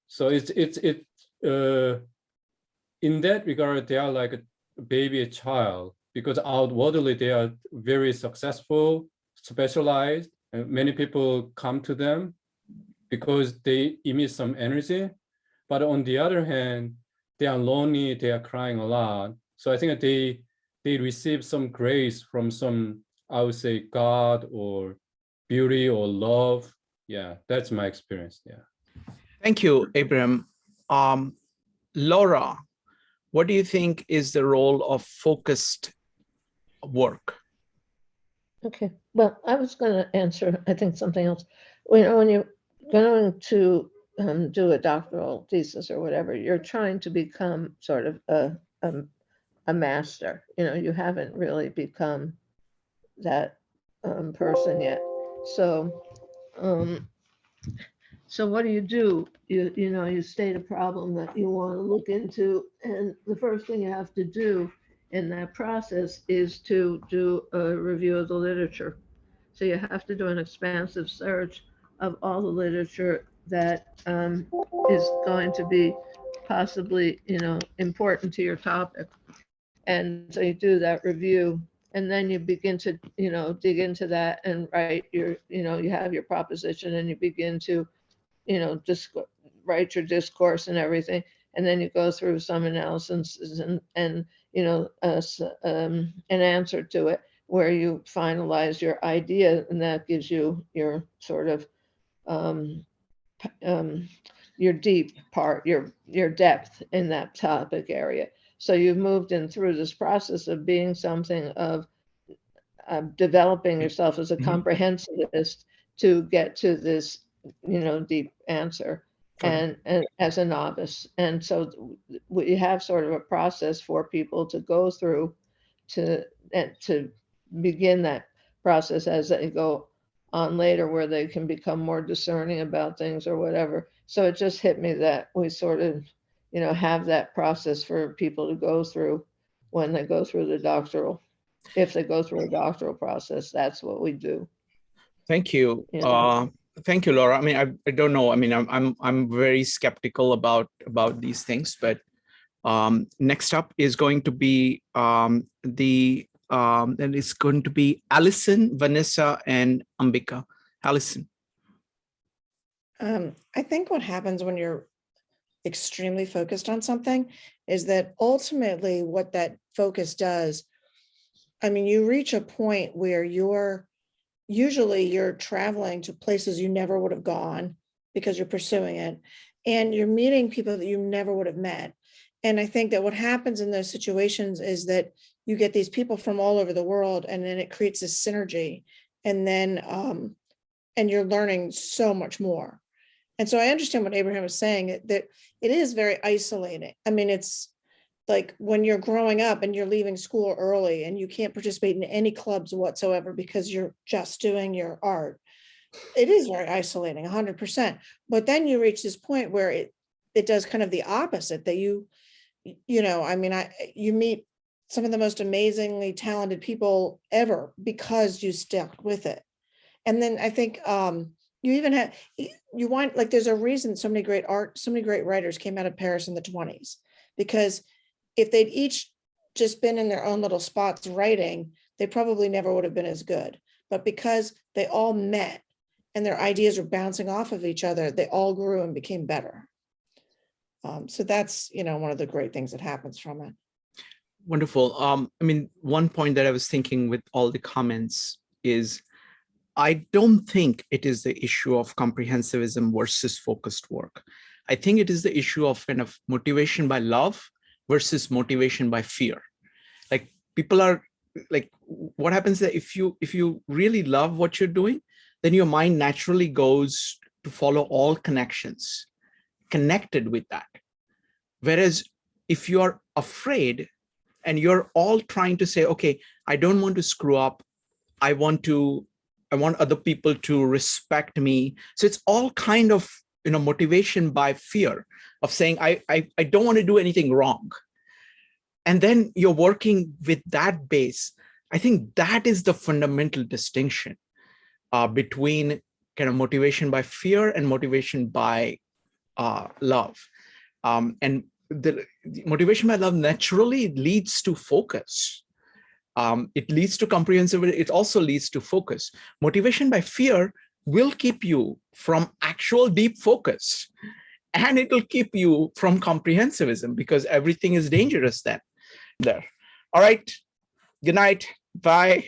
So it in that regard, they are like a baby, a child, because outwardly they are very successful, specialized, and many people come to them because they emit some energy. But on the other hand, they are lonely, they are crying a lot. So I think that they receive some grace from some, I would say, God or beauty or love. Yeah, that's my experience. Yeah. Thank you, Abraham. Laura, what do you think is the role of focused work? Okay, well, I was going to answer, I think, something else. When you're going to do a doctoral thesis or whatever, you're trying to become sort of a master. You haven't really become that person yet. So what do? You state a problem that you want to look into, and the first thing you have to do in that process is to do a review of the literature. So you have to do an expansive search of all the literature that is going to be possibly, important to your topic. And so you do that review, and then you begin to, dig into that and write your, you have your proposition, and you begin to, write your discourse and everything. And then you go through some analysis and an answer to it, where you finalize your idea, and that gives you your sort of your deep part, your depth in that topic area. So you've moved in through this process of being something of developing yourself as a comprehensivist to get to this, deep answer, and as a novice. And so we have sort of a process for people to go through to begin that process as they go on later, where they can become more discerning about things or whatever. So it just hit me that we sort of, have that process for people to go through when they go through the doctoral. If they go through a doctoral process, that's what we do. Thank you. Thank you, Laura. I mean, I don't know. I mean, I'm very skeptical about these things, but next up is going to be and it's going to be Allison, Vanessa, and Ambika. Allison. I think what happens when you're extremely focused on something is that ultimately what that focus does, I mean, you reach a point where you're traveling to places you never would have gone because you're pursuing it, and you're meeting people that you never would have met. And I think that what happens in those situations is that you get these people from all over the world, and then it creates this synergy, and then and you're learning so much more. And so I understand what Abraham was saying, that it is very isolating. I mean, it's like when you're growing up and you're leaving school early and you can't participate in any clubs whatsoever because you're just doing your art. It is very isolating, 100%. But then you reach this point where it does kind of the opposite, that you meet some of the most amazingly talented people ever because you stuck with it. And then I think there's a reason so many great writers came out of Paris in the 1920s, because if they'd each just been in their own little spots writing, they probably never would have been as good. But because they all met and their ideas were bouncing off of each other, they all grew and became better. So that's, one of the great things that happens from it. Wonderful. I mean, one point that I was thinking with all the comments is, I don't think it is the issue of comprehensivism versus focused work. I think it is the issue of kind of motivation by love versus motivation by fear. Like, people are like, what happens is that if you really love what you're doing, then your mind naturally goes to follow all connections connected with that. Whereas if you're afraid and you're all trying to say, okay, I don't want to screw up, I want other people to respect me. So it's all kind of, motivation by fear of saying, I don't want to do anything wrong. And then you're working with that base. I think that is the fundamental distinction between kind of motivation by fear and motivation by love. And the motivation by love naturally leads to focus. It leads to comprehensivity. It also leads to focus. Motivation by fear will keep you from actual deep focus, and it will keep you from comprehensivism, because everything is dangerous then. There. All right. Good night. Bye.